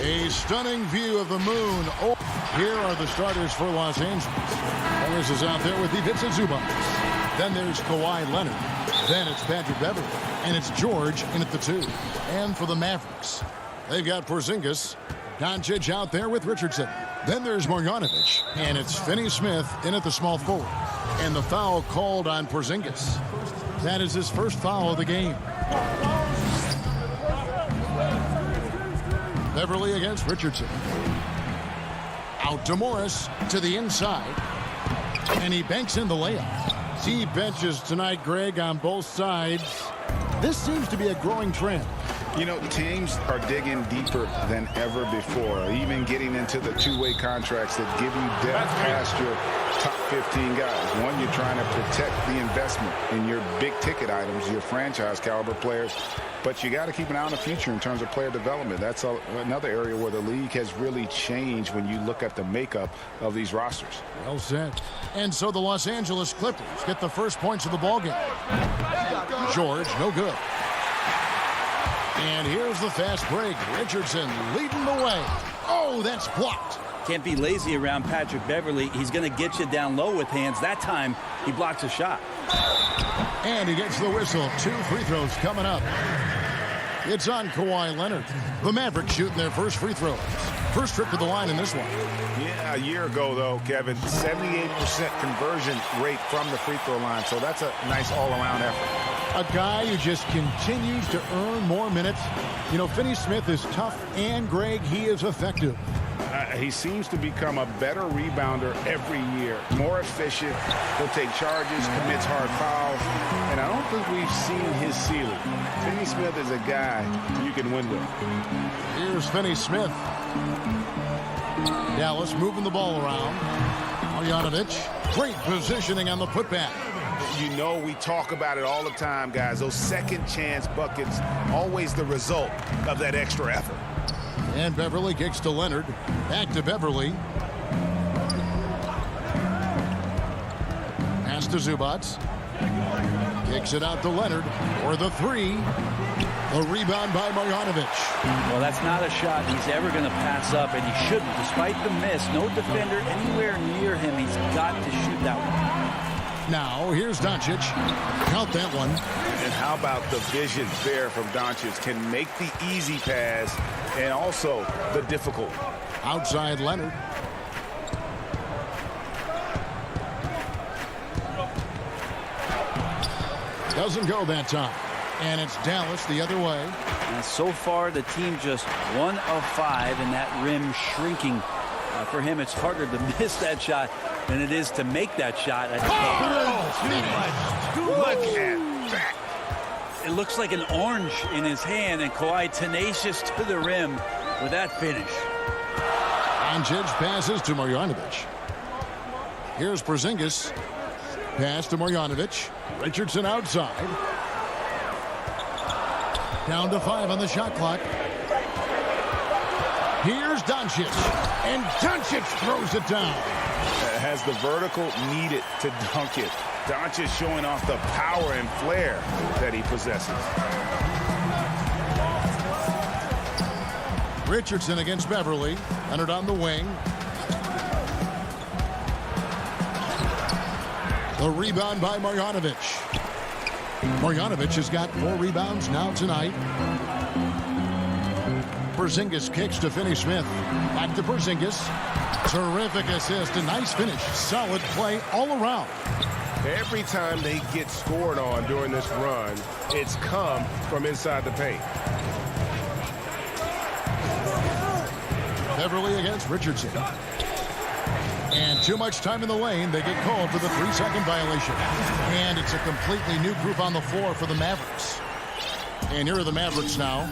A stunning view of the moon. Oh, here are the starters for Los Angeles. Morris is out there with Ivica Zubac. Then there's Kawhi Leonard. Then it's Patrick Beverley. And it's George in at the 2. And for the Mavericks, they've got Porzingis. Doncic out there with Richardson. Then there's Marjanovic. And it's Finney-Smith in at the small forward. And the foul called on Porzingis. That is his first foul of the game. Beverly against Richardson. Out to Morris to the inside. And he banks in the layup. See benches tonight, Greg, on both sides. This seems to be a growing trend. You know, teams are digging deeper than ever before, even getting into the two-way contracts that give you depth past your top 15 guys. One, you're trying to protect the investment in your big-ticket items, your franchise-caliber players, but you got to keep an eye on the future in terms of player development. That's another area where the league has really changed when you look at the makeup of these rosters. Well said. And so the Los Angeles Clippers get the first points of the ballgame. George, no good. And here's the fast break. Richardson leading the way. Oh, that's blocked. Can't be lazy around Patrick Beverley. He's going to get you down low with hands. That time, he blocks a shot. And he gets the whistle. 2 free throws coming up. It's on Kawhi Leonard. The Mavericks shooting their first free throws. First trip to the line in this one. Yeah, a year ago, though, Kevin, 78% conversion rate from the free throw line. So that's a nice all-around effort. A guy who just continues to earn more minutes. You know, Finney-Smith is tough, and, Greg, he is effective. He seems to become a better rebounder every year. More efficient. He'll take charges, commits hard fouls. And I don't think we've seen his ceiling. Finney-Smith is a guy you can win with. Here's Finney-Smith. Dallas moving the ball around. Marjanovic. Great positioning on the putback. You know, we talk about it all the time, guys. Those second chance buckets, always the result of that extra effort. And Beverly kicks to Leonard. Back to Beverly. Pass to Zubac. Kicks it out to Leonard for the 3. A rebound by Marjanovic. Well, that's not a shot he's ever going to pass up, and he shouldn't. Despite the miss, no defender anywhere near him. He's got to shoot that one. Now, here's Doncic. Count that one. And how about the vision there from Doncic? Can make the easy pass and also the difficult. Outside Leonard. Doesn't go that time. And it's Dallas the other way. And so far, the team just 1 of 5, and that rim shrinking. For him, it's harder to miss that shot than it is to make that shot. Look at that. It looks like an orange in his hand, and Kawhi tenacious to the rim with that finish. Doncic passes to Marjanovic. Here's Porzingis. Pass to Marjanovic. Richardson outside. Down to 5 on the shot clock. Here's Doncic. And Doncic throws it down. Has the vertical needed to dunk it. Doncic showing off the power and flair that he possesses. Richardson against Beverly. Leonard on the wing. The rebound by Marjanovic. Marjanovic has got 4 rebounds now tonight. Porzingis kicks to Finney-Smith. Back to Porzingis. Terrific assist. A nice finish. Solid play all around. Every time they get scored on during this run, it's come from inside the paint. Beverly against Richardson. And too much time in the lane. They get called for the 3-second violation. And it's a completely new group on the floor for the Mavericks. And here are the Mavericks now.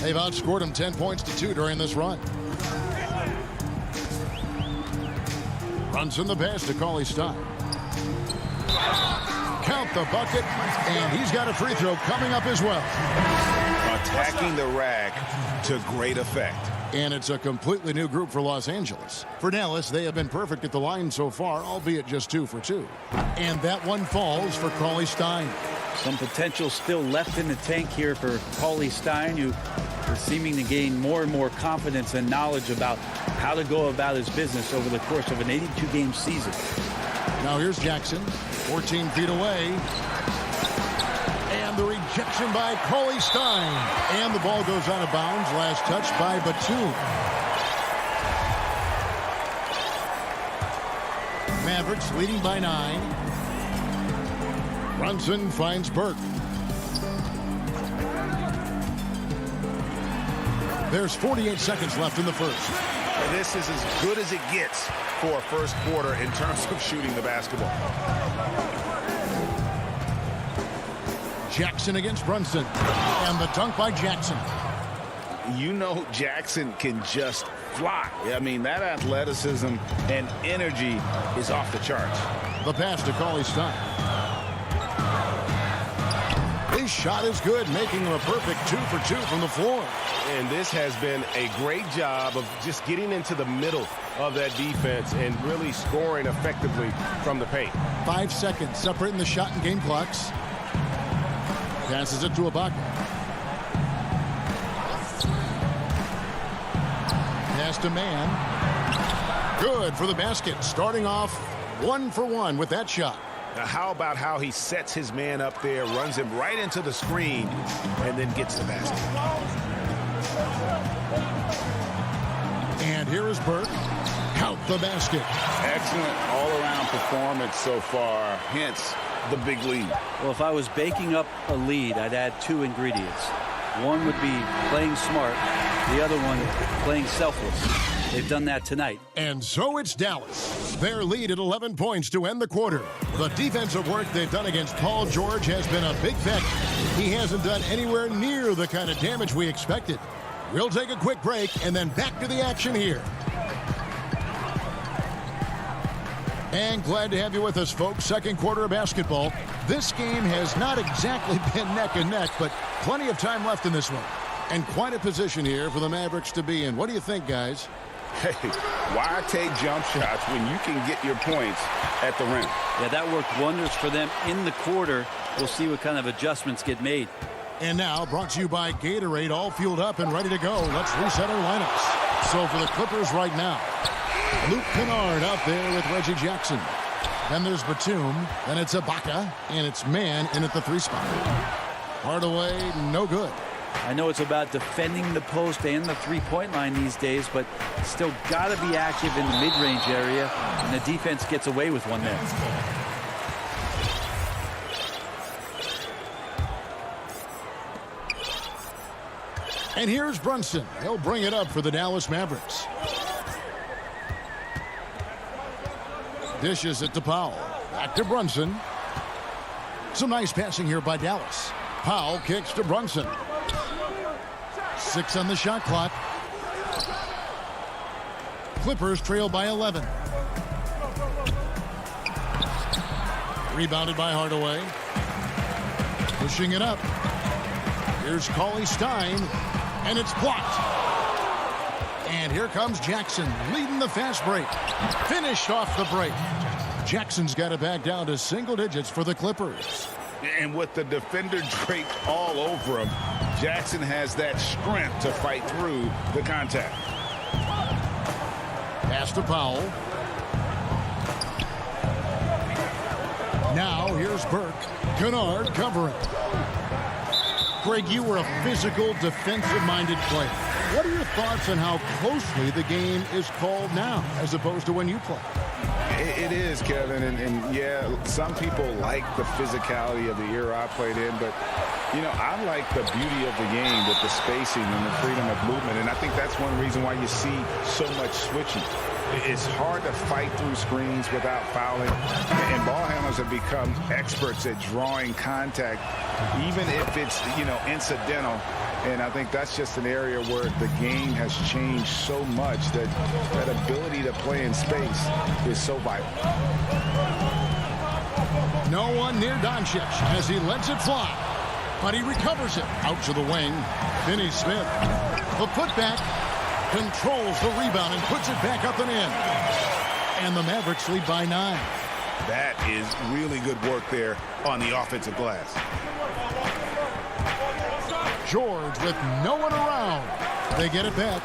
They've outscored them 10 points to 2 during this run. Runs in the pass to Cauley Stein. Count the bucket, and he's got a free throw coming up as well. Attacking the rack to great effect. And it's a completely new group for Los Angeles. For Dallas, they have been perfect at the line so far, albeit just 2 for 2. And that one falls for Cauley Stein. Some potential still left in the tank here for Cauley Stein, who is seeming to gain more and more confidence and knowledge about how to go about his business over the course of an 82-game season. Now here's Jackson, 14 feet away. And the rejection by Cauley Stein. And the ball goes out of bounds. Last touch by Batum. Mavericks leading by 9. Brunson finds Burke. There's 48 seconds left in the first. And this is as good as it gets for a first quarter in terms of shooting the basketball. Jackson against Brunson. And the dunk by Jackson. You know Jackson can just fly. I mean, that athleticism and energy is off the charts. The pass to Cauley Stein. His shot is good, making him a perfect 2 for 2 from the floor. And this has been a great job of just getting into the middle of that defense and really scoring effectively from the paint. 5 seconds separating the shot and game clocks. Passes it to Ibaka. Pass to Man. Good for the basket. Starting off 1 for 1 with that shot. Now, how about how he sets his man up there, runs him right into the screen, and then gets the basket. And here is Burke. Count the basket. Excellent all-around performance so far, hence the big lead. Well, if I was baking up a lead, I'd add 2 ingredients. One would be playing smart. The other one, playing selfless. They've done that tonight. And so it's Dallas. Their lead at 11 points to end the quarter. The defensive work they've done against Paul George has been a big factor. He hasn't done anywhere near the kind of damage we expected. We'll take a quick break and then back to the action here. And glad to have you with us, folks. Second quarter of basketball. This game has not exactly been neck and neck, but plenty of time left in this one. And quite a position here for the Mavericks to be in. What do you think, guys? Hey, why take jump shots when you can get your points at the rim? Yeah, that worked wonders for them in the quarter. We'll see what kind of adjustments get made. And now, brought to you by Gatorade, all fueled up and ready to go. Let's reset our lineups. So for the Clippers right now, Luke Kennard out there with Reggie Jackson. Then there's Batum. Then it's Ibaka. And it's Man in at the 3 spot. Hardaway, no good. I know it's about defending the post and the three-point line these days, but still got to be active in the mid-range area, and the defense gets away with one there. And here's Brunson. He'll bring it up for the Dallas Mavericks. Dishes it to Powell. Back to Brunson. Some nice passing here by Dallas. Powell kicks to Brunson. 6 on the shot clock. Clippers trail by 11. Rebounded by Hardaway. Pushing it up. Here's Cauley Stein. And it's blocked. And here comes Jackson leading the fast break. Finished off the break. Jackson's got it back down to single digits for the Clippers. And with the defender draped all over him, Jackson has that strength to fight through the contact. Pass to Powell. Now here's Burke. Kennard covering. Greg, you were a physical, defensive-minded player. What are your thoughts on how closely the game is called now as opposed to when you play? It is, Kevin, and yeah, some people like the physicality of the era I played in, but, you know, I like the beauty of the game with the spacing and the freedom of movement, and I think that's one reason why you see so much switching. It's hard to fight through screens without fouling, and ball handlers have become experts at drawing contact, even if it's, you know, incidental. And I think that's just an area where the game has changed so much that that ability to play in space is so vital. No one near Doncic as he lets it fly. But he recovers it out to the wing. Finney Smith. The putback controls the rebound and puts it back up and in. And the Mavericks lead by 9. That is really good work there on the offensive glass. George with no one around. They get it back.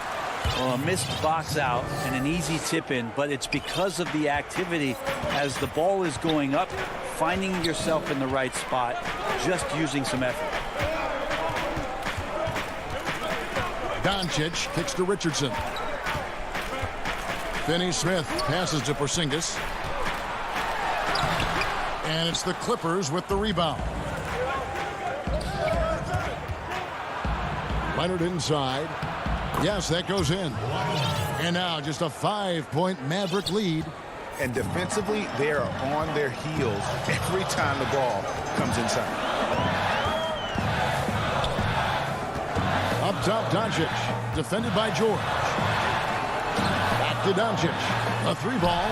Well, a missed box out and an easy tip in, but it's because of the activity as the ball is going up, finding yourself in the right spot, just using some effort. Doncic kicks to Richardson. Finney-Smith passes to Porzingis. And it's the Clippers with the rebound. Leonard inside. Yes, that goes in. And now just a 5-point Maverick lead. And defensively, they are on their heels every time the ball comes inside. Up top, Doncic. Defended by George. Back to Doncic. A 3-ball.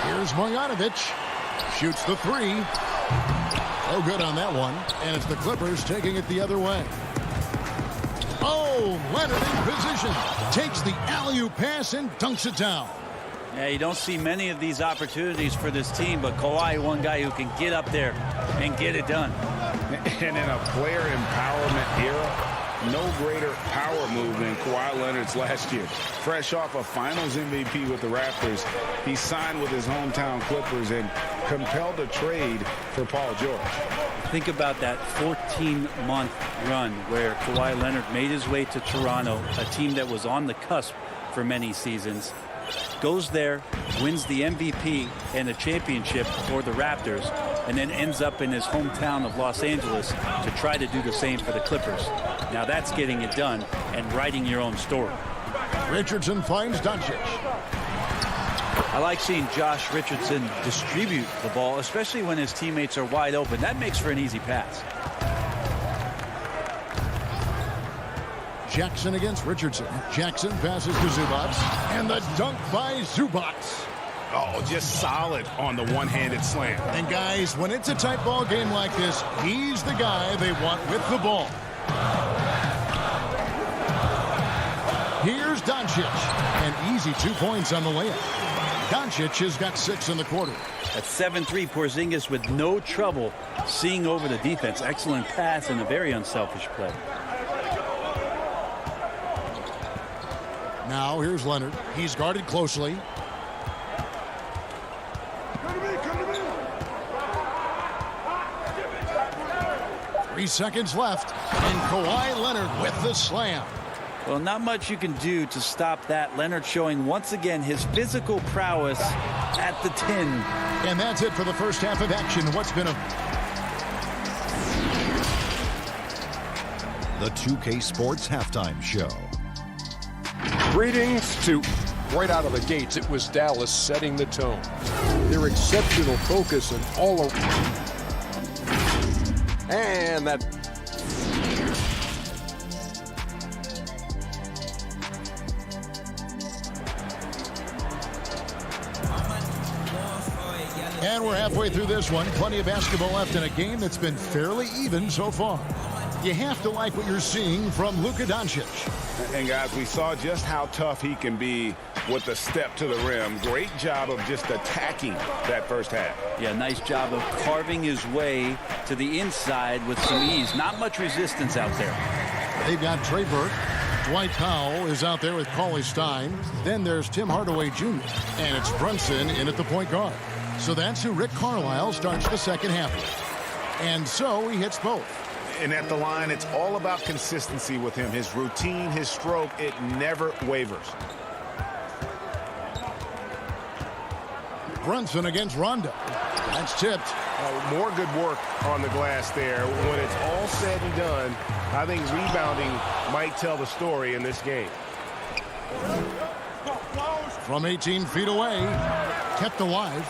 Here's Marjanovic. Shoots the 3. No good on that one. And it's the Clippers taking it the other way. Oh, Leonard in position. Takes the alley-oop pass and dunks it down. Yeah, you don't see many of these opportunities for this team, but Kawhi, one guy who can get up there and get it done. And in a player empowerment era, no greater power move than Kawhi Leonard's last year. Fresh off a Finals MVP with the Raptors, he signed with his hometown Clippers and compelled a trade for Paul George. Think about that 14-month run where Kawhi Leonard made his way to Toronto, a team that was on the cusp for many seasons. Goes there, wins the MVP and a championship for the Raptors, and then ends up in his hometown of Los Angeles to try to do the same for the Clippers. Now that's getting it done and writing your own story. Richardson finds Doncic. I like seeing Josh Richardson distribute the ball, especially when his teammates are wide open. That makes for an easy pass. Jackson against Richardson. Jackson passes to Zubac. And the dunk by Zubac. Oh, just solid on the one-handed slam. And guys, when it's a tight ball game like this, he's the guy they want with the ball. Here's Doncic. An easy 2 points on the layup. Doncic has got 6 in the quarter. At 7-3, Porzingis with no trouble seeing over the defense. Excellent pass and a very unselfish play. Now here's Leonard. He's guarded closely. Three seconds left. And Kawhi Leonard with the slam. Well, not much you can do to stop that. Leonard showing once again his physical prowess at the 10. And that's it for the first half of action. What's been the 2K Sports Halftime Show. Greetings to right out of the gates. It was Dallas setting the tone. Their exceptional focus and all around. And that. And we're halfway through this one. Plenty of basketball left in a game that's been fairly even so far. You have to like what you're seeing from Luka Doncic. And guys, we saw just how tough he can be with a step to the rim. Great job of just attacking that first half. Yeah, nice job of carving his way to the inside with some ease. Not much resistance out there. They've got Trey Burke. Dwight Powell is out there with Cauley Stein. Then there's Tim Hardaway Jr. And it's Brunson in at the point guard. So that's who Rick Carlisle starts the second half with. And so he hits both. And at the line, it's all about consistency with him. His routine, his stroke, it never wavers. Brunson against Rondo. That's tipped. More good work on the glass there. When it's all said and done, I think rebounding might tell the story in this game. From 18 feet away, kept alive.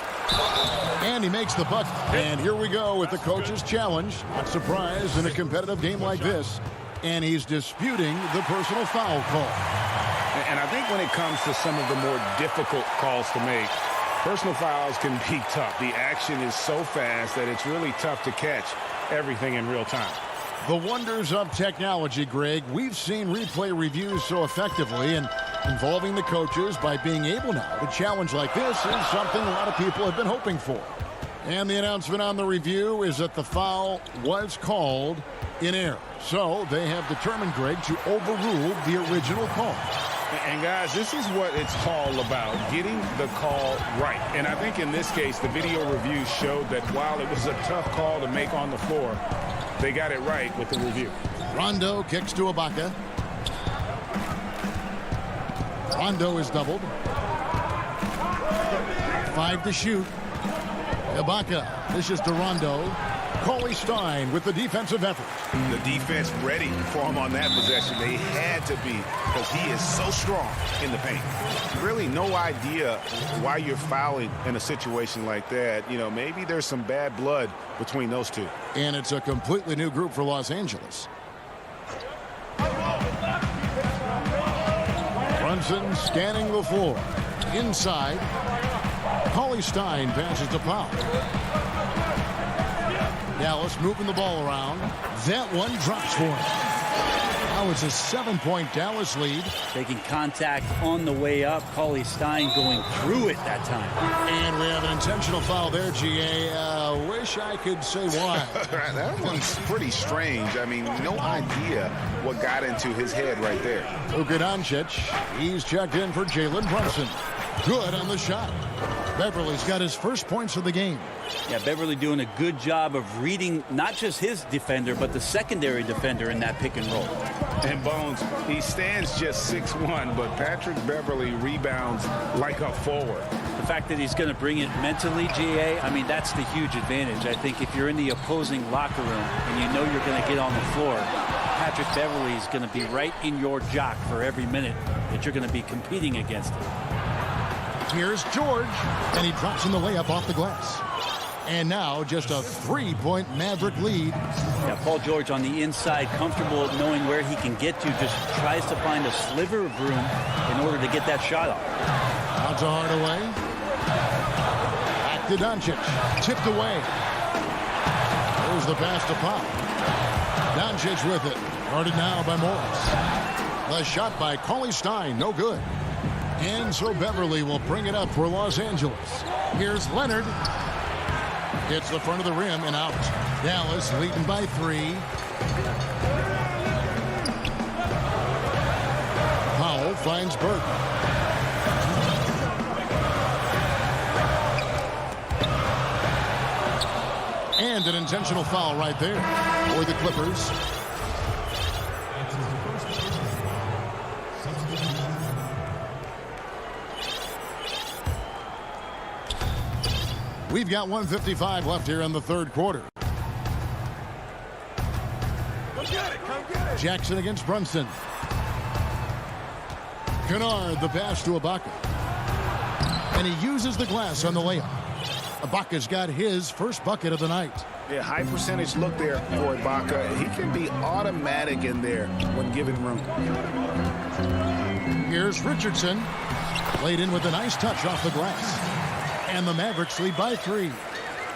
And he makes the bucket. And here we go with the coach's challenge. Not surprised in a competitive game like this. And he's disputing the personal foul call. And I think when it comes to some of the more difficult calls to make, personal fouls can be tough. The action is so fast that it's really tough to catch everything in real time. The wonders of technology, Greg. We've seen replay reviews so effectively, and involving the coaches by being able now to challenge like this is something a lot of people have been hoping for. And the announcement on the review is that the foul was called in error. So they have determined, Greg, to overrule the original call. And guys, this is what it's all about, getting the call right. And I think in this case, the video review showed that while it was a tough call to make on the floor, they got it right with the review. Rondo kicks to Ibaka. Rondo is doubled. 5 to shoot. Ibaka, this is to Rondo. Cauley Stein with the defensive effort. The defense ready for him on that possession. They had to be, because he is so strong in the paint. Really no idea why you're fouling in a situation like that. You know, maybe there's some bad blood between those two. And it's a completely new group for Los Angeles. Brunson scanning the floor. Inside. Cauley Stein passes to Powell. Dallas moving the ball around. That one drops for him. Now it's a 7-point Dallas lead. Taking contact on the way up. Cauley Stein going through it that time. And we have an intentional foul there, GA. Wish I could say why. That one's pretty strange. I mean, no idea what got into his head right there. Luka Doncic, he's checked in for Jalen Brunson. Good on the shot. Beverly's got his first points of the game. Yeah, Beverly doing a good job of reading not just his defender, but the secondary defender in that pick and roll. And Bones, he stands just 6'1", but Patrick Beverly rebounds like a forward. The fact that he's going to bring it mentally, GA, I mean, that's the huge advantage. I think if you're in the opposing locker room and you know you're going to get on the floor, Patrick Beverly is going to be right in your jock for every minute that you're going to be competing against him. Here's George, and he drops in the layup off the glass. And now just a 3-point Maverick lead. Yeah, Paul George on the inside, comfortable knowing where he can get to, just tries to find a sliver of room in order to get that shot off. Out to Hardaway. Back to Doncic. Tipped away. There's the pass to Pop. Doncic with it. Guarded now by Morris. The shot by Cauley Stein, no good. And so Beverly will bring it up for Los Angeles. Here's Leonard. Hits the front of the rim and out. Dallas leading by 3. Powell finds Burke. And an intentional foul right there for the Clippers. We've got 1:55 left here in the third quarter. Come get it, come get it. Jackson against Brunson. Kennard, the pass to Ibaka. And he uses the glass on the layup. Ibaka's got his first bucket of the night. Yeah, high percentage look there for Ibaka. He can be automatic in there when given room. Here's Richardson. Laid in with a nice touch off the glass. And the Mavericks lead by 3.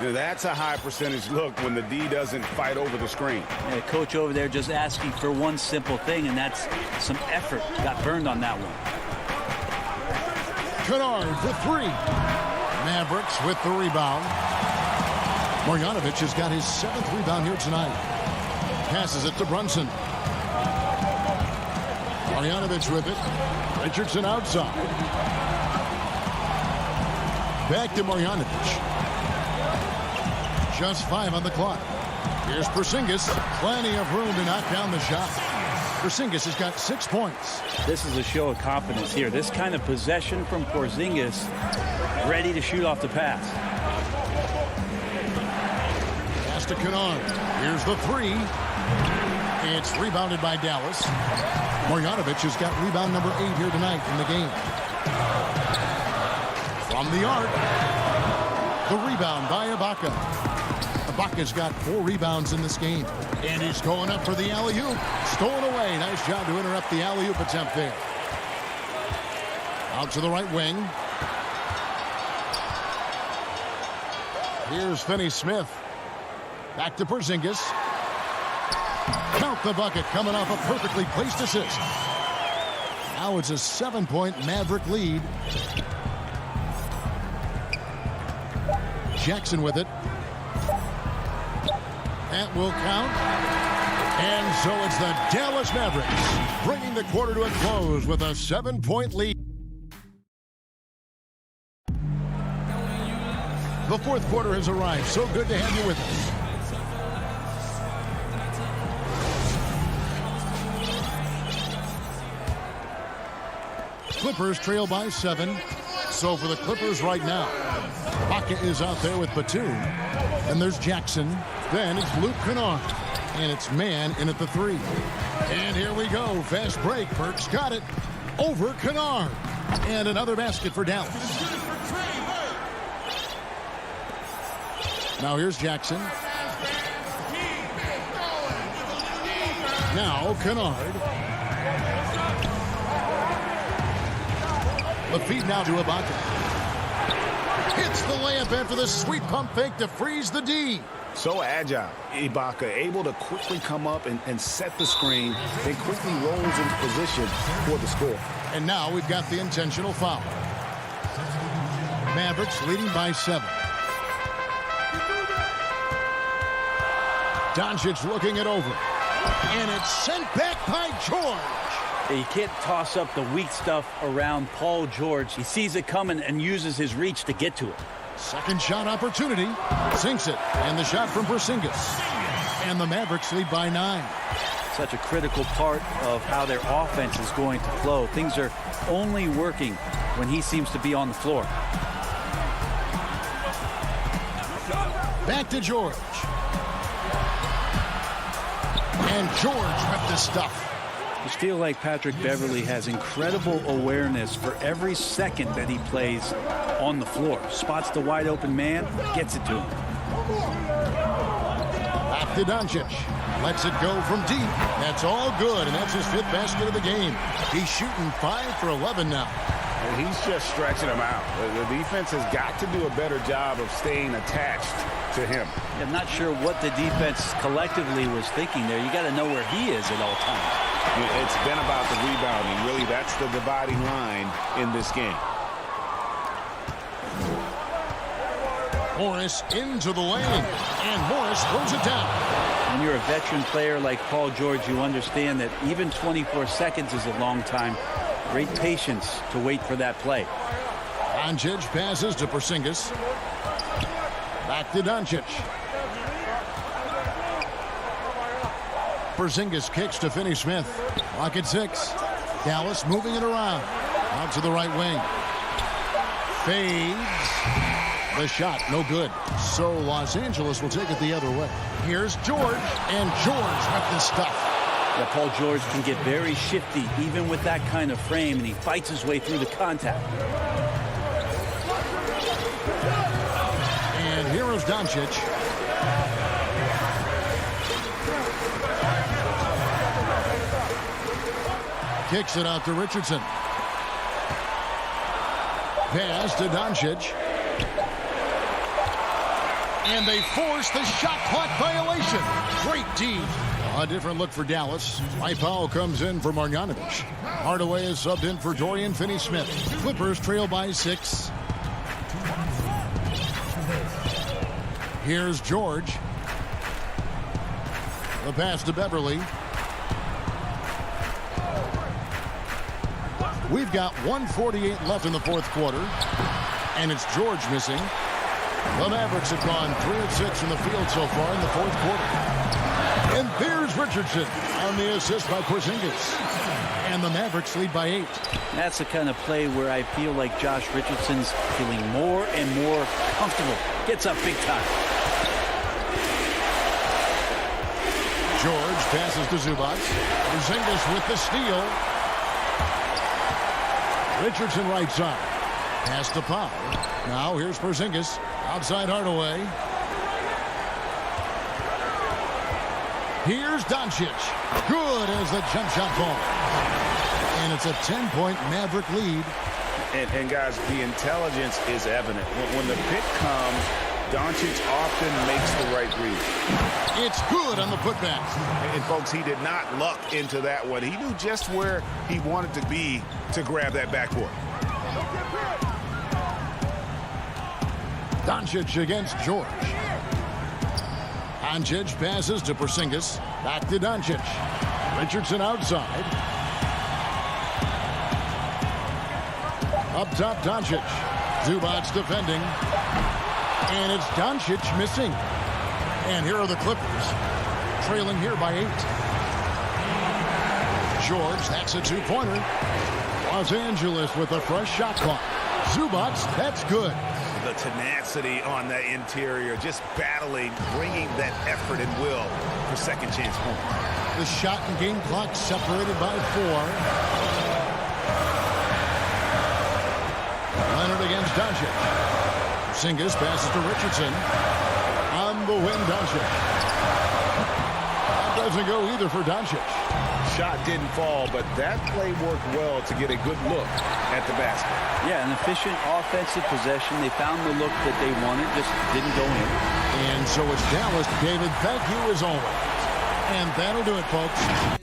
Yeah, that's a high percentage look when the D doesn't fight over the screen. Yeah, coach over there just asking for one simple thing, and that's some effort. Got burned on that one. Kennard for 3. Mavericks with the rebound. Marjanovic has got his 7th rebound here tonight. Passes it to Brunson. Marjanovic with it. Richardson outside. Back to Marjanovic. Just 5 on the clock. Here's Porzingis. Plenty of room to knock down the shot. Porzingis has got 6 points. This is a show of confidence here. This kind of possession from Porzingis, ready to shoot off the pass. Pass to Kennard. Here's the 3. It's rebounded by Dallas. Marjanovic has got rebound number 8 here tonight in the game. From the arc. The rebound by Ibaka. Ibaka's got 4 rebounds in this game. And he's going up for the alley-oop. Stolen away. Nice job to interrupt the alley-oop attempt there. Out to the right wing. Here's Finney-Smith. Back to Porzingis. Count the bucket coming off a perfectly placed assist. Now it's a 7-point Maverick lead. Jackson with it. That will count. And so it's the Dallas Mavericks bringing the quarter to a close with a 7-point lead. The fourth quarter has arrived. So good to have you with us. Clippers trail by 7. So for the Clippers right now, Baca is out there with Batum. And there's Jackson. Then it's Luke Kennard. And it's man in at the 3. And here we go. Fast break. Burks got it. Over Kennard. And another basket for Dallas. Now here's Jackson. Now Kennard. The feed now to Ibaka. Hits the layup after the sweet pump fake to freeze the D. So agile. Ibaka able to quickly come up and set the screen. Then quickly rolls into position for the score. And now we've got the intentional foul. Mavericks leading by 7. Doncic looking it over. And it's sent back by George. You can't toss up the weak stuff around Paul George. He sees it coming and uses his reach to get to it. Second shot opportunity. Sinks it. And the shot from Porzingis. And the Mavericks lead by 9. Such a critical part of how their offense is going to flow. Things are only working when he seems to be on the floor. Back to George. And George with the stuff. I just feel like Patrick Beverley has incredible awareness for every second that he plays on the floor. Spots the wide open man, gets it to him. Back to Doncic. Lets it go from deep. That's all good, and that's his 5th basket of the game. He's shooting 5 for 11 now. And he's just stretching them out. The defense has got to do a better job of staying attached to him. I'm not sure what the defense collectively was thinking there. You got to know where he is at all times. It's been about the rebounding. Really, that's the dividing line in this game. Morris into the lane, and Morris throws it down. When you're a veteran player like Paul George, you understand that even 24 seconds is a long time. Great patience to wait for that play. Doncic passes to Porzingis. Back to Doncic. Porzingis kicks to Finney-Smith. Clock at 6. Dallas moving it around. Out to the right wing. Fades. The shot, no good. So Los Angeles will take it the other way. Here's George, and George with the stuff. Yeah, Paul George can get very shifty, even with that kind of frame, and he fights his way through the contact. And here is Doncic. Kicks it out to Richardson. Pass to Doncic. And they force the shot clock violation. Great D. A different look for Dallas. Mike Powell comes in for Marjanovic. Hardaway is subbed in for Dorian Finney-Smith. Clippers trail by 6. Here's George. The pass to Beverley. We've got 1:48 left in the fourth quarter. And it's George missing. The Mavericks have gone 3 of 6 from the field so far in the fourth quarter. And there's Richardson on the assist by Porzingis. And the Mavericks lead by 8. That's the kind of play where I feel like Josh Richardson's feeling more and more comfortable. Gets up big time. George passes to Zubac. Porzingis with the steal. Richardson right side. Pass to Powell. Now here's Porzingis. Outside Hardaway. Here's Doncic. Good as the jump shot ball. And it's a 10-point Maverick lead. And guys, the intelligence is evident. When the pick comes, Doncic often makes the right read. It's good on the putback. And folks, he did not luck into that one. He knew just where he wanted to be to grab that backboard. Doncic against George. Doncic passes to Porzingis. Back to Doncic. Richardson outside. Up top, Doncic. Zubac's defending. And it's Doncic missing. And here are the Clippers, trailing here by 8. George hacks a two-pointer. Los Angeles with a fresh shot clock. Zubac, that's good. The tenacity on that interior, just battling, bringing that effort and will for second chance points. The shot and game clock separated by 4. Leonard against Doncic. Porzingis passes to Richardson. On the wing, Doncic. That doesn't go either for Doncic. Shot didn't fall, but that play worked well to get a good look at the basket. Yeah, an efficient offensive possession. They found the look that they wanted, just didn't go in. And so it's Dallas. David, thank you as always. And that'll do it, folks.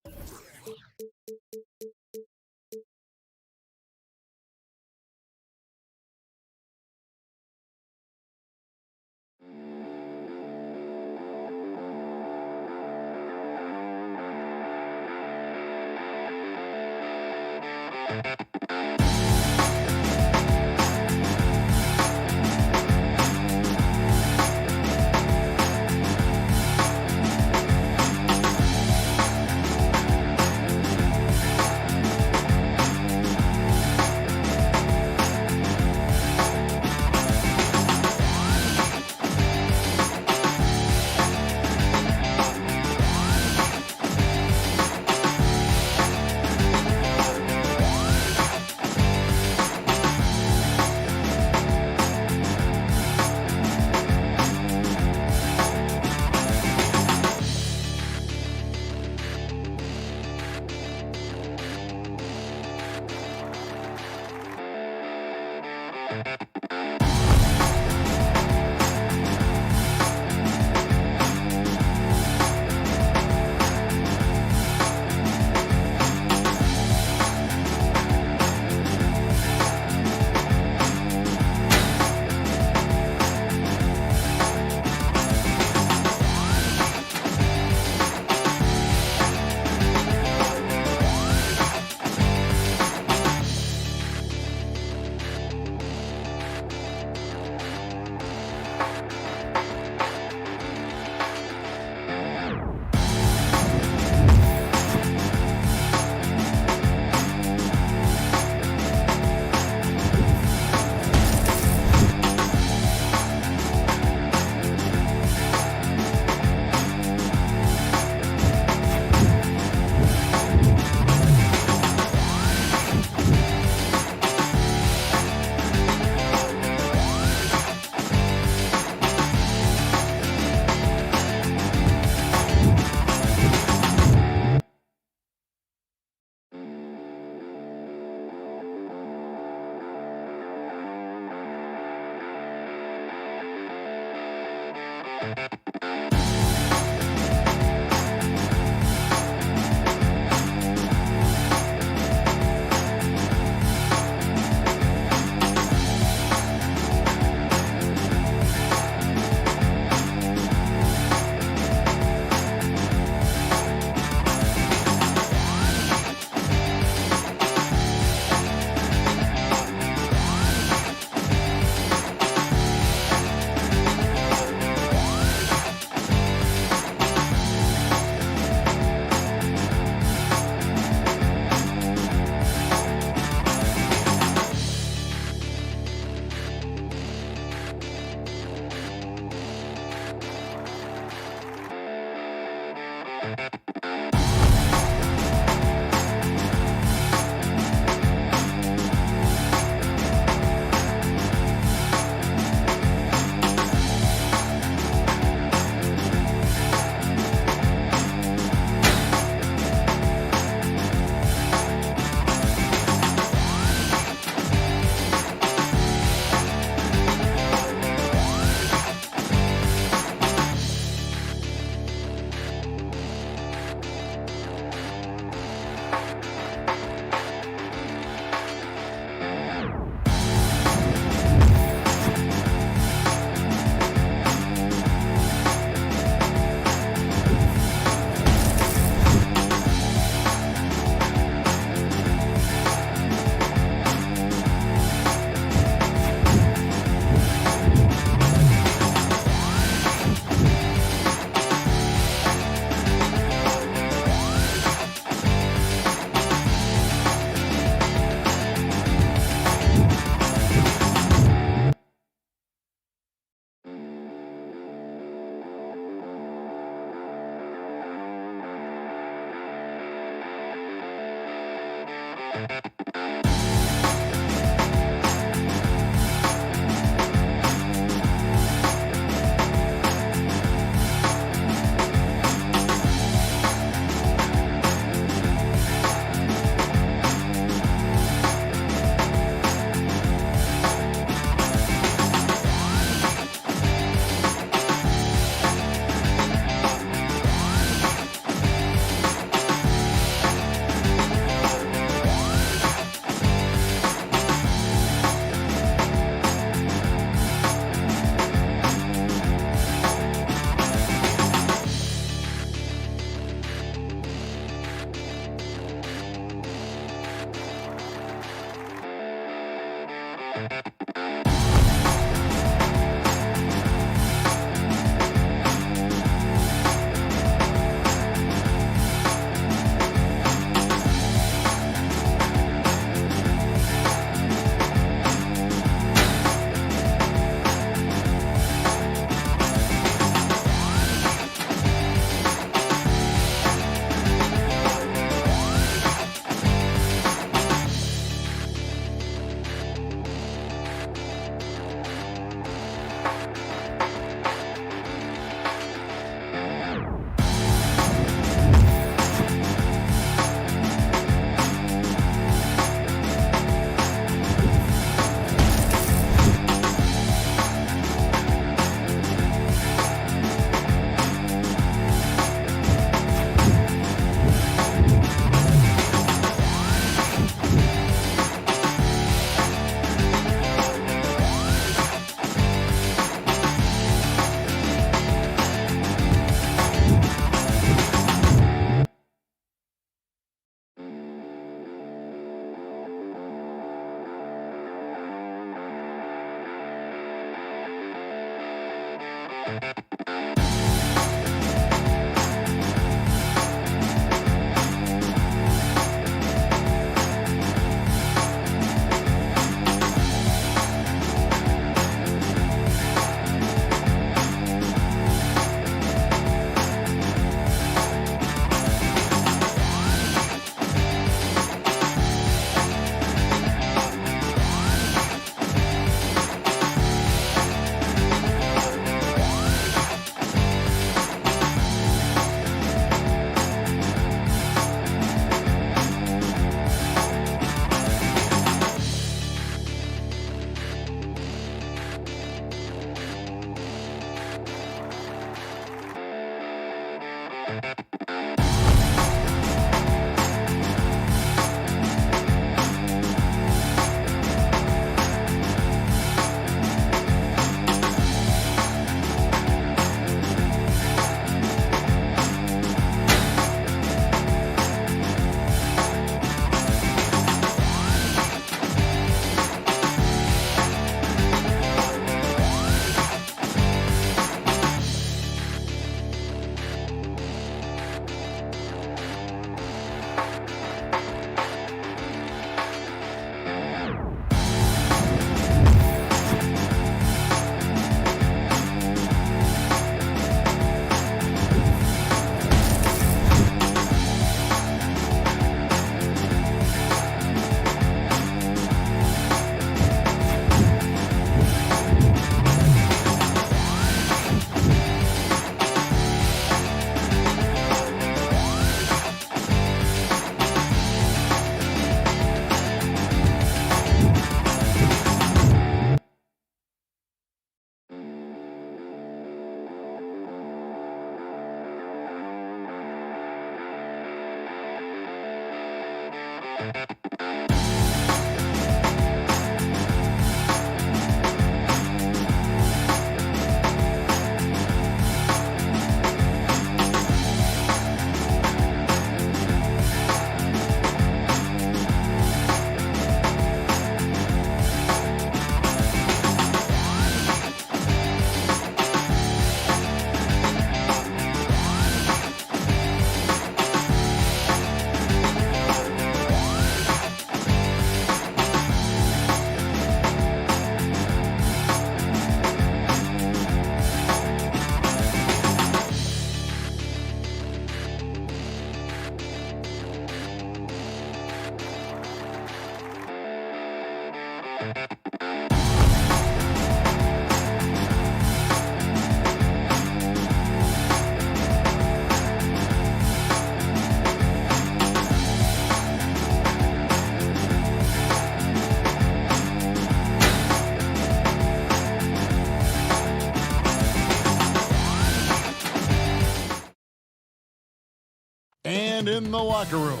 And in the locker room,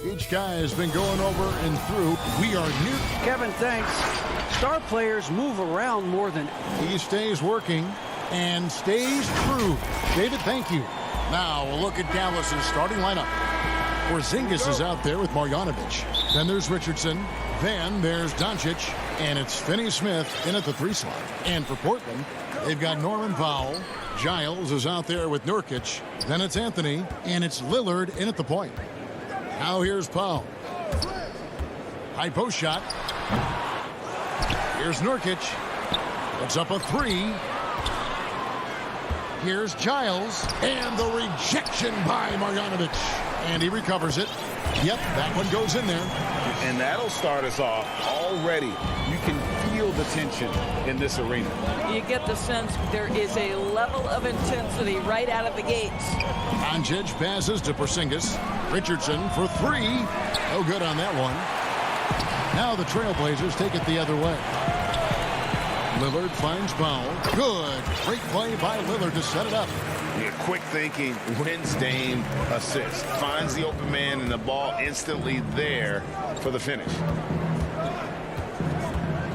each guy has been going over and through. We are near. Kevin, thanks. Star players move around more than... He stays working and stays true. David, thank you. Now we'll look at Dallas's starting lineup. Porzingis is out there with Marjanovic. Then there's Richardson. Then there's Doncic. And it's Finney-Smith in at the 3 slot. And for Portland, they've got Norman Powell. Giles is out there with Nurkic. Then it's Anthony. And it's Lillard in at the point. Now here's Powell. High post shot. Here's Nurkic. Puts up a 3. Here's Giles. And the rejection by Marjanovic. And he recovers it. Yep, that one goes in there. And that'll start us off already. You can feel the tension in this arena. You get the sense there is a level of intensity right out of the gates. Doncic passes to Porzingis. Richardson for 3. No good on that one. Now the Trailblazers take it the other way. Lillard finds Powell. Good. Great play by Lillard to set it up. Yeah, quick thinking wins Dame assist. Finds the open man and the ball instantly there for the finish.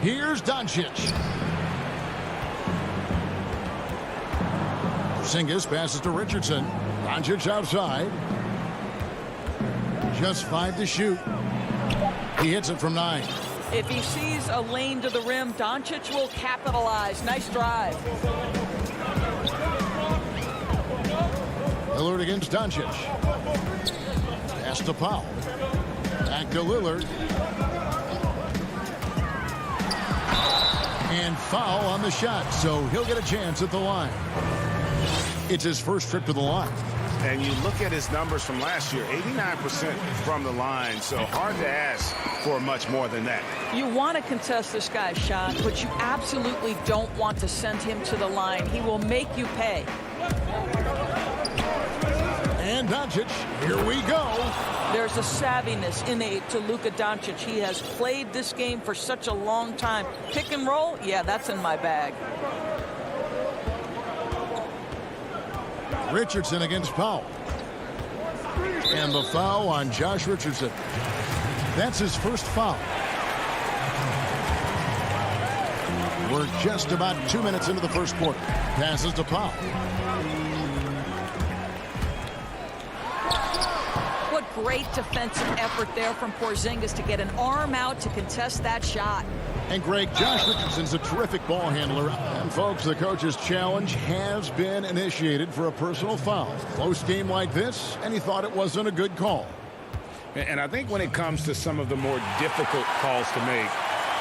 Here's Doncic. Porzingis passes to Richardson. Doncic outside. Just 5 to shoot. He hits it from 9. If he sees a lane to the rim, Doncic will capitalize. Nice drive. Lillard against Doncic. Pass to Powell. Back to Lillard. And foul on the shot, so he'll get a chance at the line. It's his first trip to the line. And you look at his numbers from last year, 89% from the line, so hard to ask for much more than that. You want to contest this guy's shot, but you absolutely don't want to send him to the line. He will make you pay. And Doncic, here we go. There's a savviness innate to Luka Doncic. He has played this game for such a long time. Pick and roll, yeah, that's in my bag. Richardson against Powell. And the foul on Josh Richardson. That's his first foul. We're just about 2 minutes into the first quarter. Passes to Powell. What great defensive effort there from Porzingis to get an arm out to contest that shot. And Greg, Josh Richardson's a terrific ball handler. And folks, the coach's challenge has been initiated for a personal foul. Close game like this, and he thought it wasn't a good call. And I think when it comes to some of the more difficult calls to make,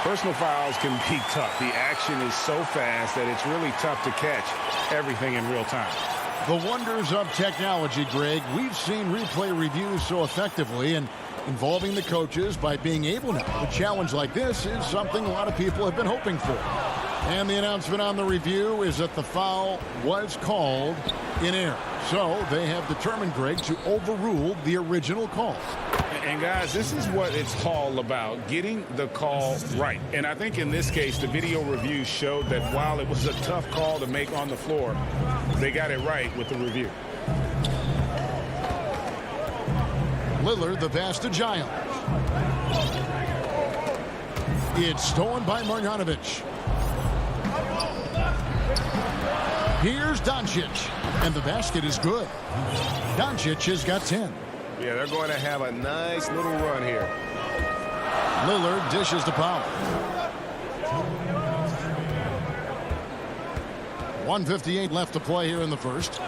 personal fouls can be tough. The action is so fast that it's really tough to catch everything in real time. The wonders of technology, Greg. We've seen replay reviews so effectively, and involving the coaches by being able to. A challenge like this is something a lot of people have been hoping for. And the announcement on the review is that the foul was called in error. So they have determined, Greg, to overrule the original call. And guys, this is what it's all about, getting the call right. And I think in this case, the video review showed that while it was a tough call to make on the floor, they got it right with the review. Lillard, the pass to Giles. It's stolen by Marjanovic. Here's Doncic, and the basket is good. Doncic has got 10. Yeah, they're going to have a nice little run here. Lillard dishes to Powell. 1:58 left to play here in the first.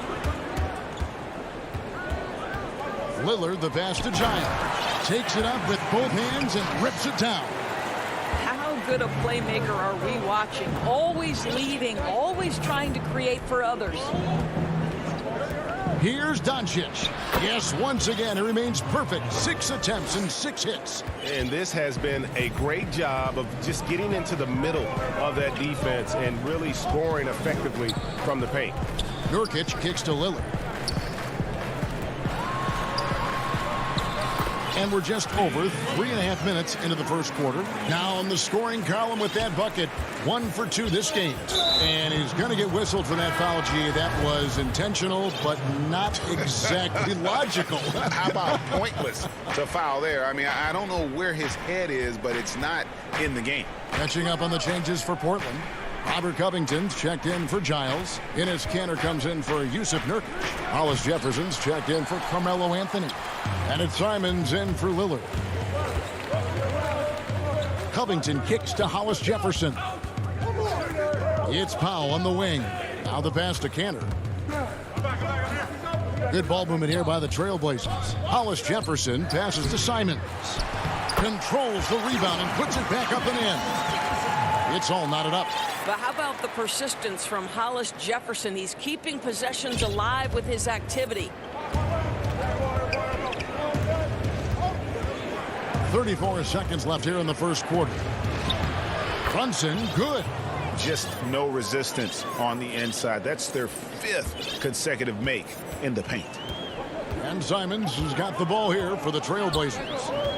Lillard, the pass to Giles. Takes it up with both hands and rips it down. How good a playmaker are we watching? Always leading, always trying to create for others. Here's Doncic. Yes, once again, he remains perfect. 6 attempts and 6 hits. And this has been a great job of just getting into the middle of that defense and really scoring effectively from the paint. Nurkic kicks to Lillard. And we're just over 3.5 minutes into the first quarter. Now in the scoring column with that bucket. 1 for 2 this game. And he's going to get whistled for that foul, G. That was intentional, but not exactly logical. How about pointless to foul there? I mean, I don't know where his head is, but it's not in the game. Catching up on the changes for Portland. Robert Covington's checked in for Giles. Enes Kanter comes in for Yusuf Nurkic. Hollis Jefferson's checked in for Carmelo Anthony. And it's Simons in for Lillard. Covington kicks to Hollis Jefferson. It's Powell on the wing. Now the pass to Kanter. Good ball movement here by the Trailblazers. Hollis Jefferson passes to Simons. Controls the rebound and puts it back up and in. It's all knotted up. But how about the persistence from Hollis Jefferson? He's keeping possessions alive with his activity. 34 seconds left here in the first quarter. Brunson, good. Just no resistance on the inside. That's their 5th consecutive make in the paint. And Simons has got the ball here for the Trailblazers.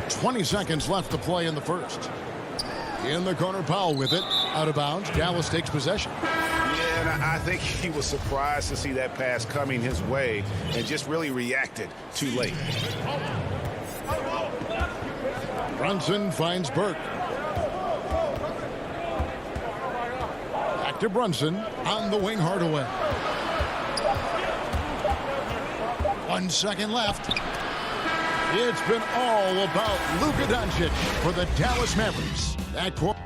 20 seconds left to play in the first. In the corner, Powell with it. Out of bounds. Dallas takes possession. Yeah, and I think he was surprised to see that pass coming his way and just really reacted too late. Brunson finds Burke. Back to Brunson. On the wing, Hardaway. 1 second left. It's been all about Luka Doncic for the Dallas Mavericks. That quarter.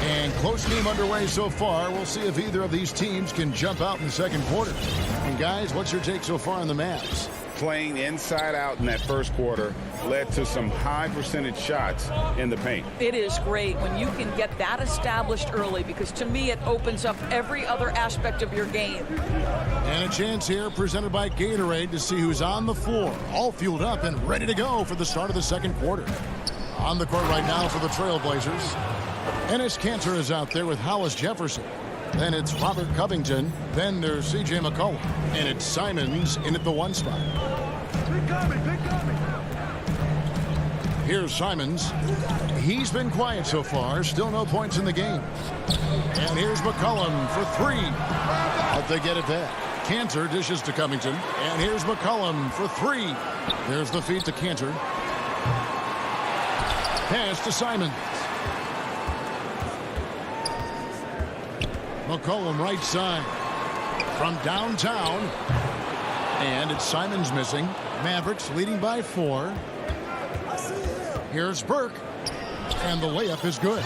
And close game underway so far. We'll see if either of these teams can jump out in the second quarter. And guys, what's your take so far on the Mavs? Playing inside out in that first quarter led to some high percentage shots in the paint. It is great when you can get that established early, because to me it opens up every other aspect of your game. And a chance here presented by Gatorade to see who's on the floor, all fueled up and ready to go for the start of the second quarter. On the court right now for the Trailblazers, Enes Kanter is out there with Hollis Jefferson. Then it's Robert Covington. Then there's C.J. McCollum. And it's Simons in at the 1 spot. Here's Simons. He's been quiet so far. Still no points in the game. And here's McCollum for 3. But they get it back. Kanter dishes to Covington. And here's McCollum for 3. There's the feed to Kanter. Pass to Simons. McCollum right side from downtown. And it's Simons missing. Mavericks leading by 4. Here's Burke. And the layup is good.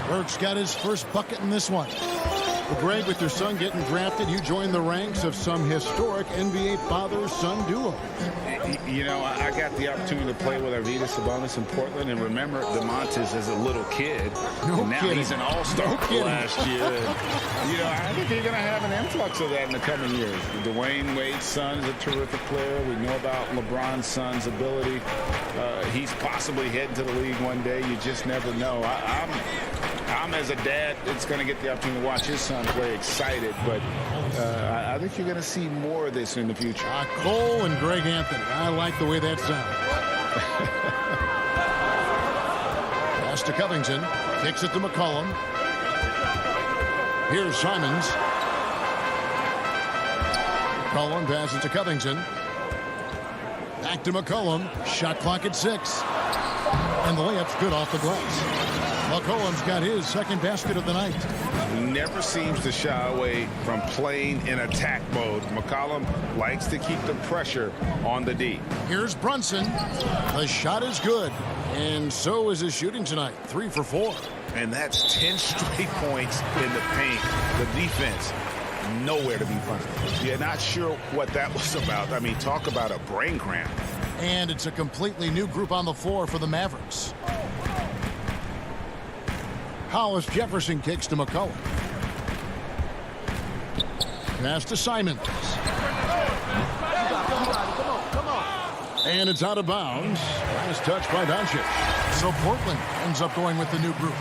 Burke's got his first bucket in this one. Well, Greg, with your son getting drafted, you joined the ranks of some historic NBA father-son duo. You know, I got the opportunity to play with Arvydas Sabonis in Portland, and remember DeMontis as a little kid. No and now kidding. He's an all-star last year. And, you know, I think you're going to have an influx of that in the coming years. Dwayne Wade's son is a terrific player. We know about LeBron's son's ability. He's possibly heading to the league one day. You just never know. I'm as a dad that's going to get the opportunity to watch his son play excited, but I think you're going to see more of this in the future. Cole and Greg Anthony. I like the way that sounds. Pass to Covington. Kicks it to McCollum. Here's Simons. McCollum passes to Covington. Back to McCollum. Shot clock at 6. And the layup's good off the glass. McCollum's got his second basket of the night. Never seems to shy away from playing in attack mode. McCollum likes to keep the pressure on the D. Here's Brunson. The shot is good. And so is his shooting tonight. 3 for 4. And that's 10 straight points in the paint. The defense, nowhere to be found. You're not sure what that was about. I mean, talk about a brain cramp. And it's a completely new group on the floor for the Mavericks. Hollis Jefferson kicks to McCollum. Pass to Simons. And it's out of bounds. Last touch by Doncic. So Portland ends up going with the new group.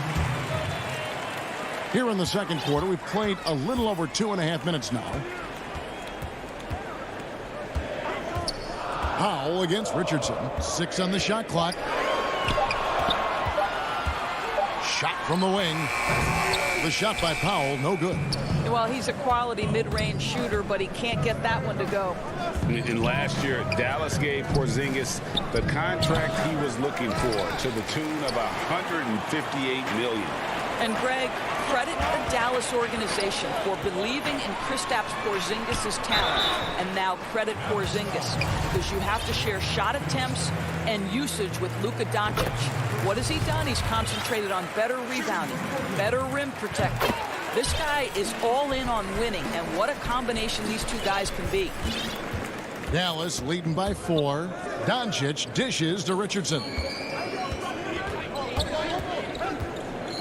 Here in the second quarter, we've played a little over 2.5 minutes now. Powell against Richardson. 6 on the shot clock. Shot from the wing. The shot by Powell, no good. Well, he's a quality mid-range shooter, but he can't get that one to go. And last year, Dallas gave Porzingis the contract he was looking for to the tune of $158 million. And Greg, credit the Dallas organization for believing in Kristaps Porzingis' talent. And now credit Porzingis, because you have to share shot attempts and usage with Luka Doncic. What has he done? He's concentrated on better rebounding, better rim protecting. This guy is all in on winning, and what a combination these two guys can be. Dallas leading by 4. Doncic dishes to Richardson.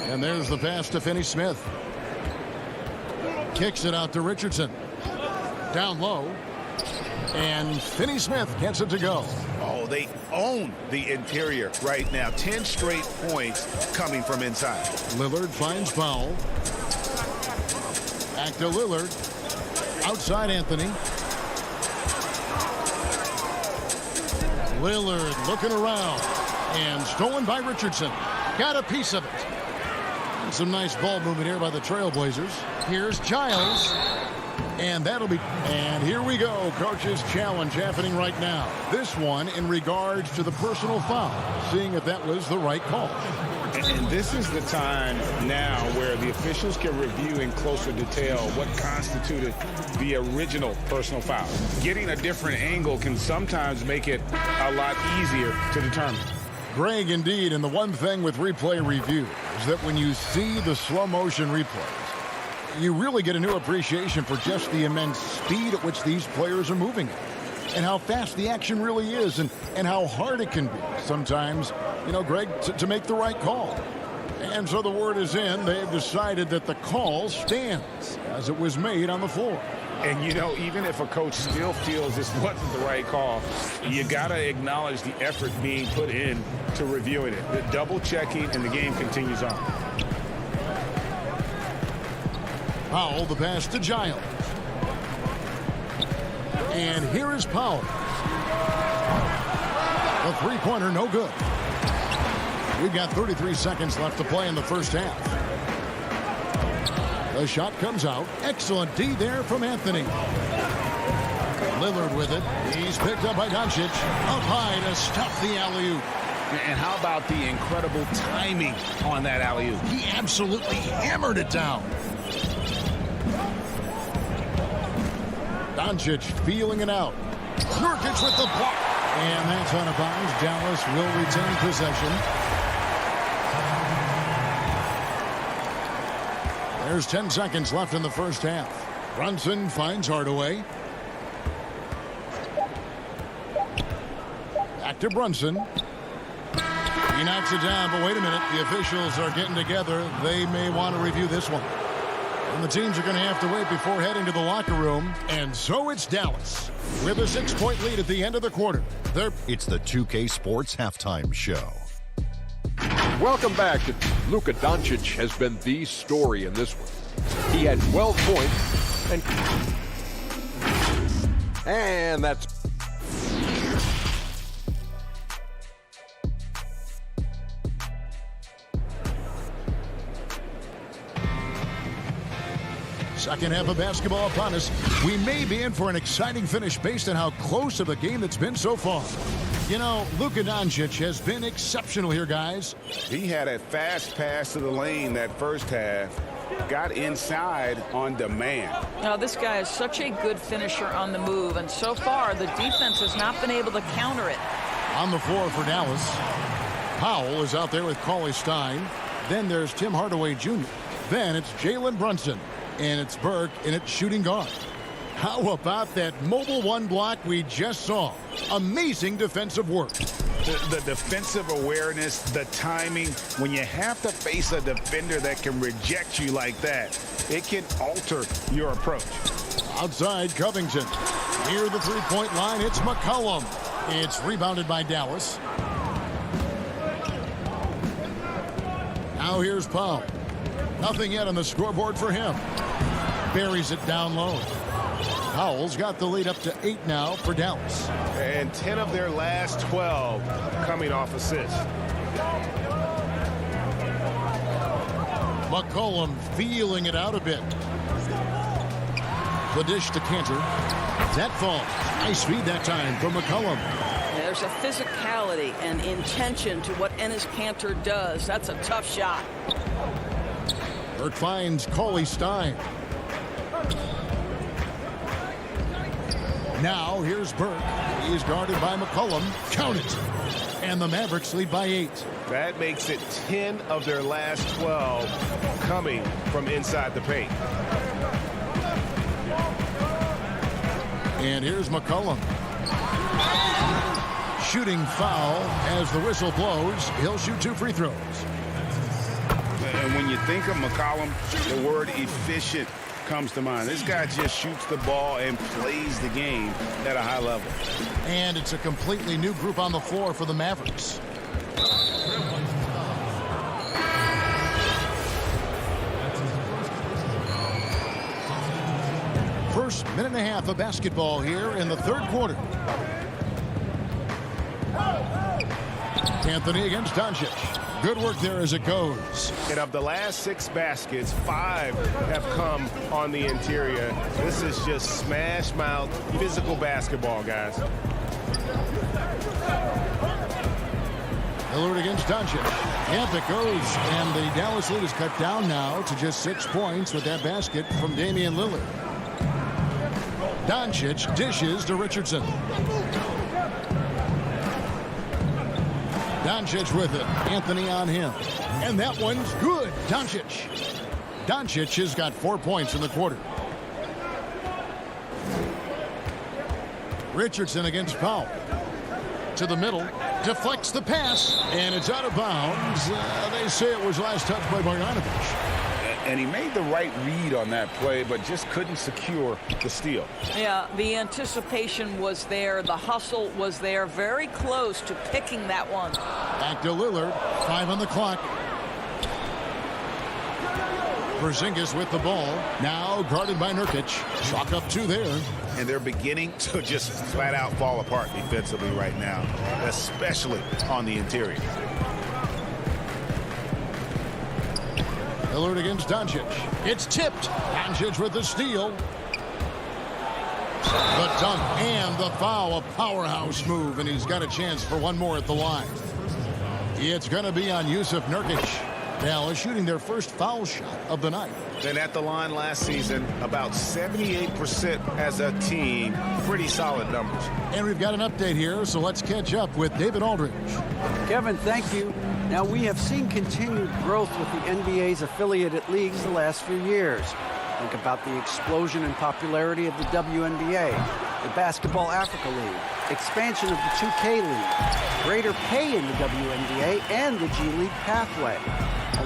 And there's the pass to Finney-Smith. Kicks it out to Richardson. Down low. And Finney-Smith gets it to go. Oh, they own the interior right now. 10 straight points coming from inside. Lillard finds Powell. Back to Lillard. Outside Anthony. Lillard looking around. And stolen by Richardson. Got a piece of it. And some nice ball movement here by the Trailblazers. Here's Giles. And that'll be... And here we go. Coach's challenge happening right now. This one in regards to the personal foul. Seeing if that was the right call. And this is the time now where the officials can review in closer detail what constituted the original personal foul. Getting a different angle can sometimes make it a lot easier to determine. Greg, indeed, and the one thing with replay review is that when you see the slow motion replays, you really get a new appreciation for just the immense speed at which these players are moving and how fast the action really is and how hard it can be sometimes, you know, Greg, to make the right call. And so the word is in. They've decided that the call stands as it was made on the floor. And, you know, even if a coach still feels this wasn't the right call, you got to acknowledge the effort being put in to reviewing it. The double checking, and the game continues on. Powell, the pass to Giles. And here is Powell. The three-pointer, no good. We've got 33 seconds left to play in the first half. The shot comes out. Excellent D there from Anthony. Lillard with it. He's picked up by Doncic. Up high to stuff the alley-oop. And how about the incredible timing on that alley-oop? He absolutely hammered it down. Doncic feeling it out. Nurkic with the block. And that's out of bounds. Dallas will retain possession. There's 10 seconds left in the first half. Brunson finds Hardaway. Back to Brunson. He knocks it down, but wait a minute. The officials are getting together. They may want to review this one. And the teams are going to have to wait before heading to the locker room. And so it's Dallas with a 6-point lead at the end of the quarter. It's the 2K Sports Halftime Show. Welcome back. Luka Doncic has been the story in this one. He had 12 points and that's... Second half of basketball upon us. We may be in for an exciting finish based on how close of a game it's been so far. You know, Luka Doncic has been exceptional here, guys. He had a fast pass to the lane that first half. Got inside on demand. Now, this guy is such a good finisher on the move, and so far the defense has not been able to counter it. On the floor for Dallas, Powell is out there with Cauley Stein. Then there's Tim Hardaway Jr. Then it's Jalen Brunson. And it's Burke, and it's shooting guard. How about that mobile one block we just saw? Amazing defensive work. The defensive awareness, the timing. When you have to face a defender that can reject you like that, it can alter your approach. Outside Covington. Near the three-point line, it's McCollum. It's rebounded by Dallas. Now here's Powell. Nothing yet on the scoreboard for him. Buries it down low. Powell's got the lead up to 8 now for Dallas. And 10 of their last 12 coming off assists. McCollum feeling it out a bit. The dish to Cantor. That falls. Nice feed that time from McCollum. There's a physicality and intention to what Enes Kanter does. That's a tough shot. Burke finds Cauley Stein. Now here's Burke. He's guarded by McCollum. Count it. And the Mavericks lead by 8. That makes it 10 of their last 12 coming from inside the paint. And here's McCollum. Shooting foul as the whistle blows. He'll shoot 2 free throws. And when you think of McCollum, the word efficient comes to mind. This guy just shoots the ball and plays the game at a high level. And it's a completely new group on the floor for the Mavericks. First minute and a half of basketball here in the third quarter. Anthony against Doncic. Good work there as it goes. And of the last 6 baskets, 5 have come on the interior. This is just smash mouth physical basketball, guys. Lillard against Doncic. Yep, it goes. And the Dallas lead is cut down now to just 6 points with that basket from Damian Lillard. Doncic dishes to Richardson. Doncic with it. Anthony on him. And that one's good. Doncic. Doncic has got 4 points in the quarter. Richardson against Powell. To the middle. Deflects the pass. And it's out of bounds. They say it was last touched by Bogdanovic. And he made the right read on that play, but just couldn't secure the steal. Yeah, the anticipation was there. The hustle was there. Very close to picking that one. Back to Lillard. 5 on the clock. Porzingis with the ball. Now guarded by Nurkic. Chalk up 2 there. And they're beginning to just flat out fall apart defensively right now, especially on the interior. Lillard against Doncic. It's tipped. Doncic with the steal. The dunk and the foul. A powerhouse move, and he's got a chance for one more at the line. It's going to be on Yusuf Nurkic. Dallas shooting their first foul shot of the night. Then at the line last season, about 78% as a team. Pretty solid numbers. And we've got an update here, so let's catch up with David Aldridge. Kevin, thank you. Now, we have seen continued growth with the NBA's affiliated leagues the last few years. Think about the explosion in popularity of the WNBA, the Basketball Africa League, expansion of the 2K League, greater pay in the WNBA and the G League pathway,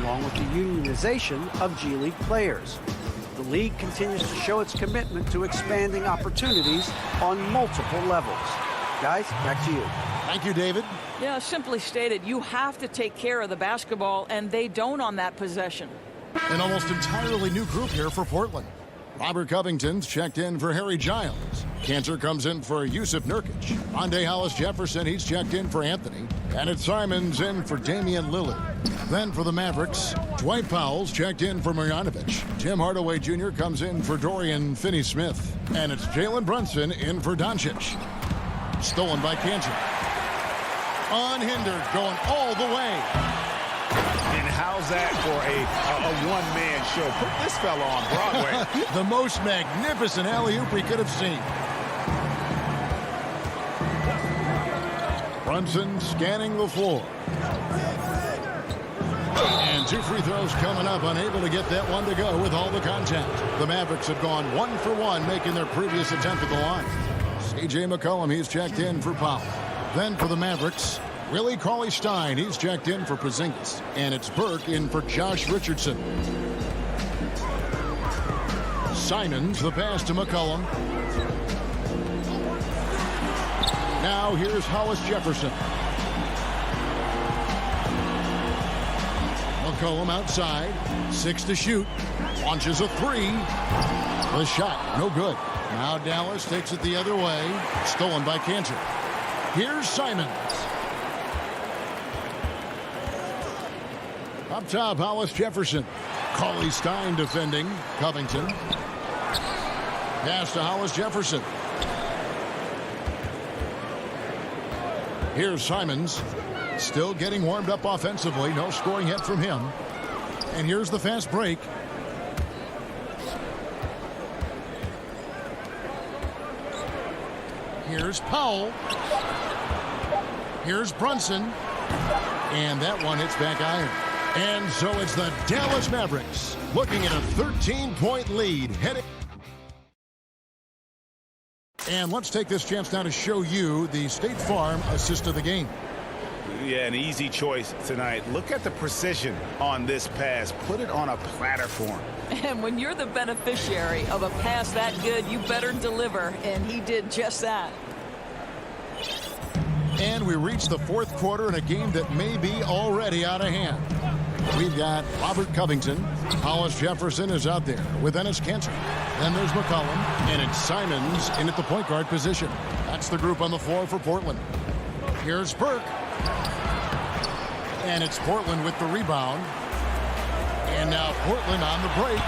along with the unionization of G League players. The league continues to show its commitment to expanding opportunities on multiple levels. Guys, back to you. Thank you, David. Yeah, simply stated, you have to take care of the basketball, and they don't on that possession. An almost entirely new group here for Portland. Robert Covington's checked in for Harry Giles. Cantor comes in for Yusuf Nurkic. Monday Hollis Jefferson, he's checked in for Anthony. And it's Simons in for Damian Lillard. Then for the Mavericks, Dwight Powell's checked in for Marjanovic. Tim Hardaway Jr. comes in for Dorian Finney-Smith. And it's Jalen Brunson in for Doncic. Stolen by Cantor. Unhindered, going all the way. And how's that for a one-man show? Put this fella on Broadway. The most magnificent alley-oop we could have seen. Brunson scanning the floor. And 2 free throws coming up, unable to get that one to go with all the contact. The Mavericks have gone 1 for 1, making their previous attempt at the line. C.J. McCollum, he's checked in for Powell. Then for the Mavericks, Willie Cauley-Stein, he's checked in for Porzingis. And it's Burke in for Josh Richardson. Simons, the pass to McCollum. Now here's Hollis Jefferson. McCollum outside. 6 to shoot. Launches a 3. The shot, no good. Now Dallas takes it the other way. Stolen by Cantor. Here's Simons. Up top, Hollis Jefferson. Cauley Stein defending. Covington. Pass to Hollis Jefferson. Here's Simons. Still getting warmed up offensively. No scoring yet from him. And here's the fast break. Here's Powell. Here's Brunson. And that one hits back iron. And so it's the Dallas Mavericks looking at a 13-point lead heading. And let's take this chance now to show you the State Farm assist of the game. Yeah, an easy choice tonight. Look at the precision on this pass. Put it on a platter for him. And when you're the beneficiary of a pass that good, you better deliver. And he did just that. And we reach the fourth quarter in a game that may be already out of hand. We've got Robert Covington. Hollis Jefferson is out there with Enes Kanter. Then there's McCollum. And it's Simons in at the point guard position. That's the group on the floor for Portland. Here's Burke. And it's Portland with the rebound. And now Portland on the break.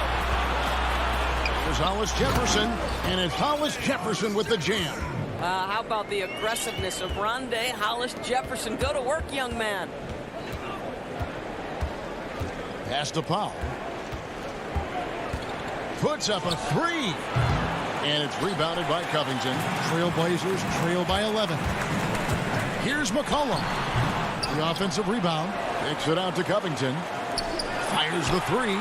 There's Hollis Jefferson. And it's Hollis Jefferson with the jam. How about the aggressiveness of Rondé Hollis Jefferson? Go to work, young man. Pass to Powell. Puts up a 3. And it's rebounded by Covington. Trailblazers trail by 11. Here's McCollum. The offensive rebound. Kicks it out to Covington. Fires the 3.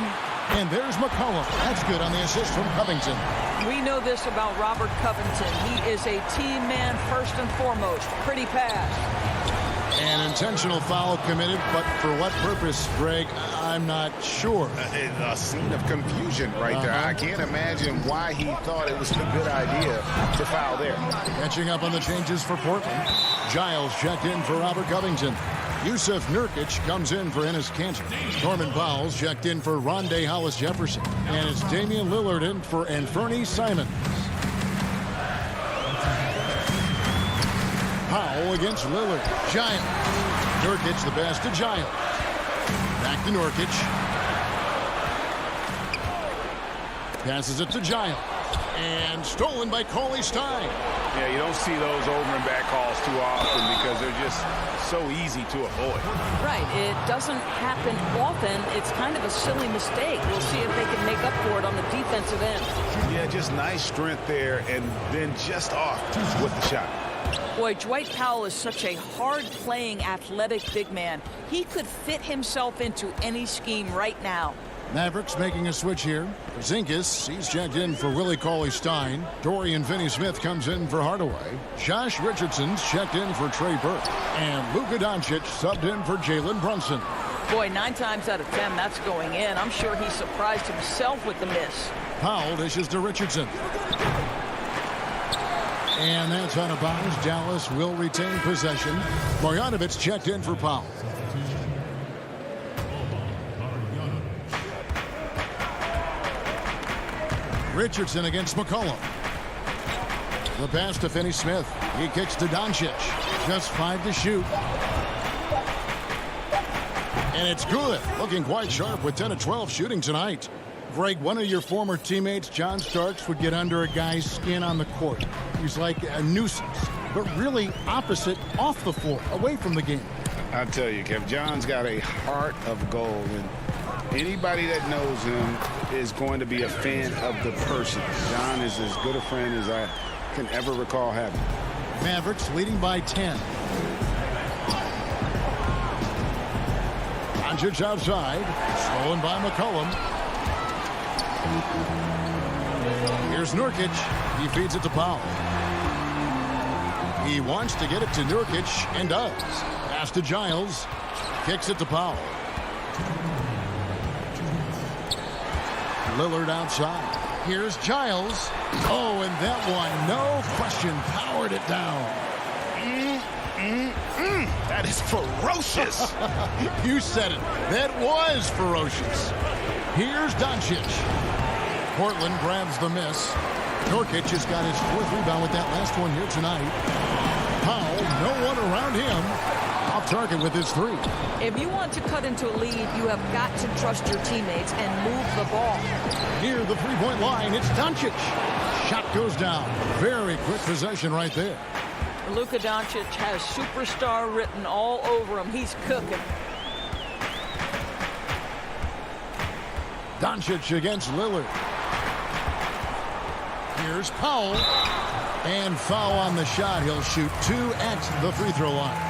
And there's McCollum. That's good on the assist from Covington. We know this about Robert Covington. He is a team man first and foremost. Pretty pass. An intentional foul committed, but for what purpose, Greg, I'm not sure. A scene of confusion right there. I can't imagine why he thought it was a good idea to foul there. Catching up on the changes for Portland. Giles checked in for Robert Covington. Yusuf Nurkic comes in for Enes Kanter. Norman Powell's checked in for Rondé Hollis Jefferson. And it's Damian Lillard in for Anthony Simons. Powell against Lillard. Giles. Nurkic the pass to Giles. Back to Nurkic. Passes it to Giles. And stolen by Cauley Stein. Yeah, you don't see those over and back calls too often because they're just so easy to avoid. Right. It doesn't happen often. It's kind of a silly mistake. We'll see if they can make up for it on the defensive end. Yeah, just nice strength there and then just off with the shot. Boy, Dwight Powell is such a hard-playing, athletic big man. He could fit himself into any scheme right now. Mavericks making a switch here. Porzingis, he's checked in for Willie Cauley-Stein. Dorian Finney-Smith comes in for Hardaway. Josh Richardson's checked in for Trey Burke. And Luka Doncic subbed in for Jalen Brunson. Boy, 9 times out of 10, that's going in. I'm sure he surprised himself with the miss. Powell dishes to Richardson. And that's out of bounds. Dallas will retain possession. Marjanovic checked in for Powell. Richardson against McCollum. The pass to Finney-Smith. He kicks to Doncic. Just 5 to shoot. And it's good. Looking quite sharp with 10 of 12 shooting tonight. Greg, one of your former teammates, John Starks, would get under a guy's skin on the court. He's like a nuisance, but really opposite off the floor, away from the game. I tell you, Kev, John's got a heart of gold, and anybody that knows him is going to be a fan of the person. John is as good a friend as I can ever recall having. Mavericks leading by 10. Doncic outside, stolen by McCollum. Here's Nurkic. He feeds it to Powell. He wants to get it to Nurkic and does. Pass to Giles. Kicks it to Powell. Lillard outside. Here's Giles. Oh, and that one, no question, powered it down. That is ferocious. You said it. That was ferocious. Here's Doncic. Portland grabs the miss. Nurkic has got his 4th rebound with that last one here tonight. Powell, no one around him. Off target with his 3. If you want to cut into a lead, you have got to trust your teammates and move the ball. Near the 3-point line, it's Doncic. Shot goes down. Very quick possession right there. Luka Doncic has superstar written all over him. He's cooking. Doncic against Lillard. Here's Powell. And foul on the shot. He'll shoot 2 at the free throw line.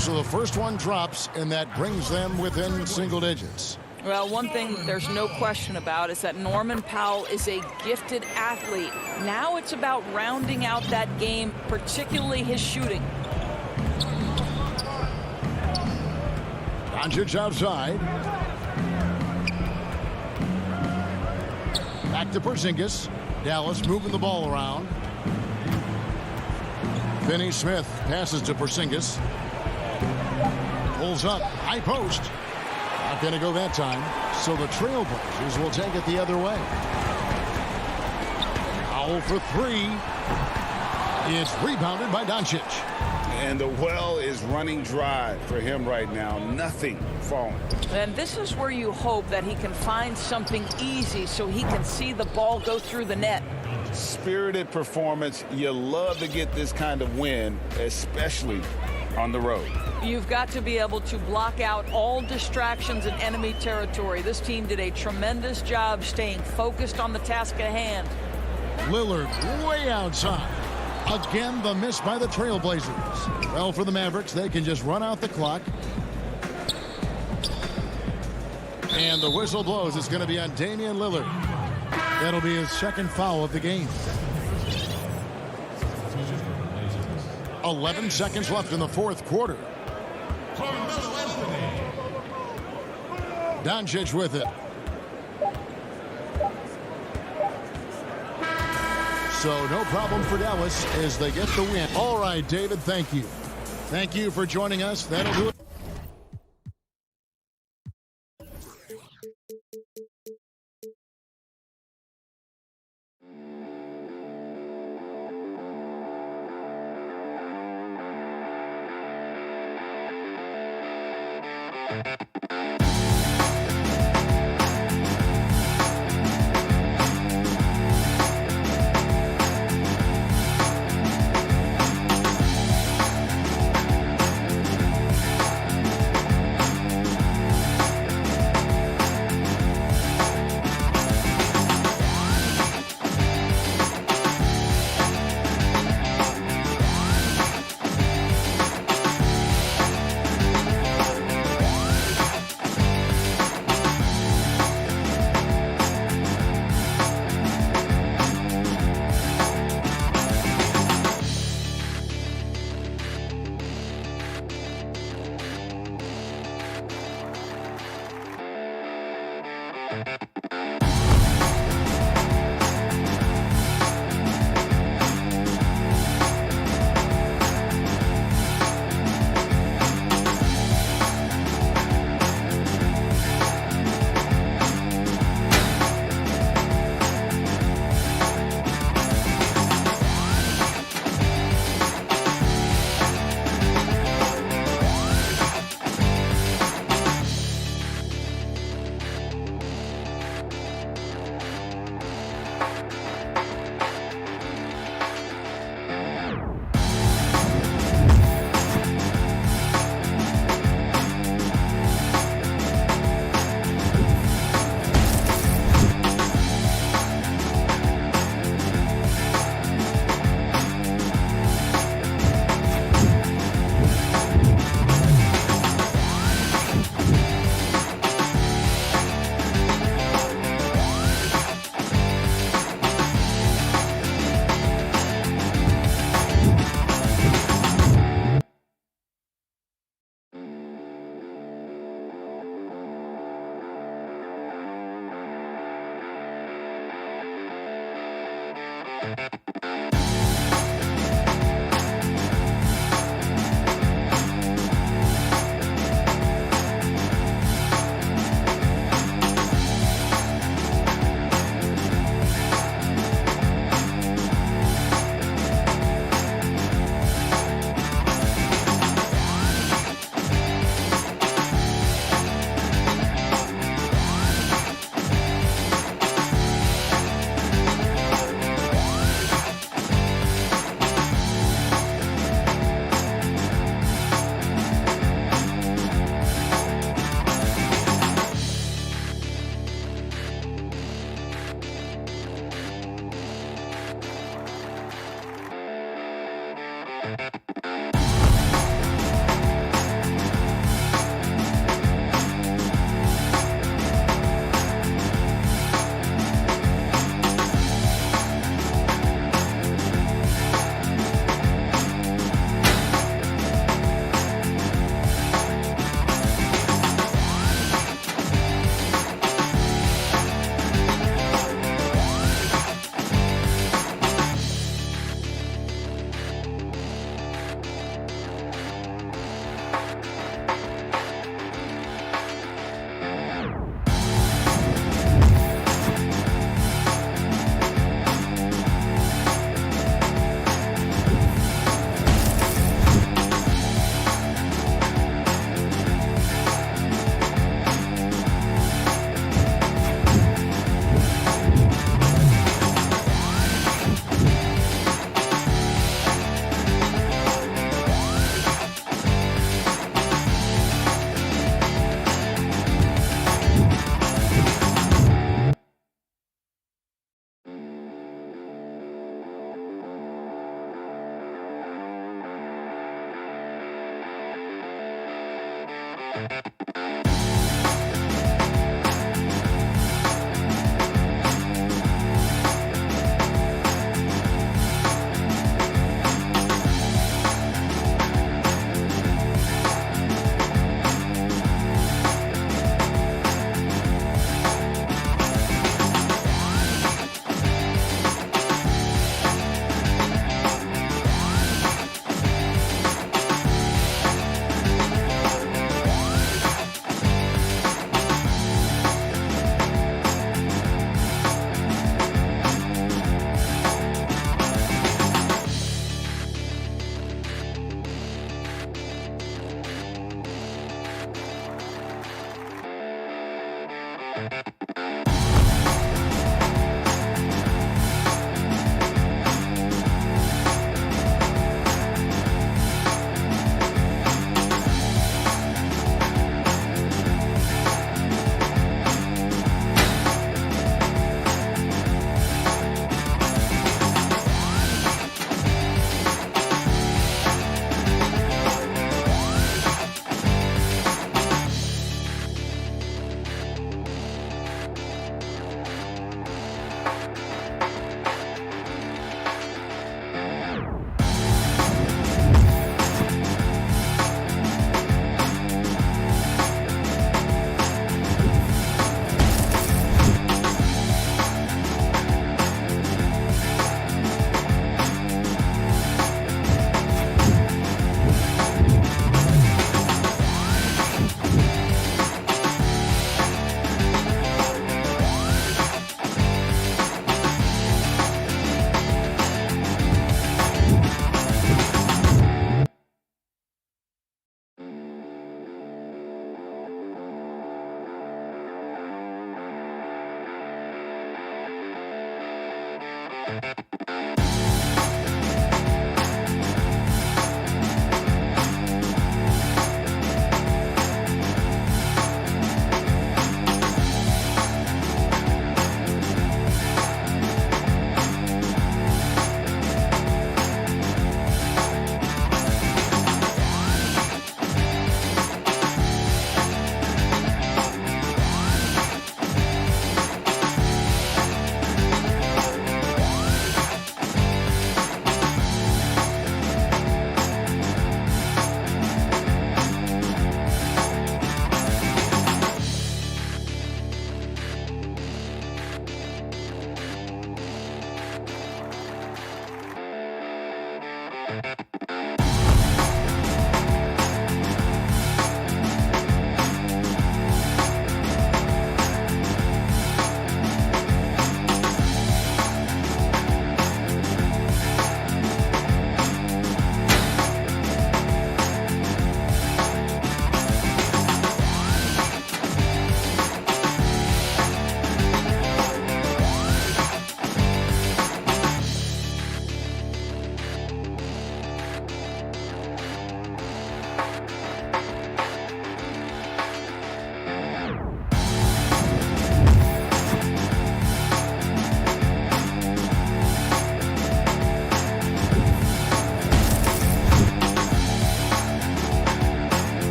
So the first one drops, and that brings them within single digits. Well, one thing there's no question about is that Norman Powell is a gifted athlete. Now it's about rounding out that game, particularly his shooting. Doncic outside. Back to Porzingis. Dallas moving the ball around. Finney-Smith passes to Porzingis. Pulls up. High post. Not going to go that time. So the Trailblazers will take it the other way. Powell for 3. It's rebounded by Doncic. And the well is running dry for him right now. Nothing falling. And this is where you hope that he can find something easy so he can see the ball go through the net. Spirited performance. You love to get this kind of win, especially on the road. You've got to be able to block out all distractions in enemy territory. This team did a tremendous job staying focused on the task at hand. Lillard way outside. Again, the miss by the Trailblazers. Well, for the Mavericks, they can just run out the clock. And the whistle blows. It's going to be on Damian Lillard. That'll be his 2nd foul of the game. 11 seconds left in the 4th quarter. Doncic with it. So no problem for Dallas as they get the win. All right, David, thank you. Thank you for joining us. That'll do it.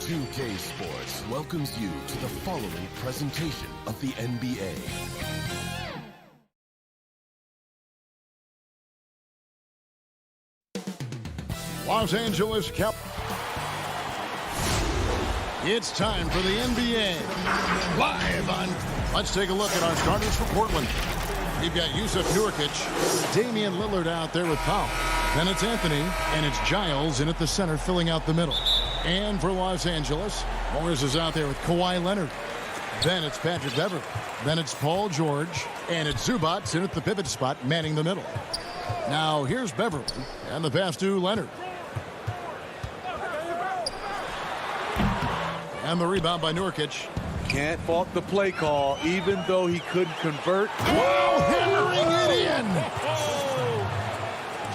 2K Sports welcomes you to the following presentation of the NBA. Los Angeles Cap. It's time for the NBA. Live on. Let's take a look at our starters for Portland. We've got Yusuf Nurkic, Damian Lillard out there with Powell. Then it's Anthony, and it's Giles in at the center, filling out the middle. And for Los Angeles, Morris is out there with Kawhi Leonard. Then it's Patrick Beverley. Then it's Paul George, and it's Zubac in at the pivot spot, manning the middle. Now here's Beverly, and the pass to Leonard. And the rebound by Nurkic. Can't fault the play call, even though he couldn't convert. Whoa, hammering it in.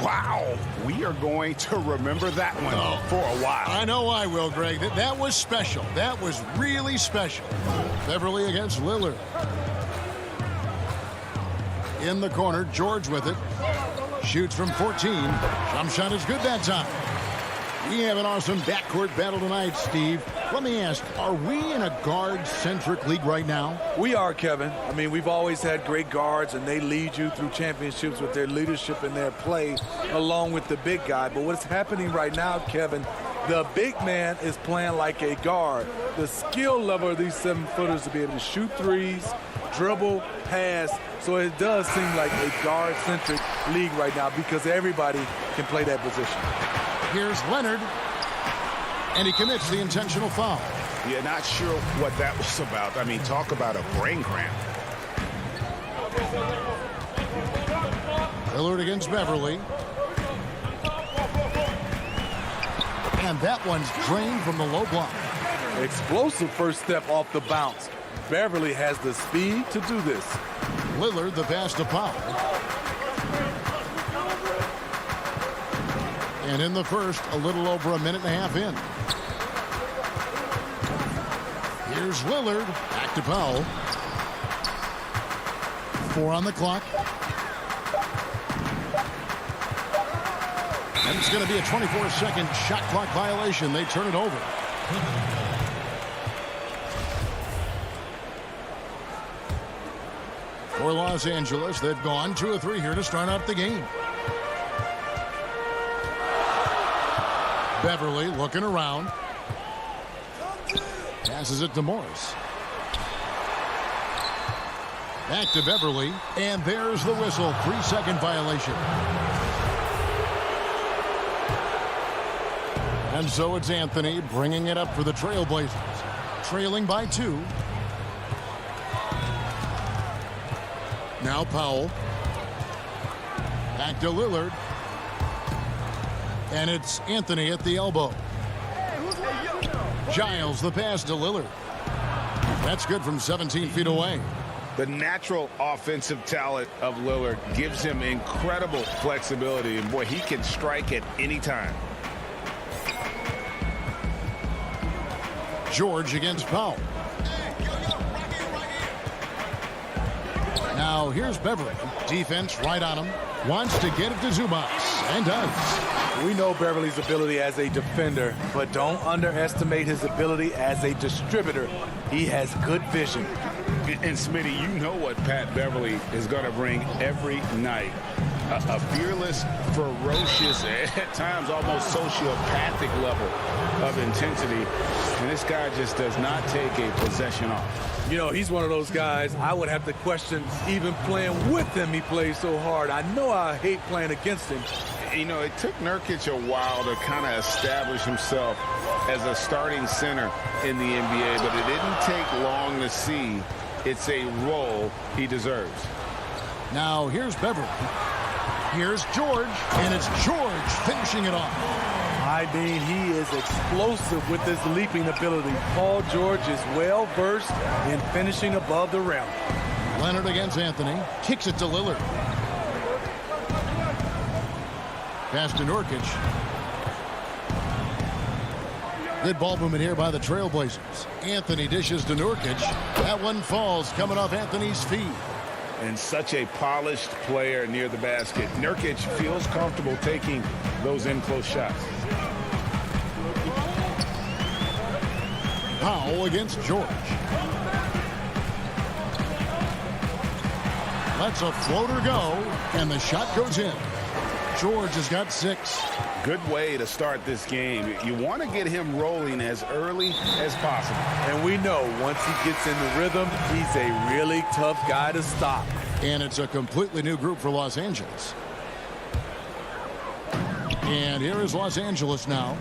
Wow, we are going to remember that one for a while. I know I will, Greg. That was special. That was really special. Beverly against Lillard. In the corner, George with it. Shoots from 14. Jump shot is good that time. We have an awesome backcourt battle tonight, Steve. Let me ask, are we in a guard-centric league right now? We are, Kevin. I mean, we've always had great guards, and they lead you through championships with their leadership and their play, along with the big guy. But what's happening right now, Kevin, the big man is playing like a guard. The skill level of these 7-footers to be able to shoot threes, dribble, pass. So it does seem like a guard-centric league right now because everybody can play that position. Here's Leonard, and he commits the intentional foul. Yeah, not sure what that was about. I mean, talk about a brain cramp. Lillard against Beverly. And that one's drained from the low block. Explosive first step off the bounce. Beverly has the speed to do this. Lillard, the pass to Powell. And in the first, a little over a minute and a half in. Here's Lillard. Back to Powell. 4 on the clock. And it's going to be a 24-second shot clock violation. They turn it over. For Los Angeles, they've gone 2 of 3 here to start out the game. Beverly looking around. Passes it to Morris. Back to Beverly. And there's the whistle. 3-second violation. And so it's Anthony bringing it up for the Trailblazers. Trailing by 2. Now Powell. Back to Lillard. And it's Anthony at the elbow. Giles, the pass to Lillard. That's good from 17 feet away. The natural offensive talent of Lillard gives him incredible flexibility. And, boy, he can strike at any time. George against Powell. Now here's Beverly. Defense right on him. Wants to get it to Zubac. And does. We know Beverly's ability as a defender, but don't underestimate his ability as a distributor. He has good vision. And Smitty, you know what Pat Beverly is going to bring every night. A fearless, ferocious, at times almost sociopathic level of intensity. And this guy just does not take a possession off. You know, he's one of those guys I would have to question even playing with him. He plays so hard. I know I hate playing against him. You know, it took Nurkic a while to kind of establish himself as a starting center in the NBA, but it didn't take long to see it's a role he deserves. Now here's Beverly. Here's George, and it's George finishing it off. I mean, he is explosive with his leaping ability. Paul George is well versed in finishing above the rim. Leonard against Anthony. Kicks it to Lillard. Pass to Nurkic. Good ball movement here by the Trailblazers. Anthony dishes to Nurkic. That one falls, coming off Anthony's feet. And such a polished player near the basket. Nurkic feels comfortable taking those in-close shots. Powell against George. Lets a floater go, and the shot goes in. George has got 6. Good way to start this game. You want to get him rolling as early as possible. And we know once he gets in the rhythm, he's a really tough guy to stop. And it's a completely new group for Los Angeles. And here is Los Angeles now.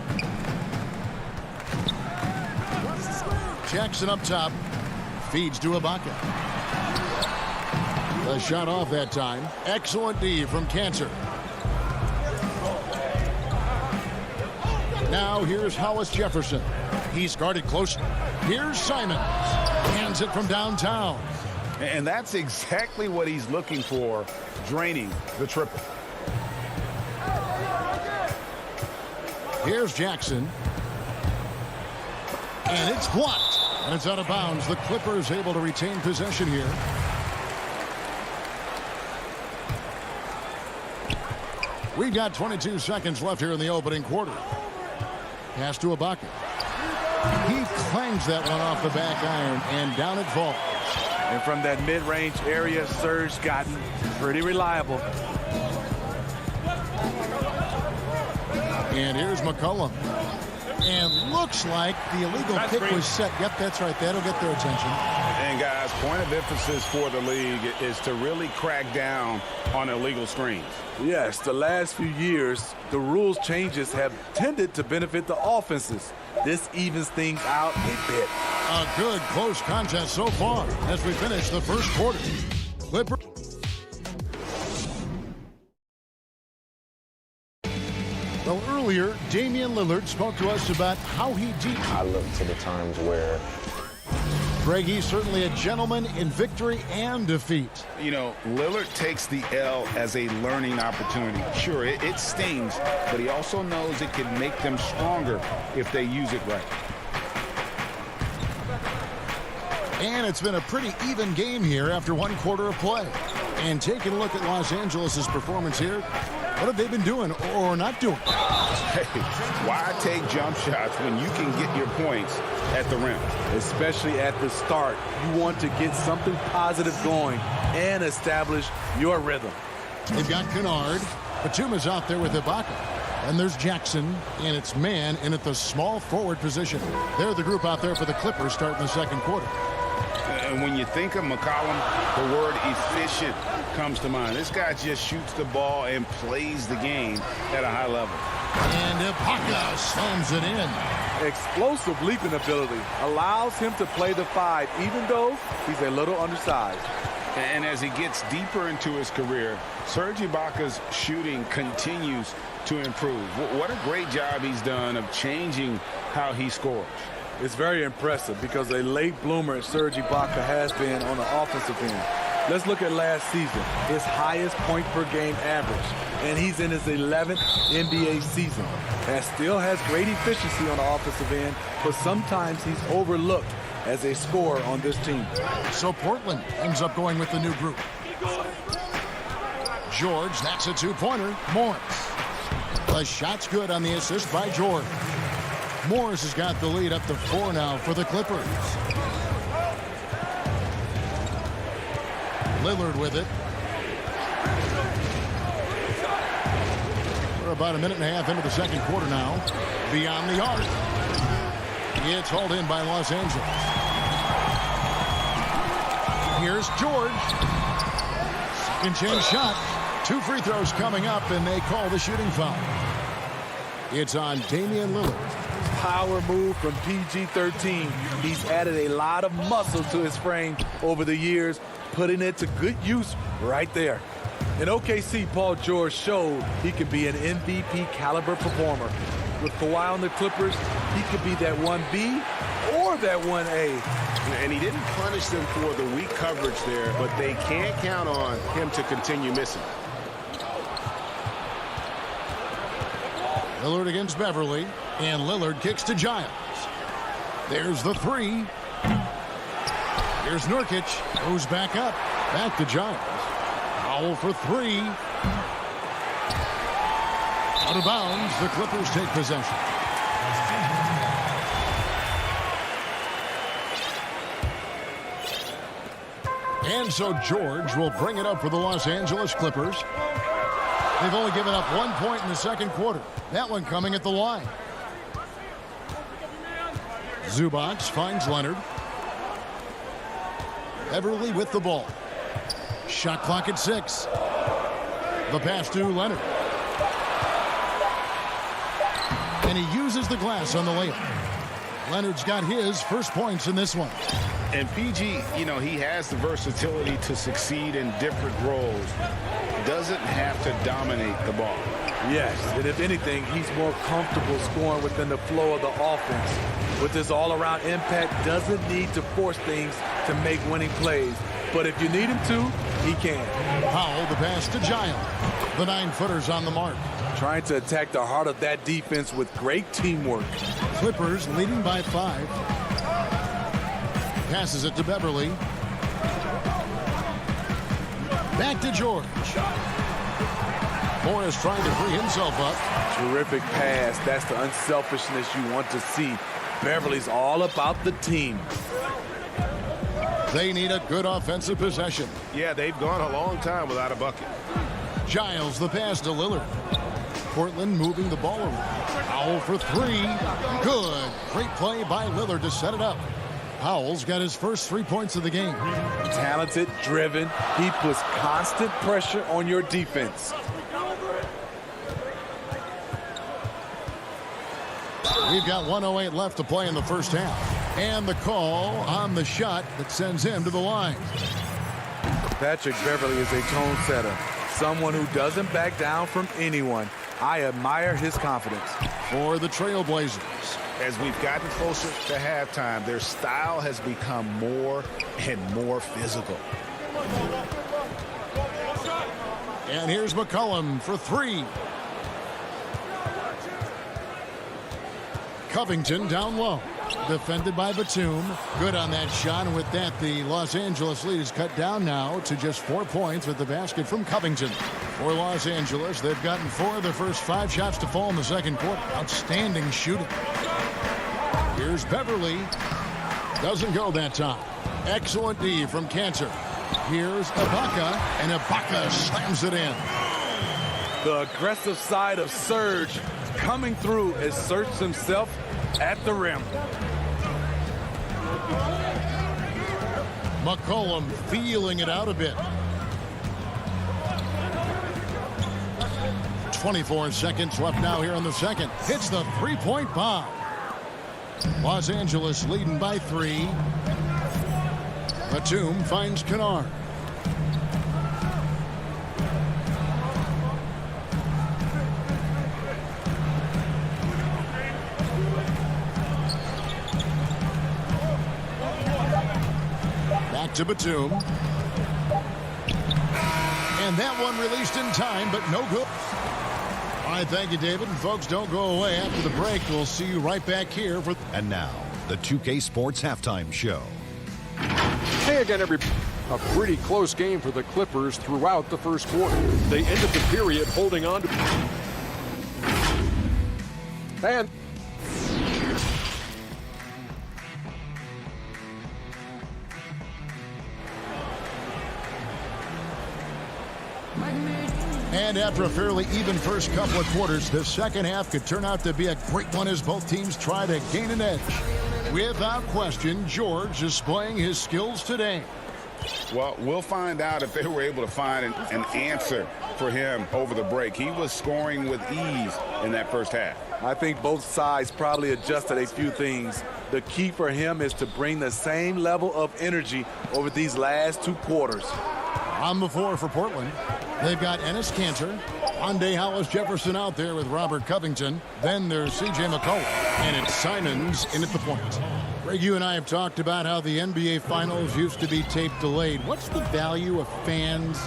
Jackson up top. Feeds to Ibaka. The shot off that time. Excellent D from Cantor. Now here's Hollis Jefferson. He's guarded closely. Here's Simons. Hands it from downtown. And that's exactly what he's looking for, draining the triple. Here's Jackson. And it's blocked. And it's out of bounds. The Clippers able to retain possession here. We've got 22 seconds left here in the opening quarter. Pass to Ibaka. He clangs that one off the back iron, and down it falls. And from that mid-range area, Serge gotten pretty reliable. And here's McCollum. And looks like the illegal pick was set. Yep, that's right. That'll get their attention. And guys, point of emphasis for the league is to really crack down on illegal screens. Yes, the last few years, the rules changes have tended to benefit the offenses. This evens things out a bit. A good close contest so far as we finish the first quarter. Clippers. Well, earlier, Damian Lillard spoke to us about how he I look to the times where Greg, he's certainly a gentleman in victory and defeat. You know, Lillard takes the L as a learning opportunity. Sure, it stings, but he also knows it can make them stronger if they use it right. And it's been a pretty even game here after one quarter of play. And taking a look at Los Angeles' performance here, what have they been doing or not doing? Hey, why take jump shots when you can get your points at the rim? Especially at the start. You want to get something positive going and establish your rhythm. They've got Kennard. Batuma's out there with Ibaka. And there's Jackson, and it's man in at the small forward position. They're the group out there for the Clippers starting the second quarter. And when you think of McCollum, the word efficient comes to mind. This guy just shoots the ball and plays the game at a high level. And Ibaka slams it in. Explosive leaping ability allows him to play the 5, even though he's a little undersized. And as he gets deeper into his career, Serge Ibaka's shooting continues to improve. What a great job he's done of changing how he scores. It's very impressive because a late bloomer Serge Ibaka has been on the offensive end. Let's look at last season, his highest point per game average, and he's in his 11th NBA season. And still has great efficiency on the offensive end, but sometimes he's overlooked as a scorer on this team. So Portland ends up going with the new group. George, that's a two-pointer. Morris. The shot's good on the assist by George. Morris has got the lead up to 4 now for the Clippers. Lillard with it. We're about a minute and a half into the second quarter now. Beyond the arc. It's hauled in by Los Angeles. Here's George. Second chance shot. 2 free throws coming up, and they call the shooting foul. It's on Damian Lillard. Power move from PG-13. He's added a lot of muscle to his frame over the years, putting it to good use right there. In OKC, Paul George showed he could be an MVP caliber performer. With Kawhi on the Clippers, he could be that 1B or that 1A. And he didn't punish them for the weak coverage there, but they can't count on him to continue missing. Lillard against Beverly, and Lillard kicks to Giles. There's the 3. Here's Nurkic, goes back up, back to Giles. Foul for 3. Out of bounds, the Clippers take possession. And so George will bring it up for the Los Angeles Clippers. They've only given up 1 point in the second quarter. That one coming at the line. Zubac finds Leonard. Beverly with the ball. Shot clock at 6. The pass to Leonard. And he uses the glass on the layup. Leonard's got his first points in this one. And PG, you know, he has the versatility to succeed in different roles. doesn't have to dominate the ball. Yes, and if anything, he's more comfortable scoring within the flow of the offense. With his all-around impact, doesn't need to force things to make winning plays. But if you need him to, he can. Powell, the pass to Giles. The 9-footer's on the mark. Trying to attack the heart of that defense with great teamwork. Clippers leading by 5. Passes it to Beverly. Back to George. Morris trying to free himself up. Terrific pass. That's the unselfishness you want to see. Beverly's all about the team. They need a good offensive possession. Yeah, they've gone a long time without a bucket. Giles, the pass to Lillard. Portland moving the ball around. Powell for 3. Good. Great play by Lillard to set it up. Powell's got his first 3 points of the game. Talented, driven. He puts constant pressure on your defense. We've got 1:08 left to play in the first half. And the call on the shot that sends him to the line. Patrick Beverly is a tone setter. Someone who doesn't back down from anyone. I admire his confidence. For the Trailblazers. As we've gotten closer to halftime, their style has become more and more physical. And here's McCollum for 3. Covington down low. Defended by Batum. Good on that shot. And with that, the Los Angeles lead is cut down now to just 4 points with the basket from Covington. For Los Angeles, they've gotten 4 of their first 5 shots to fall in the second quarter. Outstanding shooting. Here's Beverly. Doesn't go that time. Excellent D from Cantor. Here's Ibaka, and Ibaka slams it in. The aggressive side of Serge coming through as Serge himself at the rim. McCollum feeling it out a bit. 24 seconds left now here in the second. Hits the 3-point bomb. Los Angeles leading by 3. Batum finds Kennard. Back to Batum. And that one released in time, but no good. All right, thank you, David. And folks, don't go away. After the break, we'll see you right back here for... And now, the 2K Sports Halftime Show. Hey again, everybody. A pretty close game for the Clippers throughout the first quarter. They ended the period holding on to... And... And after a fairly even first couple of quarters, the second half could turn out to be a great one as both teams try to gain an edge. Without question, George displaying his skills today. Well, we'll find out if they were able to find an answer for him over the break. He was scoring with ease in that first half. I think both sides probably adjusted a few things. The key for him is to bring the same level of energy over these last 2 quarters. On the floor for Portland, they've got Enes Kanter, Andre Hollis Jefferson out there with Robert Covington. Then there's C.J. McCollum, and it's Simons in at the point. Greg, you and I have talked about how the NBA Finals used to be tape delayed. What's the value of fans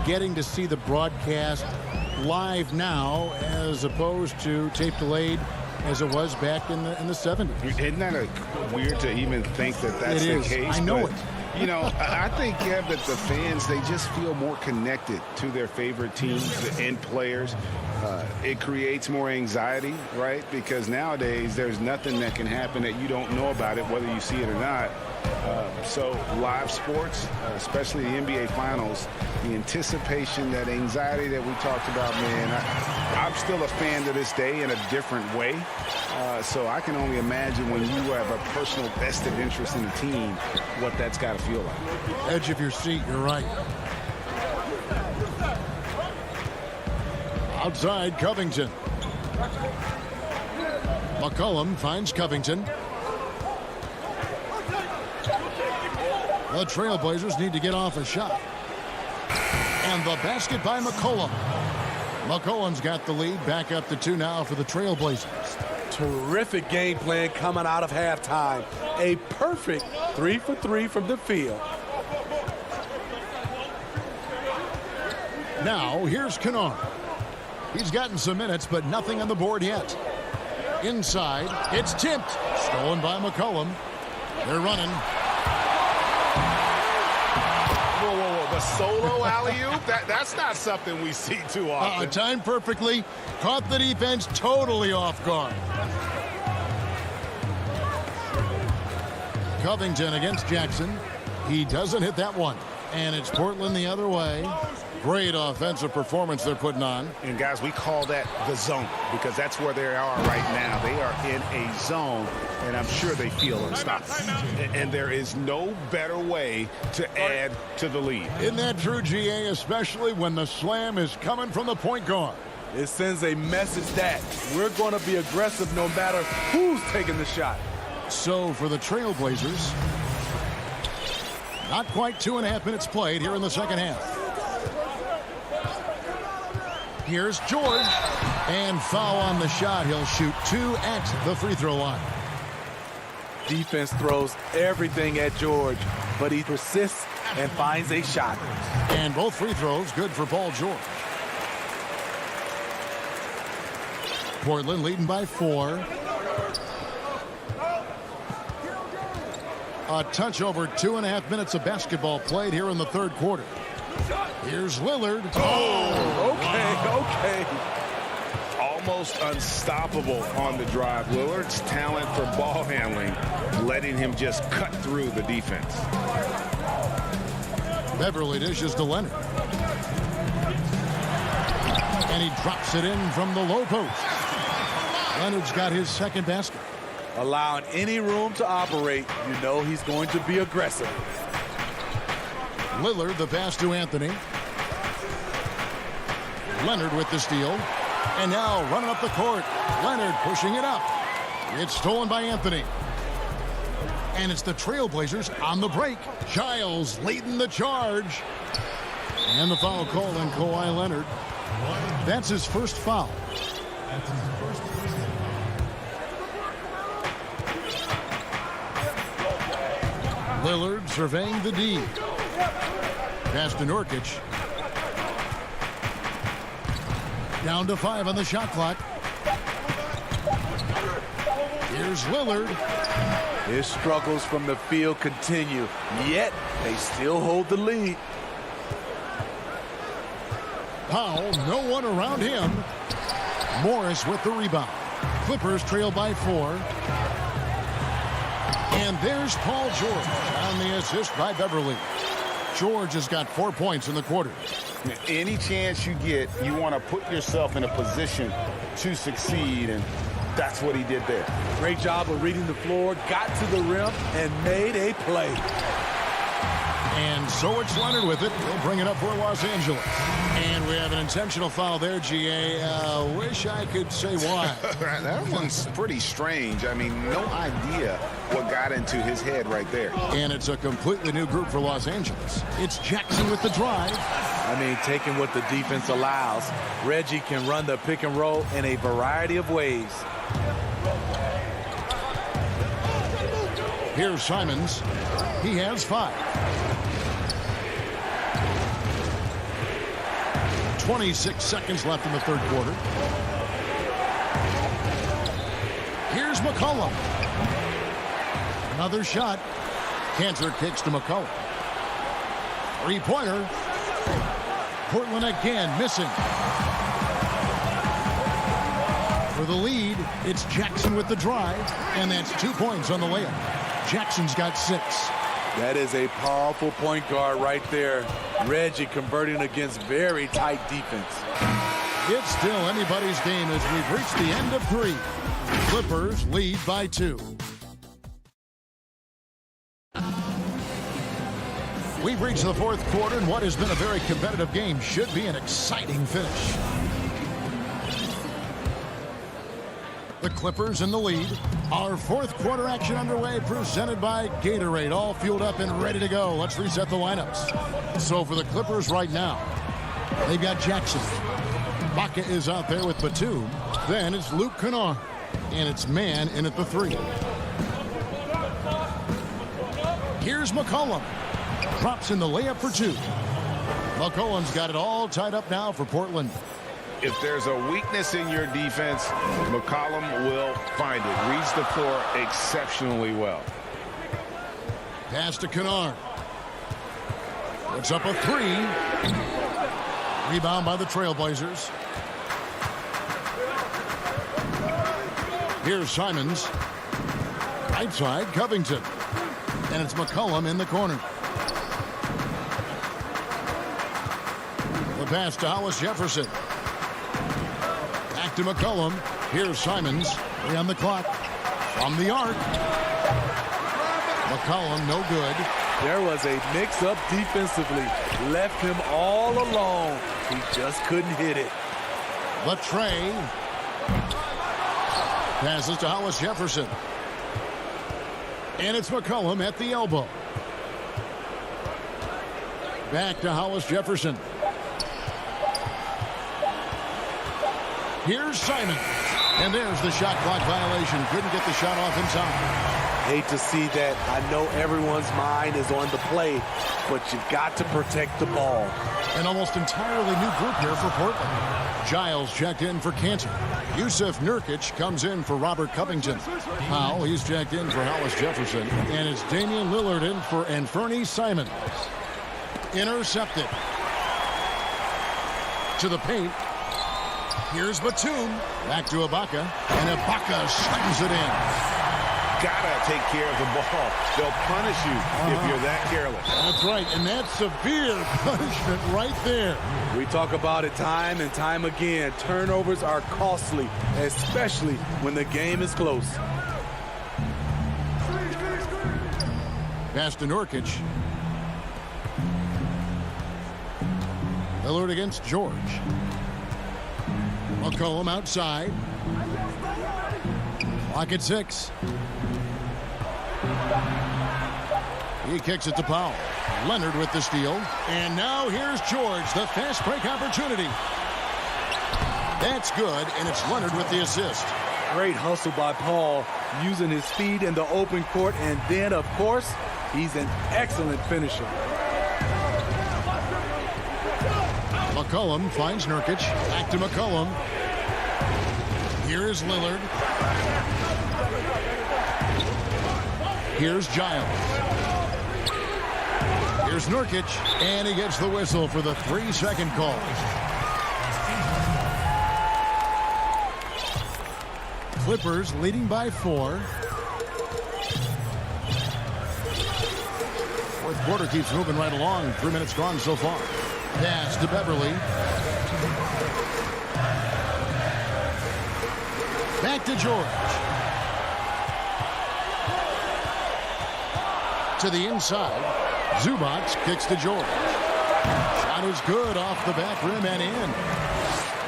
getting to see the broadcast live now as opposed to tape delayed as it was back in the 70s? Isn't that weird to even think that that's the case? I know it. You know, I think, Kev, that the fans, they just feel more connected to their favorite teams and players. It creates more anxiety, right? Because nowadays there's nothing that can happen that you don't know about it, whether you see it or not. So live sports, especially the NBA Finals, the anticipation, that anxiety that we talked about, man, I'm still a fan to this day in a different way. So I can only imagine when you have a personal vested interest in the team, what that's got to feel like. Edge of your seat, you're right. Outside, Covington. McCollum finds Covington. The Trailblazers need to get off a shot. And the basket by McCollum. McCollum's got the lead. Back up to 2 now for the Trailblazers. Terrific game plan coming out of halftime. A perfect 3 for 3 from the field. Now, here's Kennard. He's gotten some minutes, but nothing on the board yet. Inside, it's tipped. Stolen by McCollum. They're running. Whoa, whoa, whoa. The solo alley-oop? That's not something we see too often. Timed perfectly. Caught the defense totally off guard. Covington against Jackson. He doesn't hit that one. And it's Portland the other way. Great offensive performance they're putting on. And, guys, we call that the zone because that's where they are right now. They are in a zone, and I'm sure they feel unstoppable. And there is no better way to add to the lead. Isn't that true, GA, especially when the slam is coming from the point guard? It sends a message that we're going to be aggressive no matter who's taking the shot. So for the Trailblazers, not quite 2.5 minutes played here in the second half. Here's George, and foul on the shot. He'll shoot 2 at the free throw line. Defense throws everything at George, but he persists and finds a shot. And both free throws good for Paul George. Portland leading by 4. A touch over 2.5 minutes of basketball played here in the third quarter. Here's Lillard. Okay. Almost unstoppable on the drive. Lillard's talent for ball handling, letting him just cut through the defense. Beverly dishes to Leonard. And he drops it in from the low post. Leonard's got his second basket. Allowing any room to operate, you know he's going to be aggressive. Lillard, the pass to Anthony. Leonard with the steal. And now running up the court. Leonard pushing it up. It's stolen by Anthony. And it's the Trailblazers on the break. Giles leading the charge. And the foul called on Kawhi Leonard. That's his first foul. Lillard surveying the D. Pass to Nurkic. Down to 5 on the shot clock. Here's Lillard. His struggles from the field continue, yet they still hold the lead. Powell, no one around him. Morris with the rebound. Clippers trail by 4. And there's Paul George on the assist by Beverly. George has got 4 points in the quarter. Any chance you get, you want to put yourself in a position to succeed, and that's what he did there. Great job of reading the floor, got to the rim, and made a play. And so it's Leonard with it. He'll bring it up for Los Angeles. And we have an intentional foul there, GA. Wish I could say why. That one's pretty strange. I mean, no idea what got into his head right there. And it's a completely new group for Los Angeles. It's Jackson with the drive. I mean, taking what the defense allows, Reggie can run the pick and roll in a variety of ways. Here's Simons. He has 5. 26 seconds left in the third quarter. Here's McCollum. Another shot. Cantor kicks to McCollum. 3-pointer. Portland again missing. For the lead, it's Jackson with the drive, and that's 2 points on the layup. Jackson's got 6. That is a powerful point guard right there. Reggie converting against very tight defense. It's still anybody's game as we've reached the end of 3. Clippers lead by 2. We've reached the fourth quarter, and what has been a very competitive game should be an exciting finish. The Clippers in the lead. Our fourth quarter action underway, presented by Gatorade. All fueled up and ready to go. Let's reset the lineups. So for the Clippers right now, They've got Jackson. Baca is out there with Batum. Then it's Luke Kennard. And it's man in at the 3. Here's McCollum. Drops in the layup for 2. McCollum's got it all tied up now for Portland. If there's a weakness in your defense, McCollum will find it. Reads the floor exceptionally well. Pass to Kennard. Puts up a 3. Rebound by the Trailblazers. Here's Simons. Right side, Covington. And it's McCollum in the corner. The pass to Hollis Jefferson. Back to McCollum. Here's Simons. 3 on the clock. From the arc. McCollum, no good. There was a mix-up defensively. Left him all alone. He just couldn't hit it. Latrey. Passes to Hollis Jefferson. And it's McCollum at the elbow. Back to Hollis Jefferson. Here's Simon. And there's the shot clock violation. Couldn't get the shot off in time. Hate to see that. I know everyone's mind is on the play, but you've got to protect the ball. An almost entirely new group here for Portland. Giles checked in for Cantor. Yusuf Nurkic comes in for Robert Covington. Powell, he's checked in for Hollis Jefferson. And it's Damian Lillard in for Anfernee Simons. Intercepted. To the paint. Here's Batum. Back to Ibaka. And Ibaka slams it in. Gotta take care of the ball. They'll punish you if you're that careless. That's right, and that's severe punishment right there. We talk about it time and time again. Turnovers are costly, especially when the game is close. Pass to Nurkic. Lillard against George. McCollum outside. Clock at 6. He kicks it to Powell. Leonard with the steal. And now here's George, the fast break opportunity. That's good, and it's Leonard with the assist. Great hustle by Paul, using his speed in the open court, and then, of course, he's an excellent finisher. McCollum finds Nurkic. Back to McCollum. Here's Lillard. Here's Giles. Here's Nurkic, and he gets the whistle for the 3-second call. Clippers leading by 4. Fourth quarter keeps moving right along. 3 minutes gone so far. Pass to Beverly. Back to George. To the inside. Zubac kicks to George. Shot is good off the back rim and in.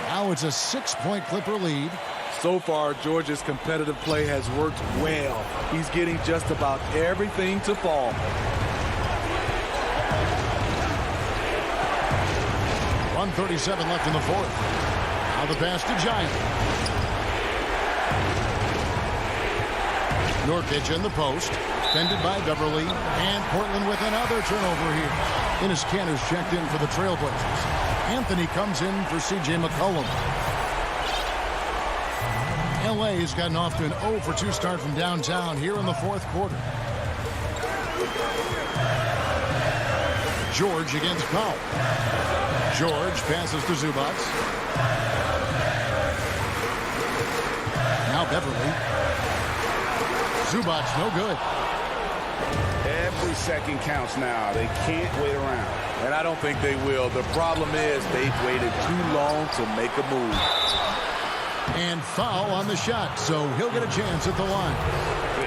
Now it's a 6-point Clipper lead. So far, George's competitive play has worked well. He's getting just about everything to fall. .137 left in the fourth. Now the pass to Giant. Nurkic in the post. Defended by Beverly. And Portland with another turnover here. Enes Kanter's checked in for the Trailblazers. Anthony comes in for C.J. McCollum. L.A. has gotten off to an 0-for-2 start from downtown here in the fourth quarter. George against Powell. George passes to Zubac. Now Beverly. Zubac no good. Every second counts now. They can't wait around. And I don't think they will. The problem is they've waited too long to make a move. And foul on the shot, so he'll get a chance at the line.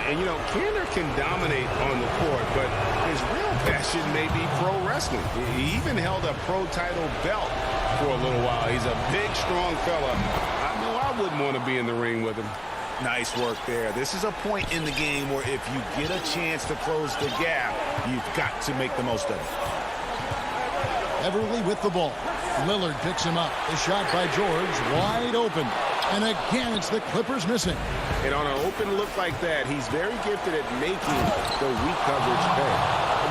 And, you know, Kanter can dominate on the court, but his real passion may be pro wrestling. He even held a pro title belt for a little while. He's a big, strong fella. I know I wouldn't want to be in the ring with him. Nice work there. This is a point in the game where if you get a chance to close the gap, you've got to make the most of it. Beverly with the ball. Lillard picks him up. The shot by George, wide open. And again, it's the Clippers missing. And on an open look like that, he's very gifted at making the weak coverage pay.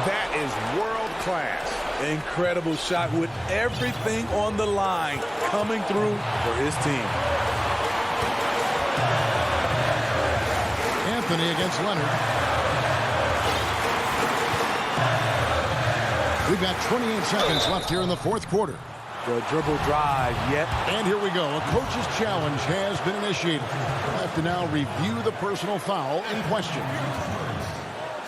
That is world class. Incredible shot with everything on the line coming through for his team. Anthony against Leonard. We've got 28 seconds left here in the fourth quarter. The dribble drive yet. And here we go. A coach's challenge has been initiated. We'll have to now review the personal foul in question.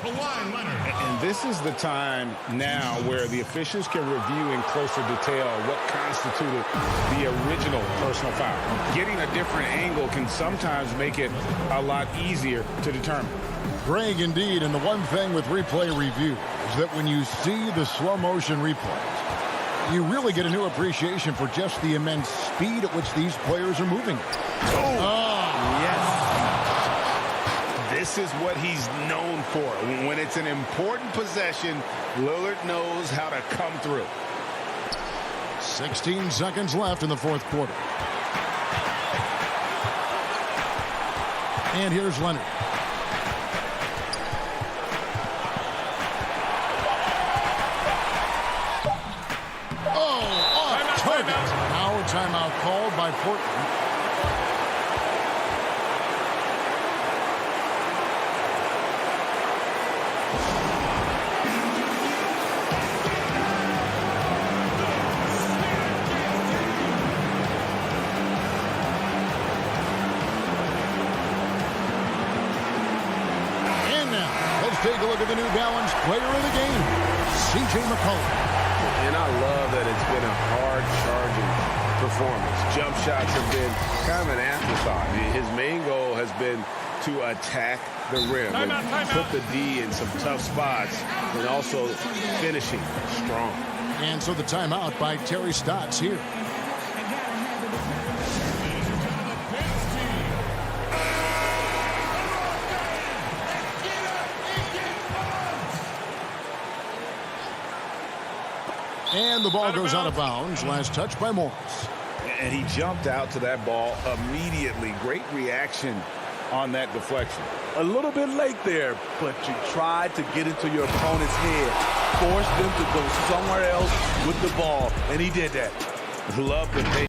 And this is the time now where the officials can review in closer detail what constituted the original personal foul. Getting a different angle can sometimes make it a lot easier to determine. Greg, indeed, and the one thing with replay review is that when you see the slow motion replays, you really get a new appreciation for just the immense speed at which these players are moving. Yes. This is what he's known for. When it's an important possession, Lillard knows how to come through. 16 seconds left in the fourth quarter. And here's Leonard. Timeout called by Portland. And now, let's take a look at the New Balance player of the game, C.J. McCollum. And I love that it's been a hard-charging performance. Jump shots have been kind of an afterthought. His main goal has been to attack the rim and put the D in some tough spots and also finishing strong. And so the timeout by Terry Stotts here. And the ball goes out of bounds. Last touch by Morris. And he jumped out to that ball immediately. Great reaction on that deflection. A little bit late there, but you tried to get into your opponent's head. Force them to go somewhere else with the ball, and he did that. Love the pace.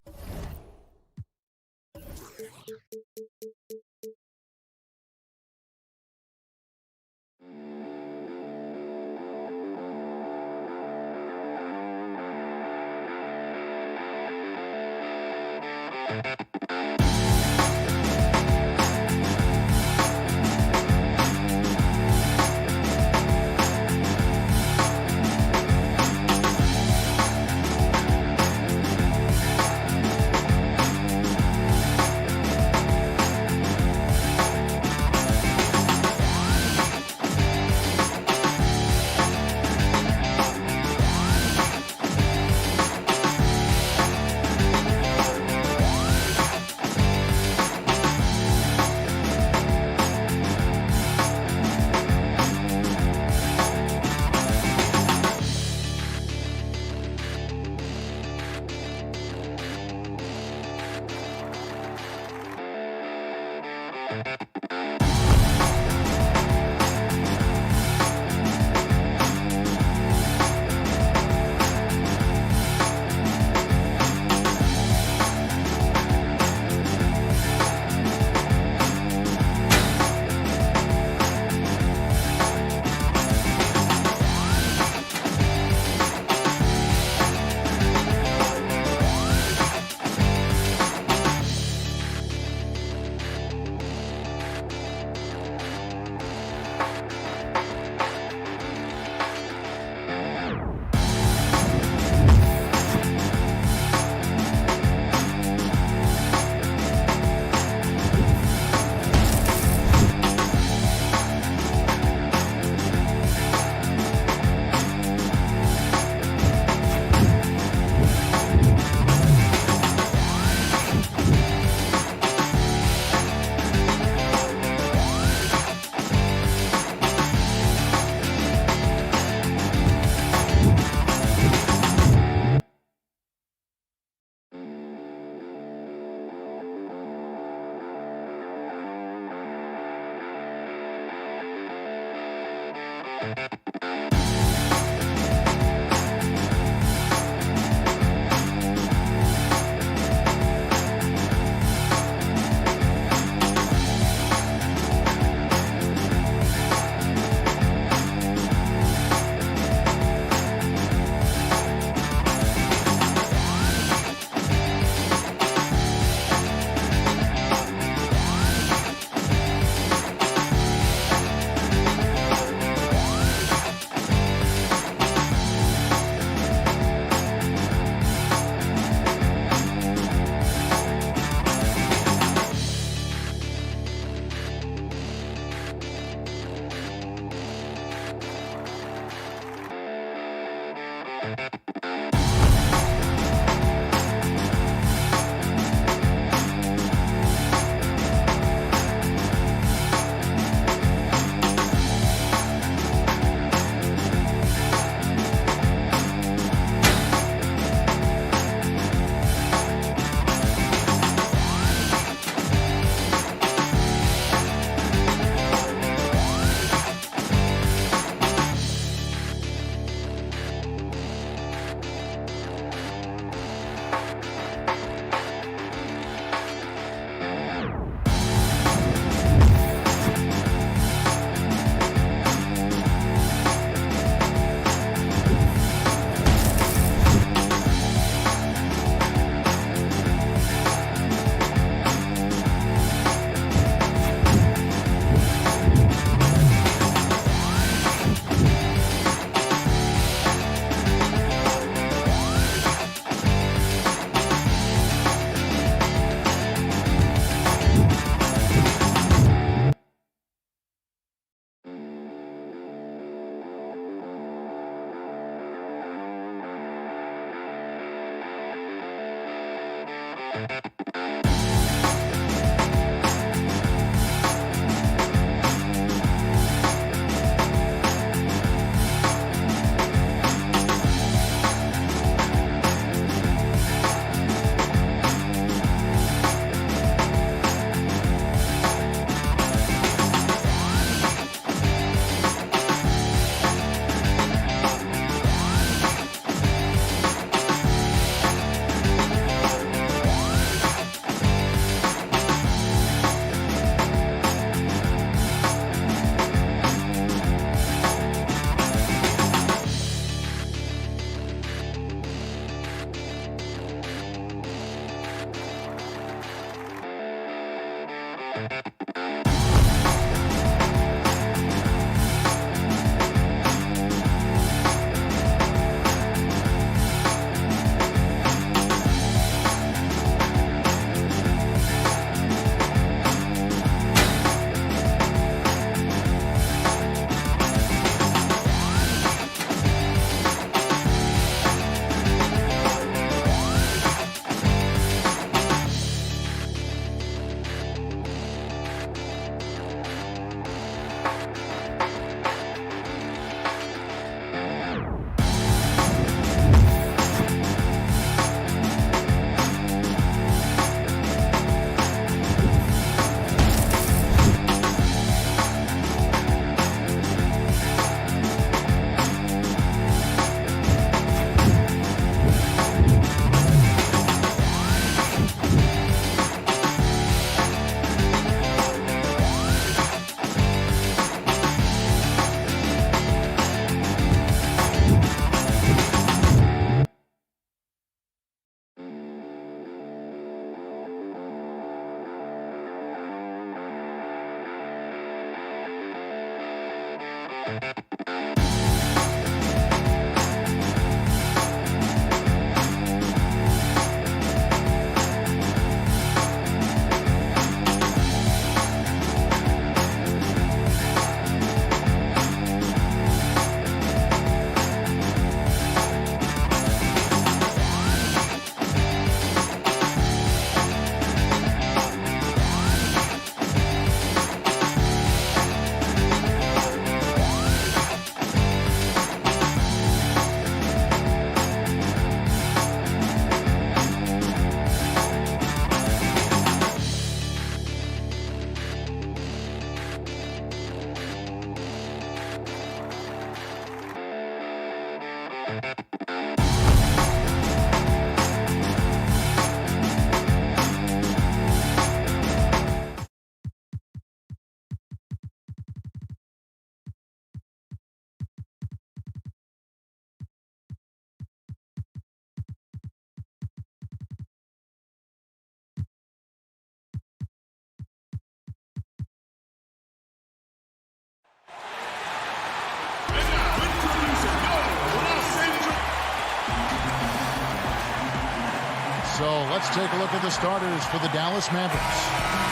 let's take a look at the starters for the Dallas Mavericks.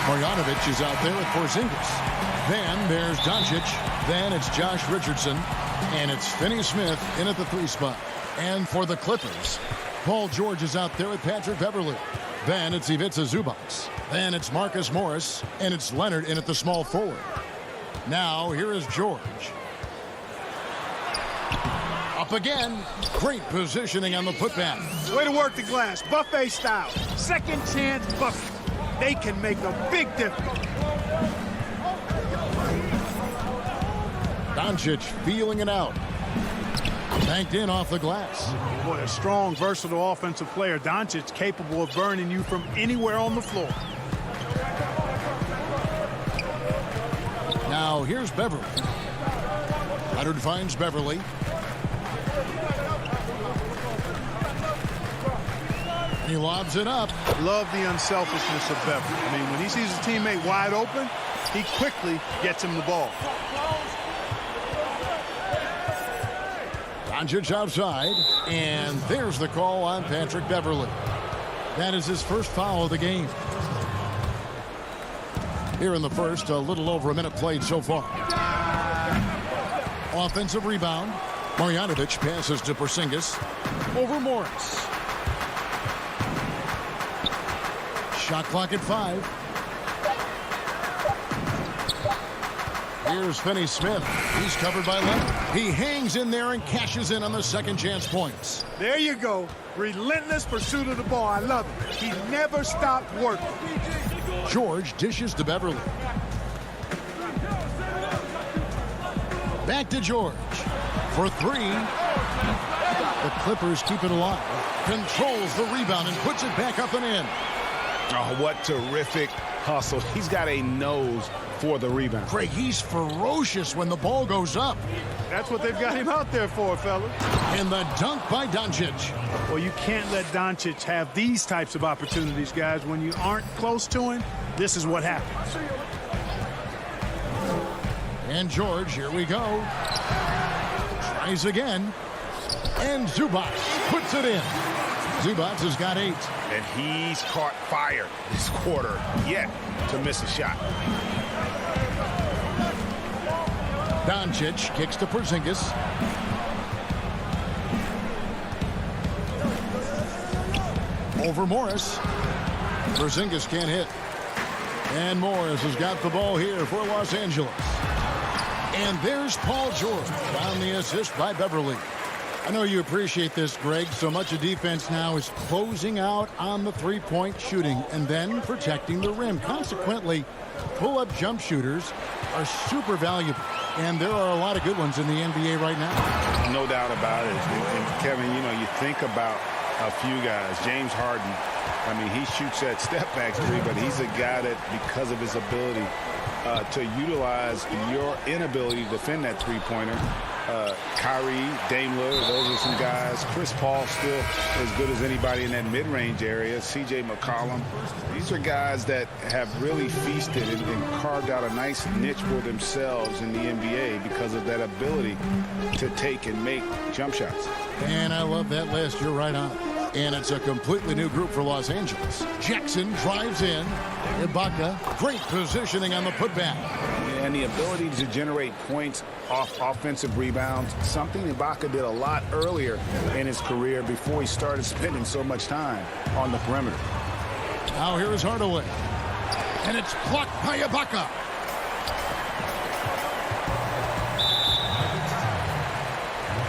Marjanovic is out there with Porzingis. Then there's Doncic. Then it's Josh Richardson. And it's Finney Smith in at the 3 spot. And for the Clippers, Paul George is out there with Patrick Beverley. Then it's Ivica Zubac. Then it's Marcus Morris. And it's Leonard in at the small forward. Now here is George. Up again. Great positioning on the putback. Way to work the glass. Buffet style. Second chance bucket. They can make a big difference. Doncic feeling it out. Banked in off the glass. Boy, a strong, versatile offensive player. Doncic capable of burning you from anywhere on the floor. Now here's Beverly. Leonard finds Beverly. He lobs it up. Love the unselfishness of Beverly. I mean, when he sees his teammate wide open, he quickly gets him the ball. Doncic outside, and there's the call on Patrick Beverley. That is his first foul of the game. Here in the first, a little over a minute played so far. Offensive rebound. Marjanovic passes to Porzingis. Over Morris. Shot clock at 5. Here's Finney Smith. He's covered by Leonard. He hangs in there and cashes in on the second chance points. There you go. Relentless pursuit of the ball. I love it. He never stopped working. George dishes to Beverly. Back to George. For 3. The Clippers keep it alive. Controls the rebound and puts it back up and in. Oh, what terrific hustle. He's got a nose for the rebound. Craig, he's ferocious when the ball goes up. That's what they've got him out there for, fellas. And the dunk by Doncic. Well, you can't let Doncic have these types of opportunities, guys. When you aren't close to him, this is what happens. And George, here we go. Tries again. And Zubac puts it in. Zubac has got 8. And he's caught fire this quarter, yet to miss a shot. Doncic kicks to Porzingis. Over Morris. Porzingis can't hit. And Morris has got the ball here for Los Angeles. And there's Paul George on the assist by Beverly. I know you appreciate this, Greg. So much of defense now is closing out on the three-point shooting and then protecting the rim. Consequently, pull-up jump shooters are super valuable. And there are a lot of good ones in the NBA right now. No doubt about it. And Kevin, you know, you think about a few guys. James Harden, I mean, he shoots that step-back three, but he's a guy that, because of his ability to utilize your inability to defend that three-pointer, Kyrie, Dame Lillard, those are some guys. Chris Paul still as good as anybody in that mid-range area. C.J. McCollum. These are guys that have really feasted and carved out a nice niche for themselves in the NBA because of that ability to take and make jump shots. And I love that list. You're right on. And it's a completely new group for Los Angeles. Jackson drives in. Ibaka, great positioning on the putback. And the ability to generate points off offensive rebounds, something Ibaka did a lot earlier in his career before he started spending so much time on the perimeter. Now here is Hardaway. And it's blocked by Ibaka.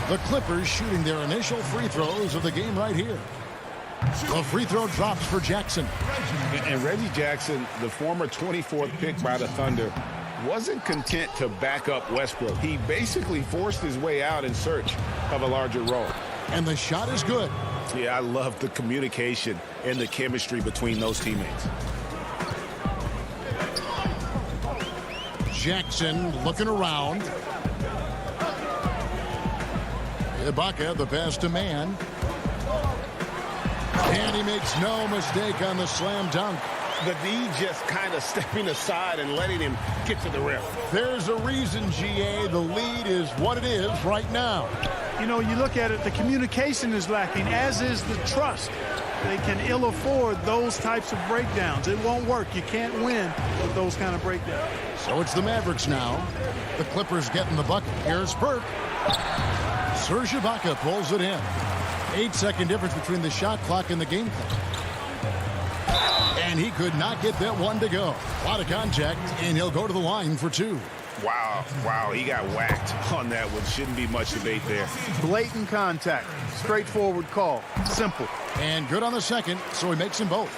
The Clippers shooting their initial free throws of the game right here. The free throw drops for Jackson. And Reggie Jackson, the former 24th pick by the Thunder, wasn't content to back up Westbrook. He basically forced his way out in search of a larger role. And the shot is good. Yeah, I love the communication and the chemistry between those teammates. Jackson looking around. Ibaka, the pass to man. And he makes no mistake on the slam dunk. The D just kind of stepping aside and letting him get to the rim. There's a reason, GA, the lead is what it is right now. You know, you look at it, the communication is lacking, as is the trust. they can ill afford those types of breakdowns. It won't work. You can't win with those kind of breakdowns. So it's the Mavericks now. The Clippers getting the bucket. Here's Burke. Serge Ibaka pulls it in. 8-second difference between the shot clock and the game clock. And he could not get that one to go. A lot of contact, and he'll go to the line for two. Wow, he got whacked on that one. Shouldn't be much debate there. Blatant contact. Straightforward call. Simple. And good on the second, so he makes them both.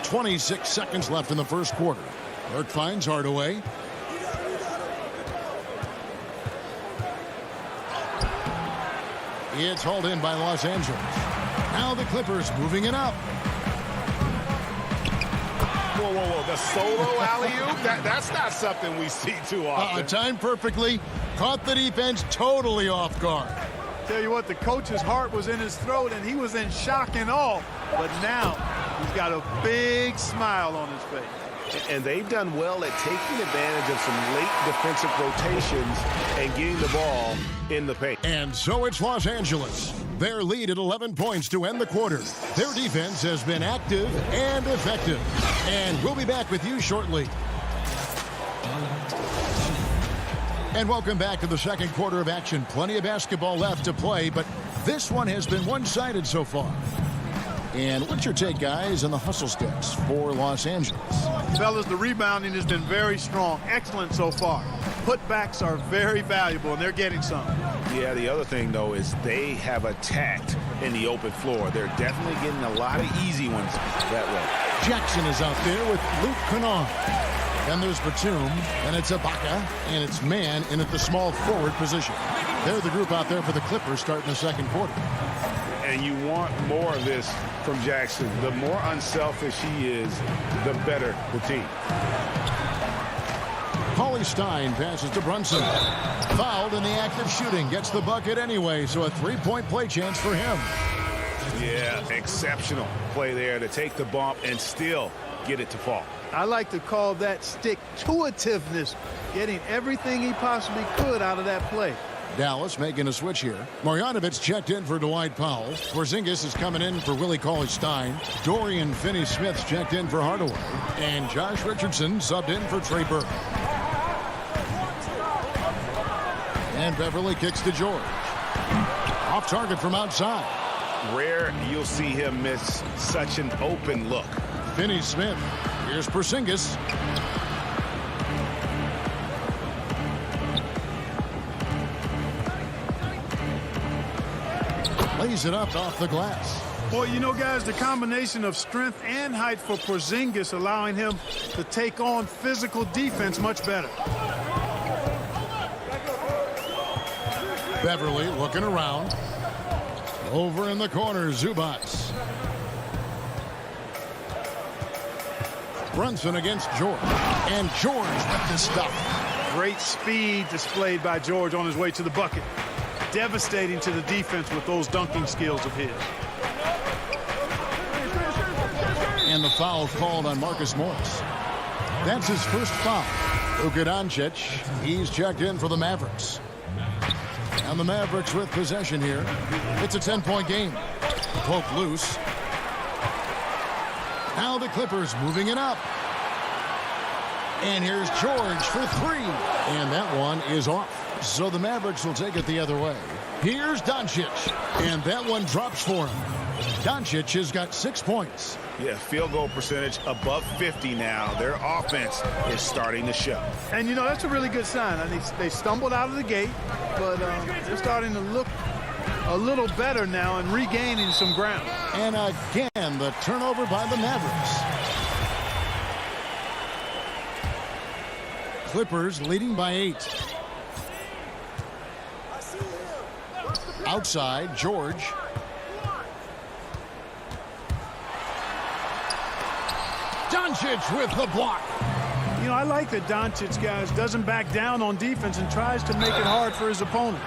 26 seconds left in the first quarter. Burke finds Hardaway. It's hauled in by Los Angeles. Now the Clippers moving it up. Whoa. The solo alley-oop? That's not something we see too often. Timed perfectly. Caught the defense totally off guard. Tell you what, the coach's heart was in his throat, and he was in shock and awe. But now he's got a big smile on his face. And they've done well at taking advantage of some late defensive rotations and getting the ball in the paint. And so it's Los Angeles. Their lead at 11 points to end the quarter. Their defense has been active and effective. And we'll be back with you shortly. And welcome back to the second quarter of action. Plenty of basketball left to play, but this one has been one-sided so far. And what's your take, guys, on the hustle steps for Los Angeles? Fellas, the rebounding has been very strong. Excellent so far. Putbacks are very valuable, and they're getting some. Yeah, the other thing, though, is they have attacked in the open floor. They're definitely getting a lot of easy ones that way. Jackson is out there with Luke Kennard. Then there's Batum, and it's Ibaka, and it's Man in at the small forward position. They're the group out there for the Clippers starting the second quarter. And you want more of this from Jackson. The more unselfish he is, the better the team. Paulie Stein passes to Brunson. Fouled in the act of shooting. Gets the bucket anyway, so a three-point play chance for him. Yeah, exceptional play there to take the bump and still get it to fall. I like to call that stick-to-itiveness, getting everything he possibly could out of that play. Dallas making a switch here. Marjanovic checked in for Dwight Powell. Porzingis is coming in for Willie Cauley-Stein. Dorian Finney-Smith checked in for Hardaway. And Josh Richardson subbed in for Trey Burke. And Beverly kicks to George. Off target from outside. Rare you'll see him miss such an open look. Finney-Smith. Here's Porzingis. Lays it up off the glass. Boy, you know, guys, the combination of strength and height for Porzingis allowing him to take on physical defense much better. Beverly looking around. Over in the corner, Zubats. Brunson against George. And George with the stuff. Great speed displayed by George on his way to the bucket. Devastating to the defense with those dunking skills of his. And the foul called on Marcus Morris. That's his first foul. Luka Doncic, he's checked in for the Mavericks. And the Mavericks with possession here. It's a 10-point game. Poke loose. Now the Clippers moving it up. And here's George for three. And that one is off. So the Mavericks will take it the other way. Here's Doncic. And that one drops for him. Doncic has got 6 points. Yeah, field goal percentage above 50 now. Their offense is starting to show. And, you know, that's a really good sign. I mean, they stumbled out of the gate, but they're starting to look a little better now and regaining some ground. And again, the turnover by the Mavericks. Clippers leading by 8. Outside, George. Doncic with the block. You know, I like that Doncic, guys, doesn't back down on defense and tries to make it hard for his opponents.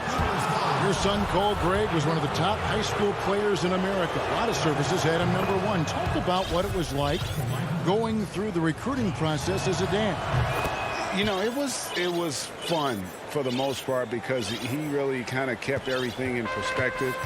Your son, Cole Gregg, was one of the top high school players in America. A lot of services had him #1. Talk about what it was like going through the recruiting process as a dad. You know, it was fun for the most part because he really kind of kept everything in perspective.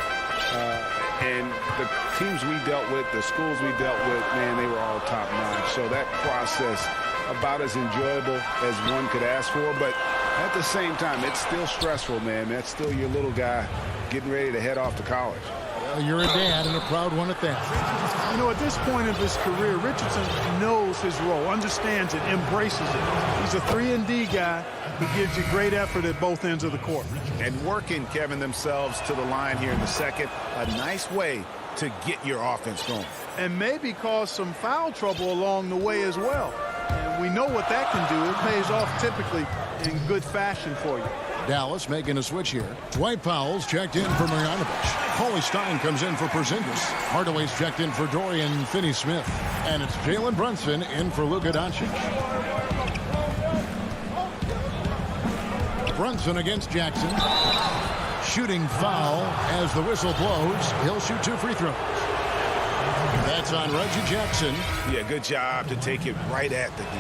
And the teams we dealt with, the schools we dealt with, man, they were all top-notch. So that process, about as enjoyable as one could ask for. But at the same time, it's still stressful, man. That's still your little guy getting ready to head off to college. Well, you're a dad and a proud one at that. You know, at this point of his career, Richardson knows his role, understands it, embraces it. He's a 3-and-D guy who gives you great effort at both ends of the court. And working, Kevin, themselves to the line here in the second. A nice way to get your offense going. And maybe cause some foul trouble along the way as well. And we know what that can do. It pays off typically in good fashion for you. Dallas making a switch here. Dwight Powell's checked in for Marjanovic. Paulie Stein comes in for Porzingis. Hardaway's checked in for Dorian Finney-Smith. And it's Jalen Brunson in for Luka Doncic. Brunson against Jackson. Shooting foul as the whistle blows. He'll shoot 2 free throws. That's on Reggie Jackson. Yeah, good job to take it right at the D.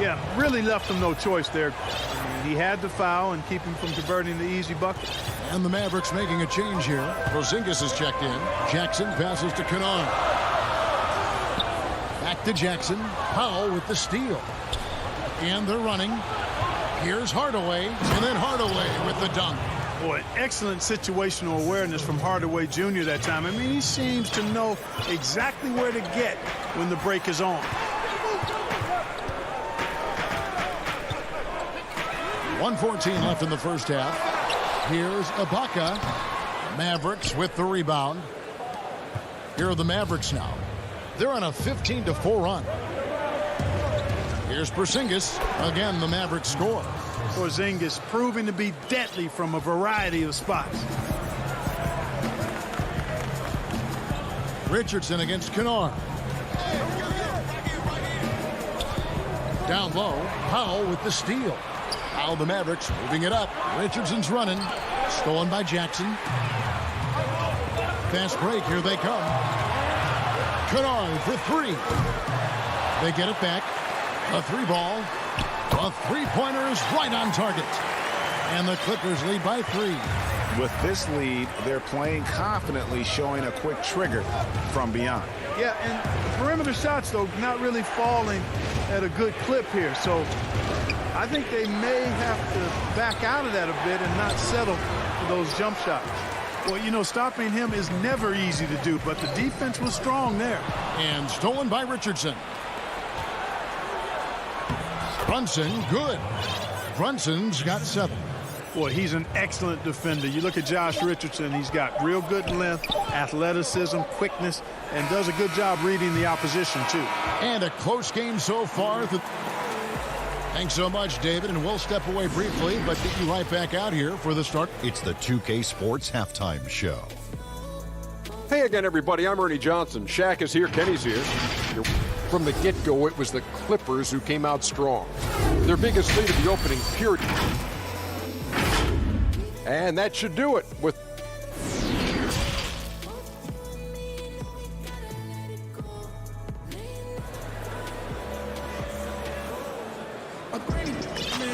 Yeah, really left him no choice there. I mean, he had to foul and keep him from converting the easy bucket. And the Mavericks making a change here. Porzingis is checked in. Jackson passes to Kennard. Back to Jackson. Powell with the steal. And they're running. Here's Hardaway. And then Hardaway with the dunk. Boy, excellent situational awareness from Hardaway Jr. that time. I mean, he seems to know exactly where to get when the break is on. 1:14 left in the first half. Here's Ibaka. Mavericks with the rebound. Here are the Mavericks now. They're on a 15-4 run. Here's Porzingis. Again, the Mavericks score. Porzingis proving to be deadly from a variety of spots. Richardson against Kennard. Down low, Powell with the steal. Now the Mavericks moving it up. Richardson's running. Stolen by Jackson. Fast break, here they come. Kennard for 3. They get it back. A 3-ball. A 3-pointer is right on target. And the Clippers lead by 3. With this lead, they're playing confidently, showing a quick trigger from beyond. Yeah, and perimeter shots, though, not really falling at a good clip here. So I think they may have to back out of that a bit and not settle for those jump shots. Well, you know, stopping him is never easy to do, but the defense was strong there. And stolen by Richardson. Brunson, good. Brunson's got 7. Boy, he's an excellent defender. You look at Josh Richardson, he's got real good length, athleticism, quickness, and does a good job reading the opposition, too. And a close game so far. Thanks so much, David, and we'll step away briefly, but get you right back out here for the start. It's the 2K Sports Halftime Show. Hey again, everybody. I'm Ernie Johnson. Shaq is here. Kenny's here. From the get-go, it was the Clippers who came out strong. Their biggest lead of the opening period. And that should do it with...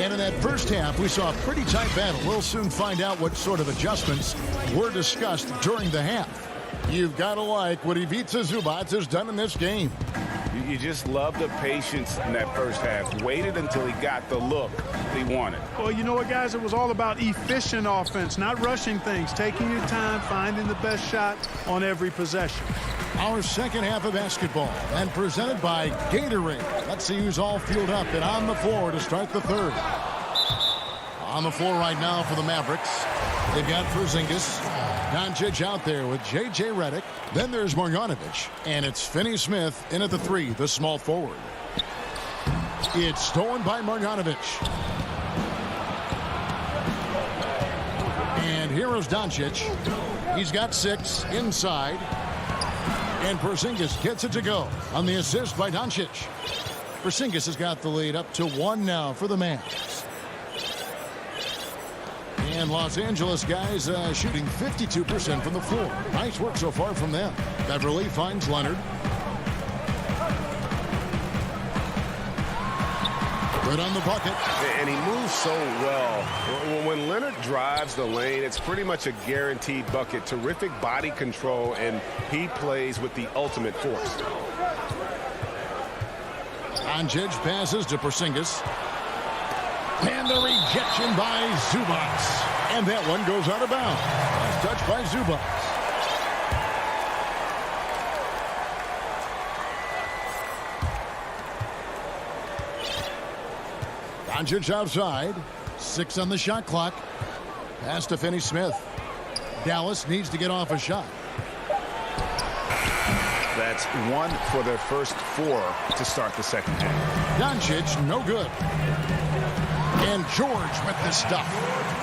And in that first half, we saw a pretty tight battle. We'll soon find out what sort of adjustments were discussed during the half. You've got to like what Ivica Zubac has done in this game. You just love the patience in that first half. Waited until he got the look he wanted. Well, you know what, guys? It was all about efficient offense, not rushing things, taking your time, finding the best shot on every possession. Our second half of basketball, and presented by Gatorade. Let's see who's all fueled up and on the floor to start the third. On the floor right now for the Mavericks. They've got Porzingis. Doncic out there with J.J. Redick. Then there's Marjanovic. And it's Finney-Smith in at the 3, the small forward. It's stolen by Marjanovic. And here is Doncic. He's got 6 inside. And Porzingis gets it to go on the assist by Doncic. Porzingis has got the lead up to 1 now for the Mavs. And Los Angeles guys shooting 52% from the floor. Nice work so far from them. Beverly finds Leonard. Good on the bucket. And he moves so well. When Leonard drives the lane, it's pretty much a guaranteed bucket. Terrific body control, and he plays with the ultimate force. Doncic passes to Porzingis. And the rejection by Zubac. And that one goes out of bounds. Touched by Zubac. Doncic outside. 6 on the shot clock. Pass to Finney-Smith. Dallas needs to get off a shot. That's 1 for their first 4 to start the second half. Doncic, no good. And George with the stuff.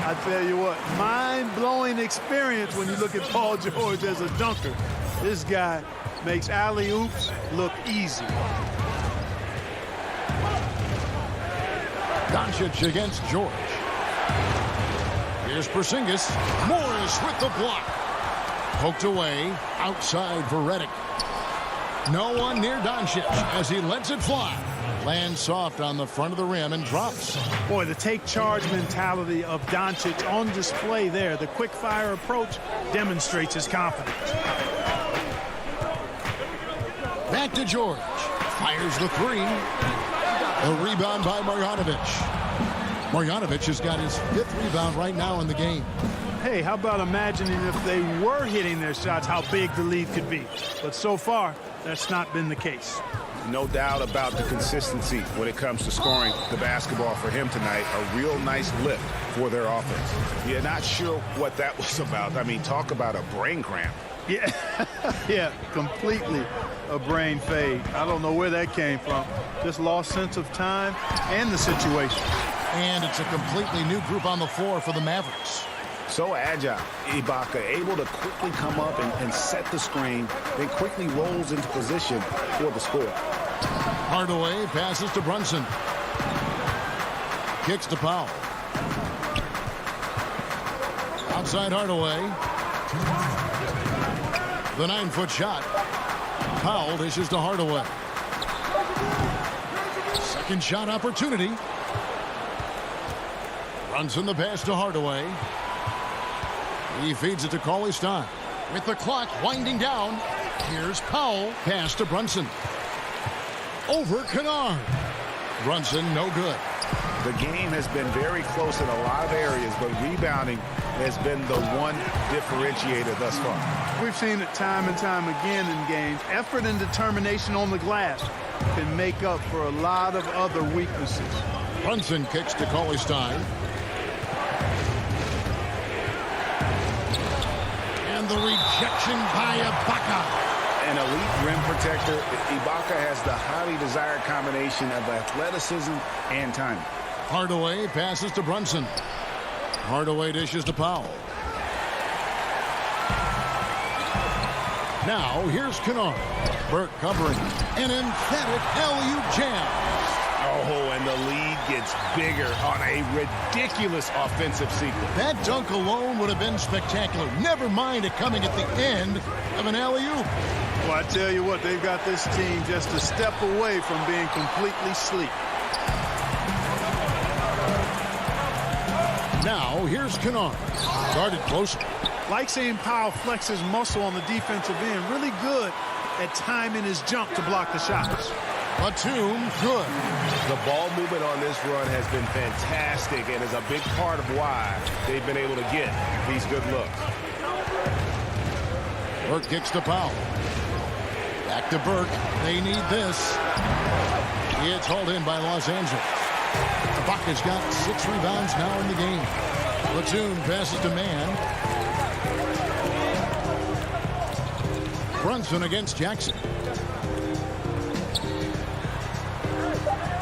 I tell you what, mind-blowing experience when you look at Paul George as a dunker. This guy makes alley-oops look easy. Doncic against George. Here's Porzingis. Morris with the block. Poked away. Outside for Redick. No one near Doncic as he lets it fly. Lands soft on the front of the rim and drops. Boy, the take charge mentality of Doncic on display there. The quick fire approach demonstrates his confidence. Back to George. Fires the 3. A rebound by Marjanovic. Marjanovic has got his 5th rebound right now in the game. Hey, how about imagining if they were hitting their shots, how big the lead could be. But so far, that's not been the case. No doubt about the consistency when it comes to scoring the basketball for him tonight. A real nice lift for their offense. You're not sure what that was about. I mean, talk about a brain cramp. Yeah, yeah, completely a brain fade. I don't know where that came from. Just lost sense of time and the situation. And it's a completely new group on the floor for the Mavericks. So agile. Ibaka able to quickly come up and set the screen, then quickly rolls into position for the score. Hardaway passes to Brunson. Kicks to Powell. Outside Hardaway. The 9-foot shot. Powell dishes to Hardaway. Second shot opportunity. Brunson the pass to Hardaway. He feeds it to Cauley-Stein. With the clock winding down, here's Powell. Pass to Brunson. Over Kennard. Brunson, no good. The game has been very close in a lot of areas, but rebounding has been the one differentiator thus far. We've seen it time and time again in games. Effort and determination on the glass can make up for a lot of other weaknesses. Brunson kicks to Cauley-Stein. And the rejection by Ibaka. An elite rim protector, Ibaka has the highly desired combination of athleticism and timing. Hardaway passes to Brunson. Hardaway dishes to Powell. Now here's Kennard. Burke covering. An emphatic LU jam. Oh, and the lead gets bigger on a ridiculous offensive sequence. That dunk alone would have been spectacular. Never mind it coming at the end of an alley-oop. Well, I tell you what, they've got this team just a step away from being completely asleep. Now, here's Kennard. Guarded closer. Like seeing Powell flex his muscle on the defensive end. Really good at timing his jump to block the shots. Batum, good. The ball movement on this run has been fantastic and is a big part of why they've been able to get these good looks. Burke kicks to Powell. Back to Burke. They need this. It's hauled in by Los Angeles. Ibaka's got 6 rebounds now in the game. Batum passes to Mann. Brunson against Jackson.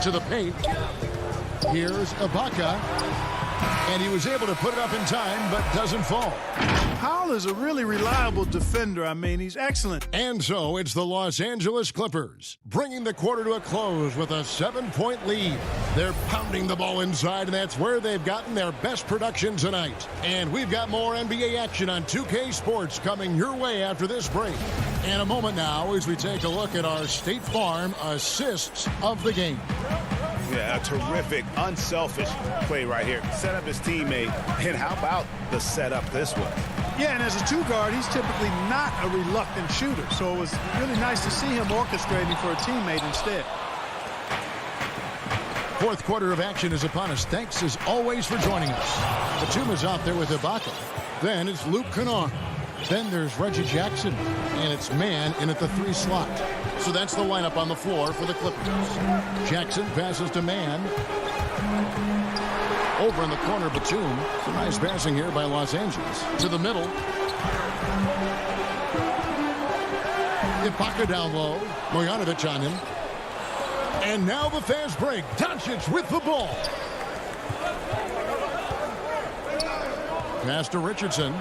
To the paint. Here's Ibaka. And he was able to put it up in time, but doesn't fall. Powell is a really reliable defender. I mean, he's excellent. And so it's the Los Angeles Clippers, bringing the quarter to a close with a 7-point lead. They're pounding the ball inside, and that's where they've gotten their best production tonight. And we've got more NBA action on 2K Sports coming your way after this break. In a moment now, as we take a look at our State Farm assists of the game. Yeah, a terrific, unselfish play right here. Set up his teammate, and how about the setup this way? Yeah, and as a two guard, he's typically not a reluctant shooter, so it was really nice to see him orchestrating for a teammate instead. Fourth quarter of action is upon us. Thanks as always for joining us. Batum is out there with Ibaka. Then it's Luke Kennard. Then there's Reggie Jackson, and it's man in at the 3 slot. So that's the lineup on the floor for the Clippers. Jackson passes to man. Over in the corner, Batum. Some nice passing here by Los Angeles. To the middle. Ibaka down low. Marjanovic on him. And now the fast break. Doncic with the ball. Pass to Richardson.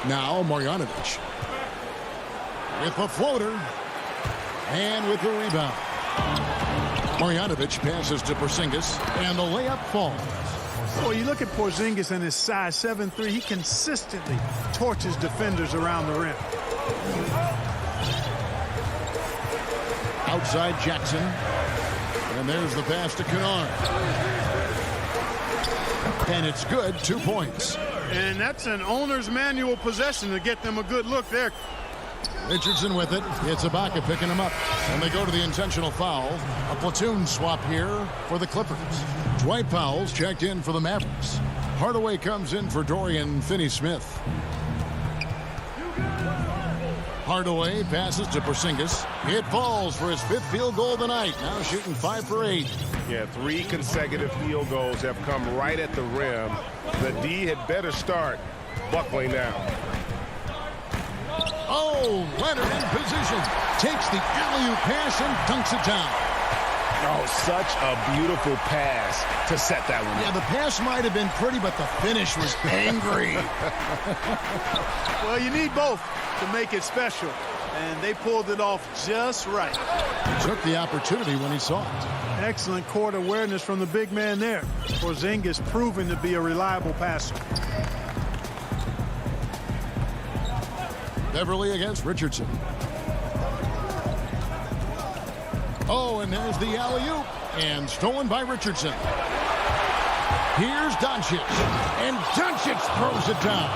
Now Marjanovic. With the floater. And with the rebound. Marjanovic passes to Porzingis. And the layup falls. Well, you look at Porzingis and his size 7'3", he consistently torches defenders around the rim. Outside Jackson. And there's the pass to Kennard. And it's good, 2 points. And that's an owner's manual possession to get them a good look there. Richardson with it. It's Ibaka picking him up. And they go to the intentional foul. A platoon swap here for the Clippers. Dwight Powell's checked in for the Mavericks. Hardaway comes in for Dorian Finney-Smith. Hardaway passes to Porzingis. It falls for his 5th field goal of the night. Now shooting 5 for 8. Yeah, 3 consecutive field goals have come right at the rim. The D had better start buckling down. Oh, Leonard in position. Takes the alley-oop pass and dunks it down. Oh, such a beautiful pass to set that one. Yeah, the pass might have been pretty, but the finish was angry. Well, you need both to make it special, and they pulled it off just right. He took the opportunity when he saw it. Excellent court awareness from the big man there. Porzingis proven to be a reliable passer. Beverly against Richardson. Oh, and there's the alley-oop. And stolen by Richardson. Here's Doncic. And Doncic throws it down.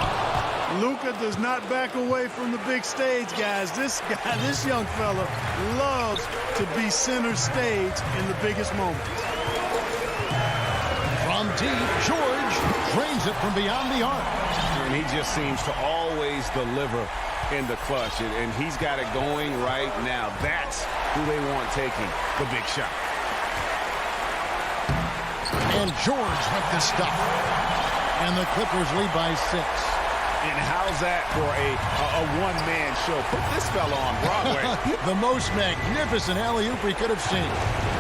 Luka does not back away from the big stage, guys. This young fella loves to be center stage in the biggest moments. From deep, George drains it from beyond the arc. And he just seems to always deliver in the clutch, and he's got it going right now. That's who they want taking the big shot. And George with the stuff. And the Clippers lead by 6. And how's that for a one-man show? Put this fella on Broadway. The most magnificent alley-oop we could have seen.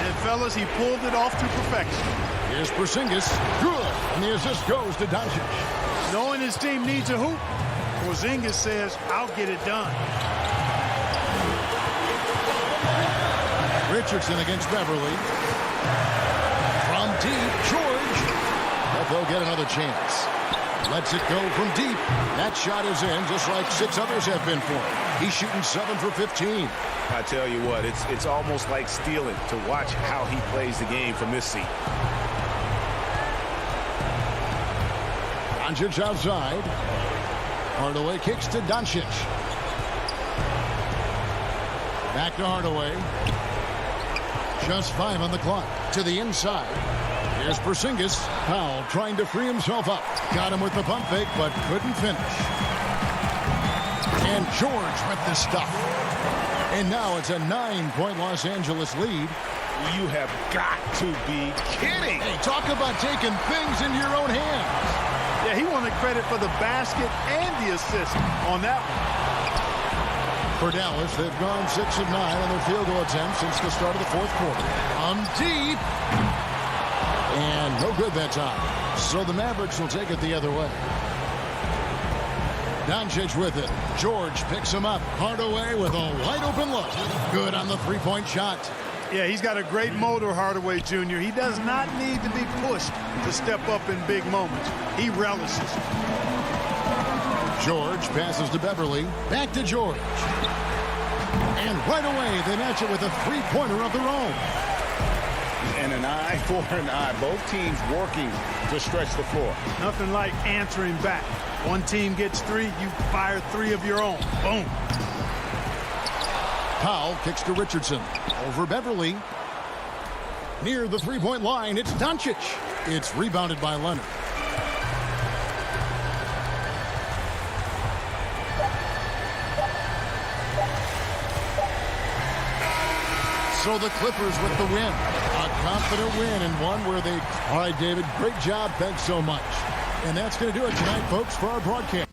And fellas, he pulled it off to perfection. Here's Porzingis. Good. And the assist goes to Doncic. Knowing his team needs a hoop, Porzingis says, I'll get it done. Richardson against Beverly. From deep, George. But they'll get another chance. Lets it go from deep. That shot is in, just like 6 others have been for him. He's shooting 7 for 15. I tell you what, it's almost like stealing to watch how he plays the game from this seat. Doncic outside. Hardaway kicks to Doncic. Back to Hardaway. Just 5 on the clock. To the inside. Here's Porzingis. Powell trying to free himself up. Got him with the pump fake, but couldn't finish. And George with the stuff. And now it's a 9-point Los Angeles lead. You have got to be kidding. Hey, talk about taking things into your own hands. Yeah, he wanted credit for the basket and the assist on that one. For Dallas, they've gone 6 of 9 on their field goal attempts since the start of the 4th quarter. Deep. And no good that time. So the Mavericks will take it the other way. Doncic with it. George picks him up. Hardaway with a wide open look. Good on the 3-point shot. Yeah, he's got a great motor, Hardaway Jr. He does not need to be pushed to step up in big moments. He relishes. George passes to Beverly. Back to George. And right away, they match it with a 3-pointer of their own. And an eye for an eye. Both teams working to stretch the floor. Nothing like answering back. One team gets 3, you fire 3 of your own. Boom. Powell kicks to Richardson. Over Beverly. Near the three-point line, it's Doncic. It's rebounded by Leonard. So the Clippers with the win. A confident win and one where they... All right, David, great job. Thanks so much. And that's going to do it tonight, folks, for our broadcast.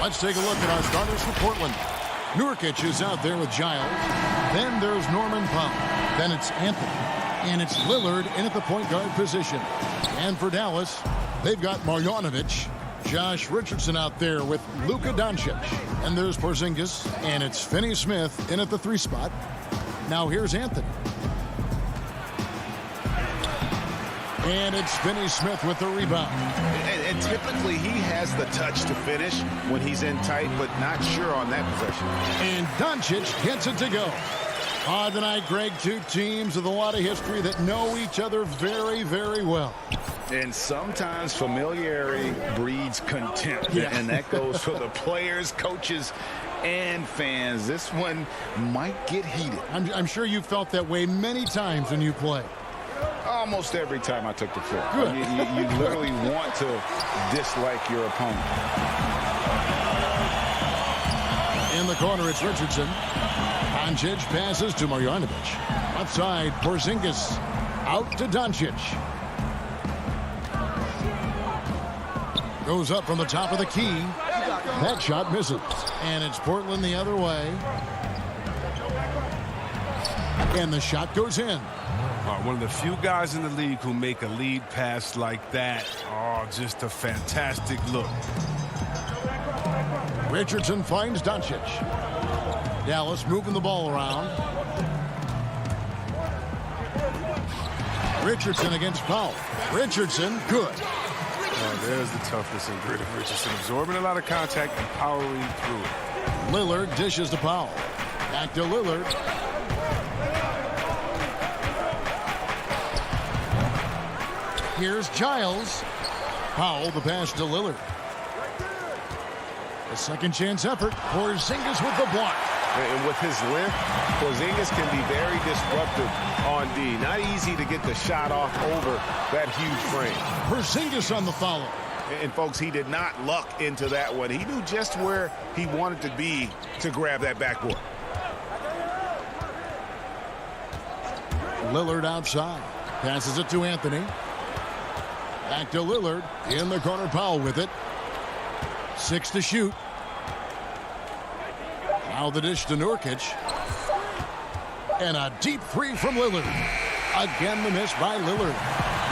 Let's take a look at our starters for Portland. Nurkic is out there with Giles. Then there's Norman Powell. Then it's Anthony. And it's Lillard in at the point guard position. And for Dallas, they've got Marjanovic. Josh Richardson out there with Luka Doncic. And there's Porzingis. And it's Finney-Smith in at the 3 spot. Now here's Anthony. And it's Finney-Smith with the rebound. And typically he has the touch to finish when he's in tight, but not sure on that possession. And Doncic gets it to go. Tonight, Greg, two teams with a lot of history that know each other very, very well. And sometimes familiarity breeds contempt. Yeah. And that goes for the players, coaches, and fans. This one might get heated. I'm sure you felt that way many times when you play. Almost every time I took the floor. Good. You literally want to dislike your opponent. In the corner, it's Richardson. Doncic passes to Marjanovic. Left side, Porzingis out to Doncic. Goes up from the top of the key. That shot misses. And it's Portland the other way. And the shot goes in. One of the few guys in the league who make a lead pass like that. Oh, just a fantastic look. Richardson finds Doncic. Dallas moving the ball around. Richardson against Powell. Richardson, good. There's the toughness and grit of Richardson, absorbing a lot of contact and powering through it. Lillard dishes to Powell. Back to Lillard. Here's Giles. Powell, the pass to Lillard. A second chance effort. Porzingis with the block. And with his length, Porzingis can be very disruptive on D. Not easy to get the shot off over that huge frame. Porzingis on the follow. And folks, he did not luck into that one. He knew just where he wanted to be to grab that backboard. Lillard outside. Passes it to Anthony. Back to Lillard. In the corner, Powell with it. 6 to shoot. Now the dish to Nurkic. And a deep three from Lillard. Again the miss by Lillard.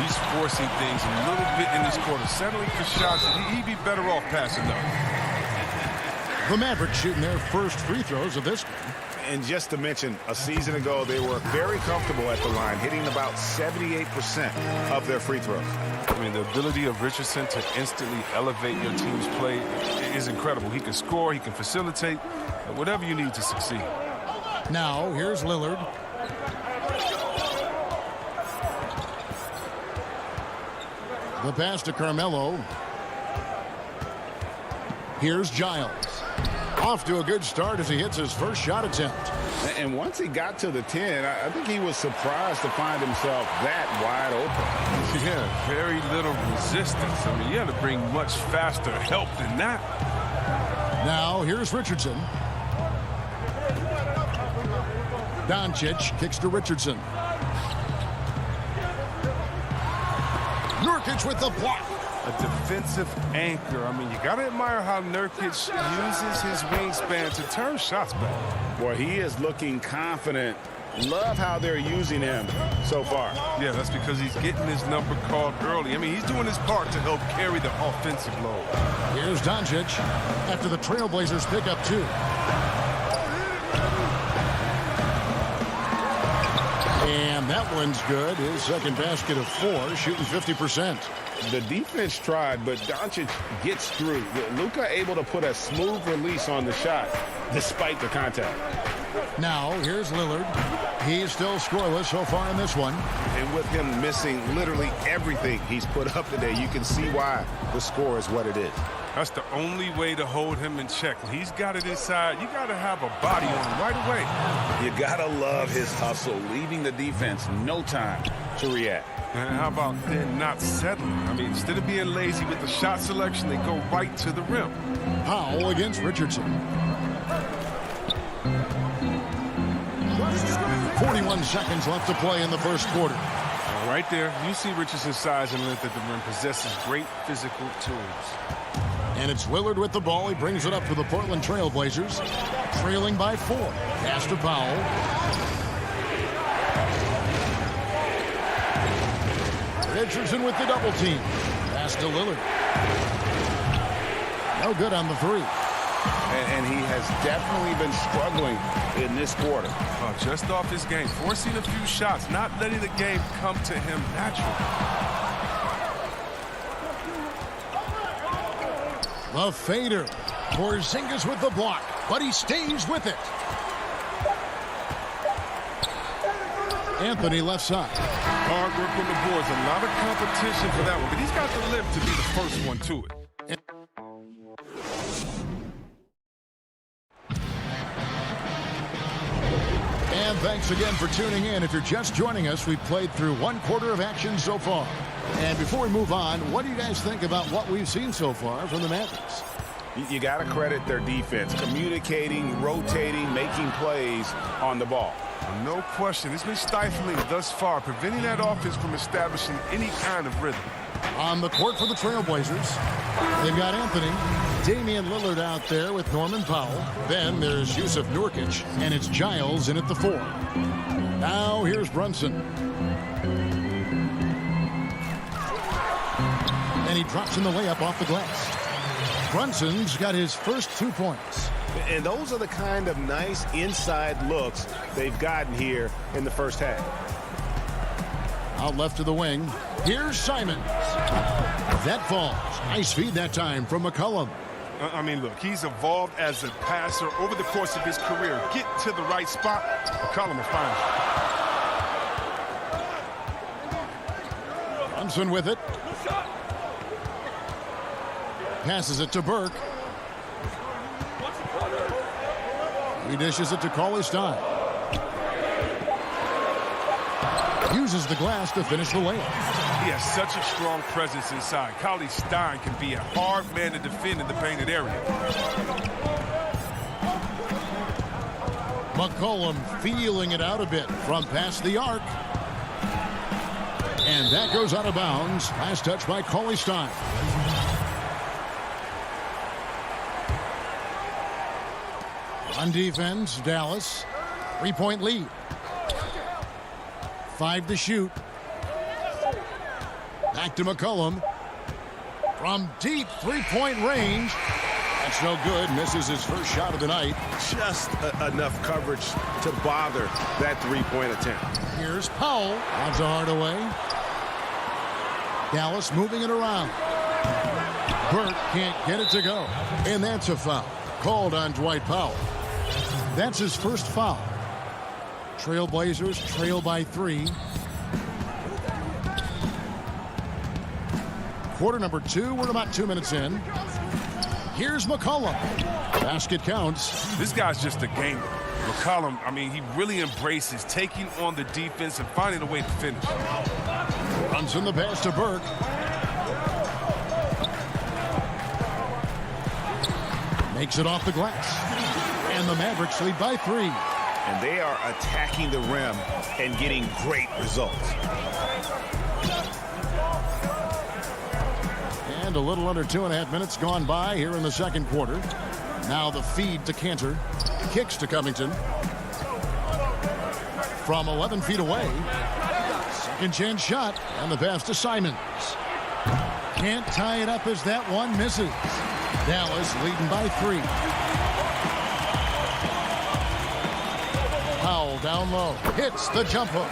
He's forcing things a little bit in this quarter, settling for shots. He'd be better off passing them. The Mavericks shooting their first free throws of this game. And just to mention, a season ago, they were very comfortable at the line, hitting about 78% of their free throws. I mean, the ability of Richardson to instantly elevate your team's play is incredible. He can score, he can facilitate, whatever you need to succeed. Now, here's Lillard. The pass to Carmelo. Here's Giles. Off to a good start as he hits his first shot attempt. And once he got to the 10, I think he was surprised to find himself that wide open. Yeah, very little resistance. I mean, you had to bring much faster help than that. Now, here's Richardson. Doncic kicks to Richardson. Nurkic with the block. A defensive anchor. I mean, you got to admire how Nurkic uses his wingspan to turn shots back. Boy, he is looking confident. Love how they're using him so far. Yeah, that's because he's getting his number called early. I mean, he's doing his part to help carry the offensive load. Here's Doncic after the Trailblazers pick up 2. And that one's good. His second basket of 4, shooting 50%. The defense tried, but Doncic gets through. Luka able to put a smooth release on the shot despite the contact. Now, here's Lillard. He's still scoreless so far in this one. And with him missing literally everything he's put up today, you can see why the score is what it is. That's the only way to hold him in check. When he's got it inside, you got to have a body on him right away. You got to love his hustle, leaving the defense no time to react. And how about then not settling? I mean, instead of being lazy with the shot selection, they go right to the rim. Powell against Richardson. 41 seconds left to play in the first quarter. Right there, you see Richardson's size and length at the rim, possesses great physical tools. And it's Lillard with the ball. He brings it up for the Portland Trailblazers. Trailing by 4. Pass to Powell. Richardson with the double team. Pass to Lillard. No good on the 3. And he has definitely been struggling in this quarter. Just off his game, forcing a few shots, not letting the game come to him naturally. The fader. Porzingis with the block, but he stays with it. Anthony left side. Hard work on the boards. A lot of competition for that one, but he's got to live to be the first one to it. And thanks again for tuning in. If you're just joining us, we've played through 1 quarter of action so far. And before we move on, what do you guys think about what we've seen so far from the Mavericks? You got to credit their defense, communicating, rotating, making plays on the ball. No question. It's been stifling thus far, preventing that offense from establishing any kind of rhythm. On the court for the Trailblazers, they've got Anthony, Damian Lillard out there with Norman Powell. Then there's Yusuf Nurkic, and it's Giles in at the 4. Now here's Brunson. And he drops in the layup off the glass. Brunson's got his first 2 points. And those are the kind of nice inside looks they've gotten here in the first half. Out left to the wing. Here's Simons. That falls. Nice feed that time from McCollum. I mean, look, he's evolved as a passer over the course of his career. Get to the right spot, McCollum will find you. Brunson with it. Passes it to Burke. He dishes it to Cauley Stein. Uses the glass to finish the layup. He has such a strong presence inside. Cauley Stein can be a hard man to defend in the painted area. McCollum feeling it out a bit from past the arc. And that goes out of bounds. Last touch by Cauley Stein. On defense, Dallas. 3-point lead. 5 to shoot. Back to McCollum. From deep 3-point range. That's no good. Misses his first shot of the night. Just enough coverage to bother that 3-point attempt. Here's Powell. Odds are Hardaway. Dallas moving it around. Burke can't get it to go. And that's a foul. Called on Dwight Powell. That's his first foul. Trailblazers trail by 3. Quarter number 2. We're about 2 minutes in. Here's McCollum. Basket counts. This guy's just a gamer. McCollum, I mean, he really embraces taking on the defense and finding a way to finish. Runs in the pass to Burke. Makes it off the glass. And the Mavericks lead by 3. And they are attacking the rim and getting great results. And a little under 2.5 minutes gone by here in the second quarter. Now the feed to Cantor. Kicks to Covington. From 11 feet away. Second chance shot. And the pass to Simons. Can't tie it up as that one misses. Dallas leading by 3. Powell down low. Hits the jump hook.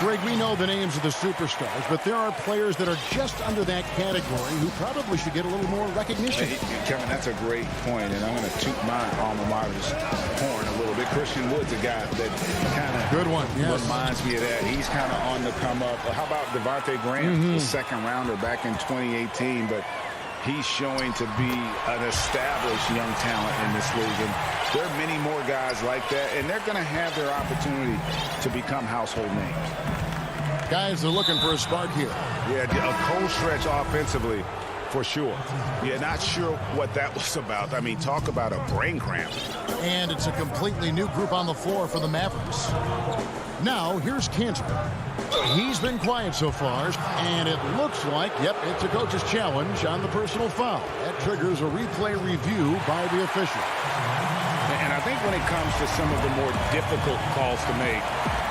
Greg, we know the names of the superstars, but there are players that are just under that category who probably should get a little more recognition. Hey, Kevin, that's a great point, and I'm going to toot my alma mater's horn a little bit. Christian Wood's a guy that kind of good one. Yes. Reminds me of that. He's kind of on the come up. How about Devontae Graham, the second rounder back in 2018, but he's showing to be an established young talent in this league. And there are many more guys like that, and they're going to have their opportunity to become household names. Guys are looking for a spark here. Yeah, a cold stretch offensively for sure. Yeah, not sure what that was about. I mean, talk about a brain cramp. And it's a completely new group on the floor for the Mavericks. Now, here's Cantor. He's been quiet so far, and it looks like, yep, it's a coach's challenge on the personal foul. That triggers a replay review by the official. And I think when it comes to some of the more difficult calls to make,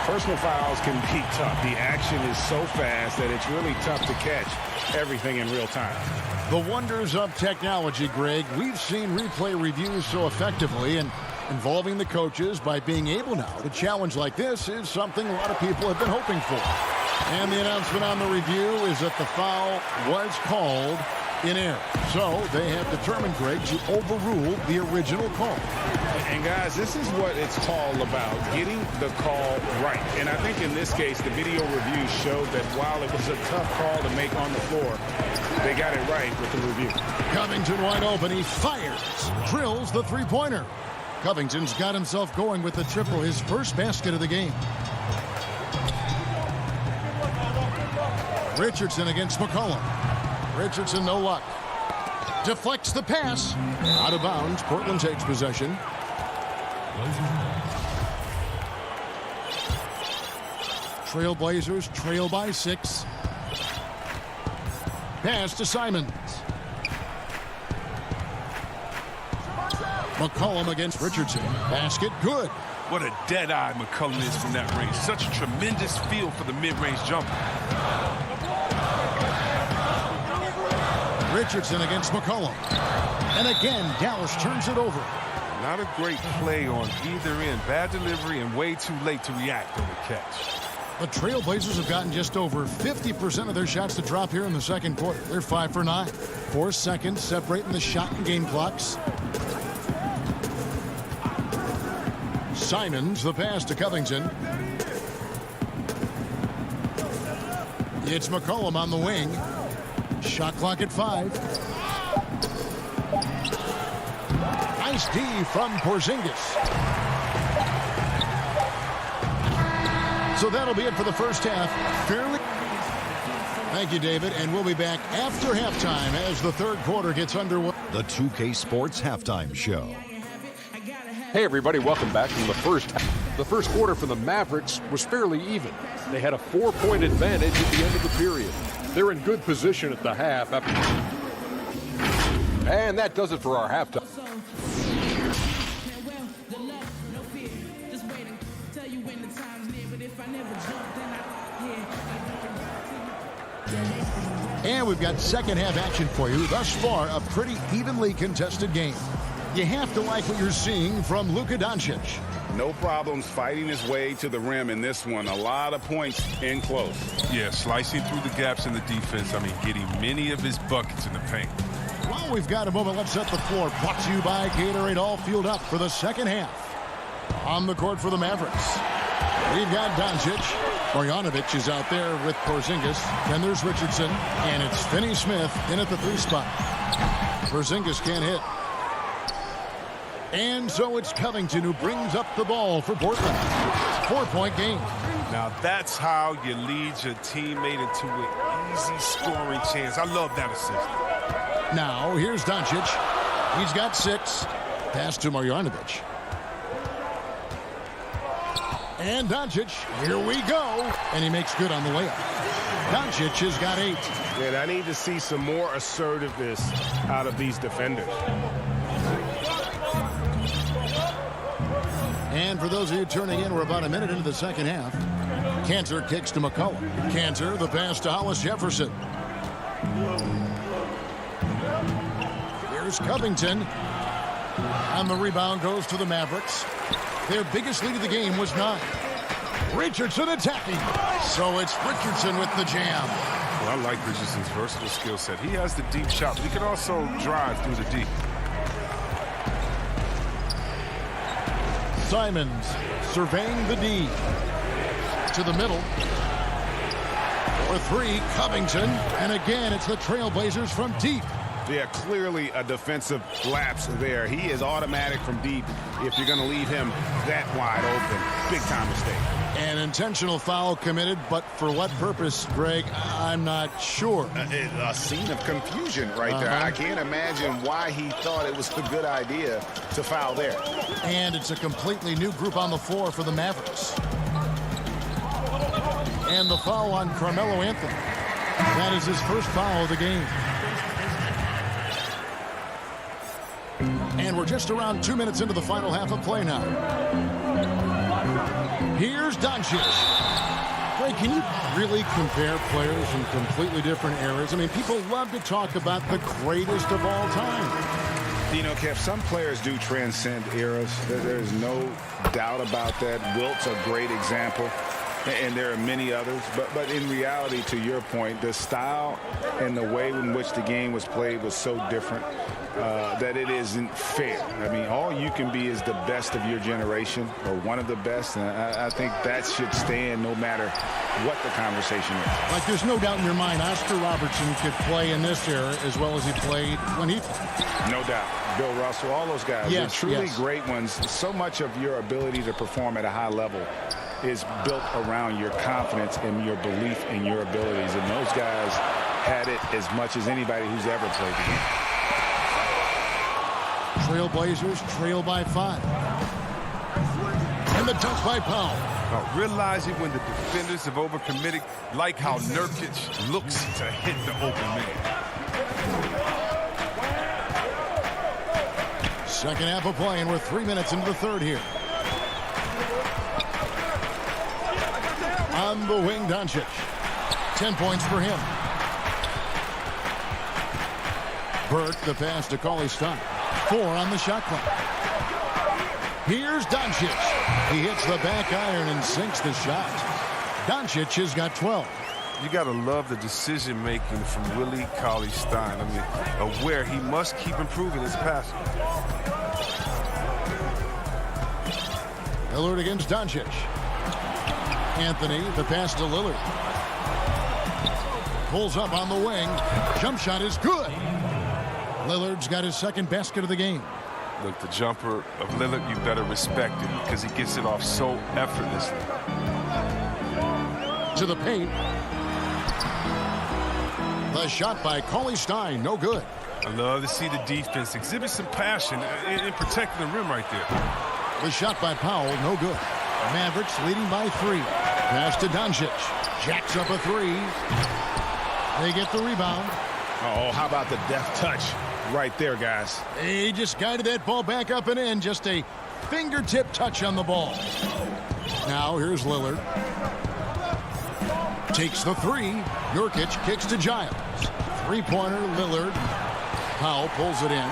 personal fouls can be tough. The action is so fast that it's really tough to catch everything in real time. The wonders of technology, Greg. We've seen replay reviews so effectively, and involving the coaches by being able now to challenge like this is something a lot of people have been hoping for. And the announcement on the review is that the foul was called in error. So they have determined, Greg, to overrule the original call. And guys, this is what it's all about, getting the call right. And I think in this case, the video review showed that while it was a tough call to make on the floor, they got it right with the review. Covington wide open. He fires. Drills the three-pointer. Covington's got himself going with the triple, his first basket of the game. Richardson against McCollum. Richardson, no luck. Deflects the pass. Out of bounds. Portland takes possession. Trailblazers trail by 6. Pass to Simons. McCollum against Richardson. Basket good. What a dead-eye McCollum is from that range. Such a tremendous feel for the mid-range jumper. Richardson against McCollum. And again, Dallas turns it over. Not a great play on either end. Bad delivery and way too late to react on the catch. The Trailblazers have gotten just over 50% of their shots to drop here in the second quarter. They're 5 for 9. 4 seconds separating the shot and game clocks. Simons, the pass to Covington. It's McCollum on the wing. Shot clock at 5. Nice D from Porzingis. So that'll be it for the first half. Fairly. Thank you, David. And we'll be back after halftime as the third quarter gets underway. The 2K Sports Halftime Show. Hey, everybody, welcome back from the first half. The first quarter for the Mavericks was fairly even. They had a 4-point advantage at the end of the period. They're in good position at the half. And that does it for our halftime. And we've got second half action for you. Thus far, a pretty evenly contested game. You have to like what you're seeing from Luka Doncic. No problems fighting his way to the rim in this one. A lot of points in close. Yeah, slicing through the gaps in the defense. I mean, getting many of his buckets in the paint. Well, we've got a moment. Let's set the floor. Brought to you by Gatorade. All fueled up for the second half. On the court for the Mavericks, we've got Doncic. Marjanovic is out there with Porzingis. Then there's Richardson. And it's Finney-Smith in at the 3 spot. Porzingis can't hit. And so it's Covington who brings up the ball for Portland. 4-point game. Now that's how you lead your teammate into an easy scoring chance. I love that assist. Now here's Doncic. He's got 6. Pass to Marjanovic. And Doncic, here we go. And he makes good on the layup. Doncic has got 8. And I need to see some more assertiveness out of these defenders. And for those of you turning in, we're about a minute into the second half. Cantor kicks to McCollum. Cantor, the pass to Hollis Jefferson. Here's Covington. And the rebound goes to the Mavericks. Their biggest lead of the game was 9. Richardson attacking. So it's Richardson with the jam. Well, I like Richardson's versatile skill set. He has the deep shot, but he can also drive through the deep. Simons surveying the D. To the middle. For 3, Covington. And again, it's the Trailblazers from deep. Yeah, clearly a defensive lapse there. He is automatic from deep if you're going to leave him that wide open. Big time mistake. An intentional foul committed, but for what purpose, Greg, I'm not sure. A scene of confusion right there. I can't imagine why he thought it was a good idea to foul there. And it's a completely new group on the floor for the Mavericks. And the foul on Carmelo Anthony. That is his first foul of the game. And we're just around 2 minutes into the final half of play now. Here's Doncic. Greg, can you really compare players in completely different eras? I mean, people love to talk about the greatest of all time. You know, Kev, some players do transcend eras. There's no doubt about that. Wilt's a great example. And there are many others. But in reality, to your point, the style and the way in which the game was played was so different that it isn't fair. I mean, all you can be is the best of your generation or one of the best. And I think that should stand no matter what the conversation is. Like, there's no doubt in your mind Oscar Robertson could play in this era as well as he played when he played. No doubt. Bill Russell, all those guys. Yes, They're truly yes. great ones. So much of your ability to perform at a high level is built around your confidence and your belief in your abilities. And those guys had it as much as anybody who's ever played the game. Trailblazers trail by 5. And the dunk by Powell. Now, realizing when the defenders have overcommitted, like how Nurkic looks to hit the open man. Second half of play, and we're 3 minutes into the third here. On the wing, Doncic. 10 points for him. Burke, the pass to Cauley-Stein. 4 on the shot clock. Here's Doncic. He hits the back iron and sinks the shot. Doncic has got 12. You got to love the decision-making from Willie Cauley-Stein. I mean, aware he must keep improving his passing. Lillard against Doncic. Anthony, the pass to Lillard. Pulls up on the wing. Jump shot is good. Lillard's got his second basket of the game. Look, the jumper of Lillard, you better respect it because he gets it off so effortlessly. To the paint. The shot by Cauley-Stein, no good. I love to see the defense exhibit some passion in protecting the rim right there. The shot by Powell, no good. Mavericks leading by 3. Pass to Doncic. Jacks up a 3. They get the rebound. Oh, how about the deft touch right there, guys? He just guided that ball back up and in. Just a fingertip touch on the ball. Now here's Lillard. Takes the 3. Nurkic kicks to Giles. Three-pointer, Lillard. Powell pulls it in.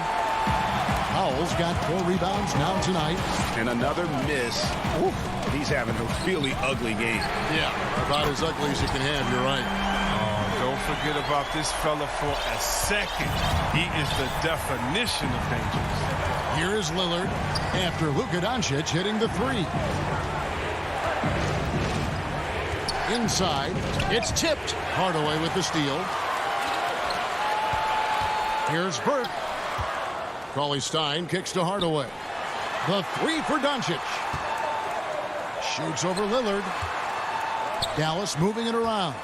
Powell's got 4 rebounds now tonight. And another miss. Ooh, he's having a really ugly game. Yeah, about as ugly as you can have, you're right. Don't forget about this fella for a second. He is the definition of dangerous. Here is Lillard after Luka Doncic hitting the 3. Inside, it's tipped. Hardaway with the steal. Here's Burke. Cauley-Stein kicks to Hardaway. The 3 for Doncic. Shoots over Lillard. Dallas moving it around.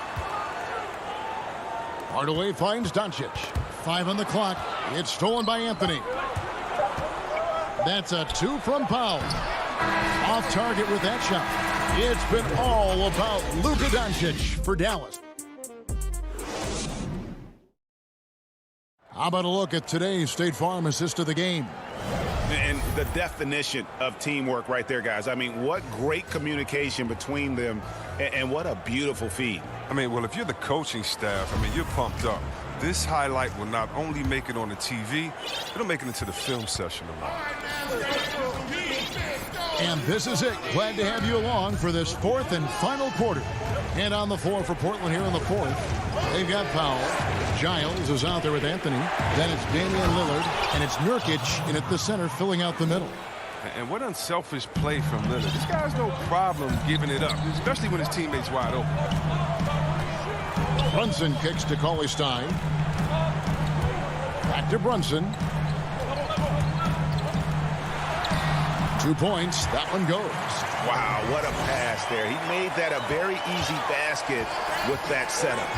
Hardaway finds Doncic. 5 on the clock. It's stolen by Anthony. That's a 2 from Powell. Off target with that shot. It's been all about Luka Doncic for Dallas. How about a look at today's State Farm assist of the game? And the definition of teamwork right there, guys. I mean, what great communication between them, and what a beautiful feed. I mean, well, if you're the coaching staff, I mean, you're pumped up. This highlight will not only make it on the TV, it'll make it into the film session tomorrow. And this is it. Glad to have you along for this 4th and final quarter. And on the floor for Portland here in the 4th, they've got Powell. Giles is out there with Anthony. Then it's Damian Lillard, and it's Nurkic in at the center, filling out the middle. And what unselfish play from Lillard. This guy's no problem giving it up, especially when his teammate's wide open. Brunson kicks to Cauley-Stein. Back to Brunson. 2 points. That one goes. Wow, what a pass there. He made that a very easy basket with that setup.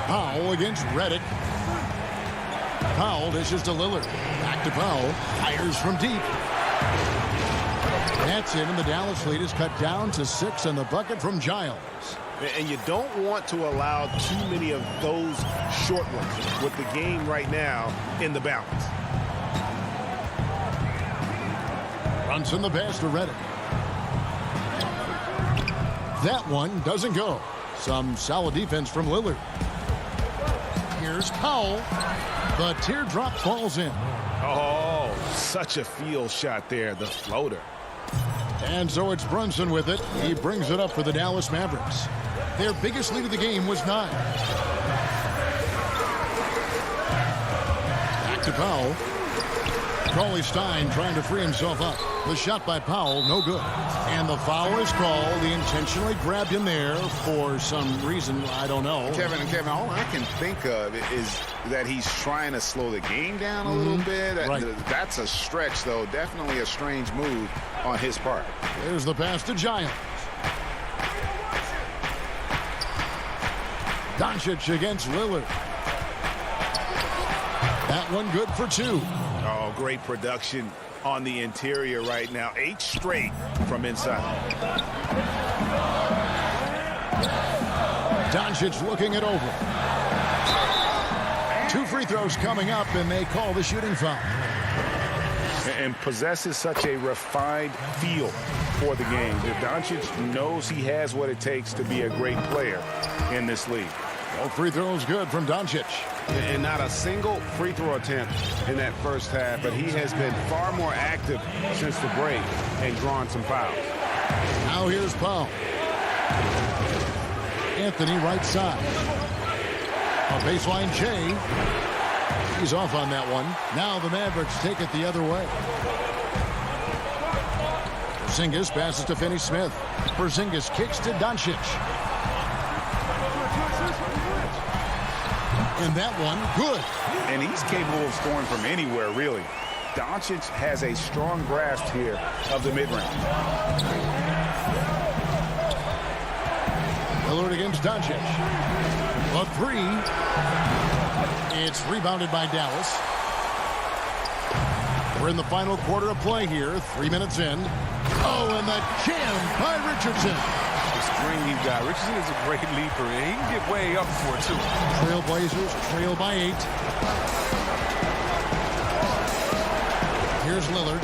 Powell against Redick. Powell dishes to Lillard. Back to Powell. Fires from deep. That's in, and the Dallas lead is cut down to 6 on the bucket from Giles. And you don't want to allow too many of those short ones with the game right now in the balance. Brunson the pass to Redick. That one doesn't go. Some solid defense from Lillard. Here's Powell. The teardrop falls in. Oh, such a field shot there, the floater. And so it's Brunson with it. He brings it up for the Dallas Mavericks. Their biggest lead of the game was 9. Back to Powell. Cauley-Stein trying to free himself up. The shot by Powell, no good. And the foul is called. He intentionally grabbed him there for some reason, I don't know. Kevin, all I can think of is that he's trying to slow the game down a little bit. Right. That's a stretch, though. Definitely a strange move on his part. There's the pass to Giles. Doncic against Lillard. That one good for 2. Oh, great production on the interior right now. 8 straight from inside. Doncic looking it over. 2 free throws coming up, and they call the shooting foul. and possesses such a refined feel for the game. Doncic knows he has what it takes to be a great player in this league. All free throws good from Doncic. And not a single free throw attempt in that first half, but he has been far more active since the break and drawn some fouls. Now here's Powell. Anthony right side. A baseline J. He's off on that one. Now the Mavericks take it the other way. Porzingis passes to Finney-Smith. Porzingis kicks to Doncic. And that one, good. And he's capable of scoring from anywhere, really. Doncic has a strong grasp here of the mid-range. Lillard against Doncic. A three. It's rebounded by Dallas. We're in the final quarter of play here. 3 minutes in. Oh, and the jam by Richardson. The screen he got. Richardson is a great leaper, and he can get way up for it, too. Trailblazers trail by 8. Here's Lillard.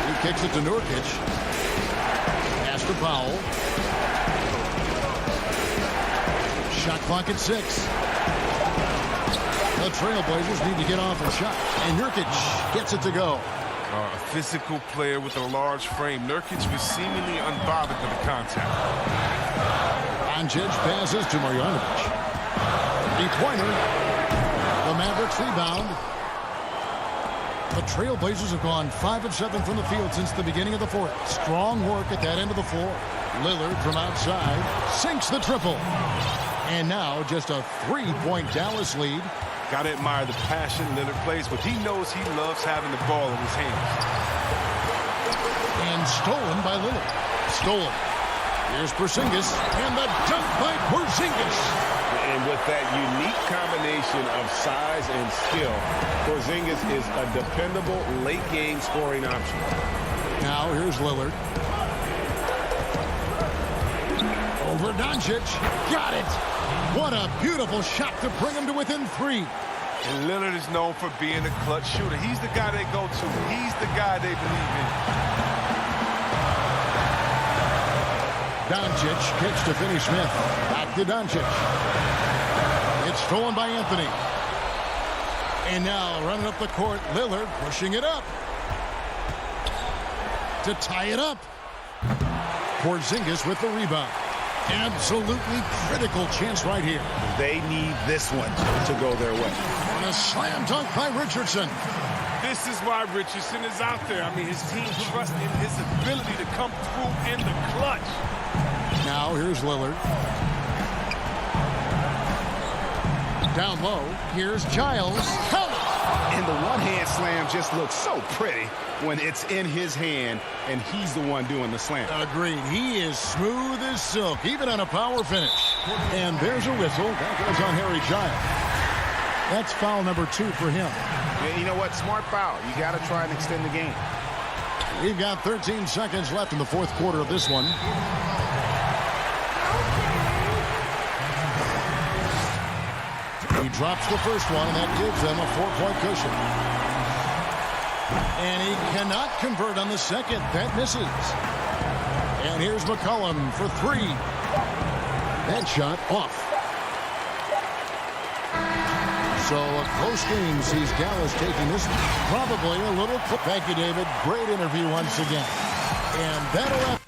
He kicks it to Nurkic. Pass to Powell. Shot clock at 6. The Trailblazers need to get off a shot. And Nurkic gets it to go. A physical player with a large frame. Nurkic was seemingly unbothered by the contact. Doncic passes to Marjanovic. 3-pointer. The Mavericks rebound. The Trailblazers have gone 5 of 7 from the field since the beginning of the fourth. Strong work at that end of the floor. Lillard from outside sinks the triple. And now just a 3-point Dallas lead. Got to admire the passion Lillard plays, but he knows he loves having the ball in his hands. And stolen by Lillard. Stolen. Here's Porzingis, and the dunk by Porzingis. And with that unique combination of size and skill, Porzingis is a dependable late-game scoring option. Now here's Lillard. Over Doncic. Got it. What a beautiful shot to bring him to within 3. And Lillard is known for being a clutch shooter. He's the guy they go to. He's the guy they believe in. Doncic kicks to Finney-Smith. Back to Doncic. It's stolen by Anthony. And now running up the court, Lillard pushing it up. To tie it up. Porzingis with the rebound. Absolutely critical chance right here. They need this one to go their way. And a slam dunk by Richardson. This is why Richardson is out there. I mean, his team trusts in his ability to come through in the clutch. Now here's Lillard. Down low, here's Giles. And the one-hand slam just looks so pretty when it's in his hand and he's the one doing the slam. Agreed. He is smooth as silk, even on a power finish. And there's a whistle. That goes on Harry Giles. That's foul number 2 for him. Yeah, you know what? Smart foul. You got to try and extend the game. We've got 13 seconds left in the fourth quarter of this one. He drops the first one, and that gives them a 4-point cushion. And he cannot convert on the second. That misses. And here's McCollum for 3. That shot off. So a close game sees Dallas taking this probably a little. Thank you, David. Great interview once again. And that'll have.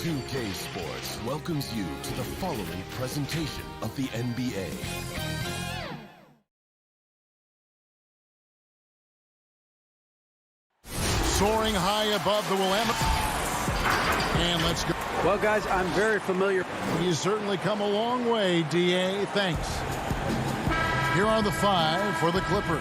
2K Sports welcomes you to the following presentation of the NBA. Soaring high above the Willamette. And let's go. Well, guys, I'm very familiar. He's certainly come a long way, D.A. Thanks. Here are the 5 for the Clippers.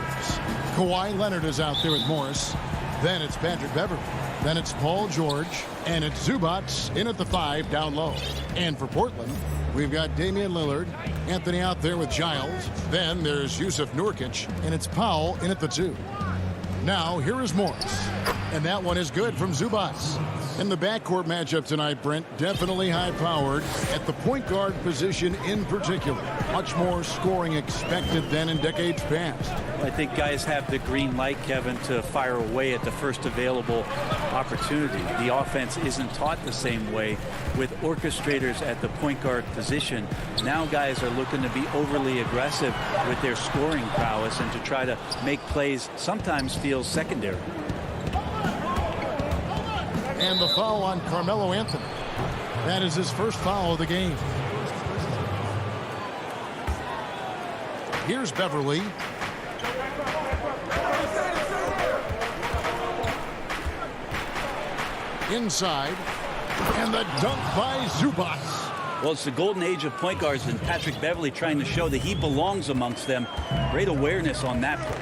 Kawhi Leonard is out there with Morris. Then it's Patrick Beverley. Then it's Paul George. And it's Zubats in at the 5 down low. And for Portland, we've got Damian Lillard. Anthony out there with Giles. Then there's Yusuf Nurkic. And it's Powell in at the 2. Now, here is Morris. And that one is good from Zubats. In the backcourt matchup tonight, Brent, definitely high-powered at the point guard position in particular. Much more scoring expected than in decades past. I think guys have the green light, Kevin, to fire away at the first available opportunity. The offense isn't taught the same way with orchestrators at the point guard position. Now guys are looking to be overly aggressive with their scoring prowess and to try to make plays sometimes feels secondary. And the foul on Carmelo Anthony. That is his first foul of the game. Here's Beverley. Inside. And the dunk by Zubats. Well, it's the golden age of point guards, and Patrick Beverley trying to show that he belongs amongst them. Great awareness on that play.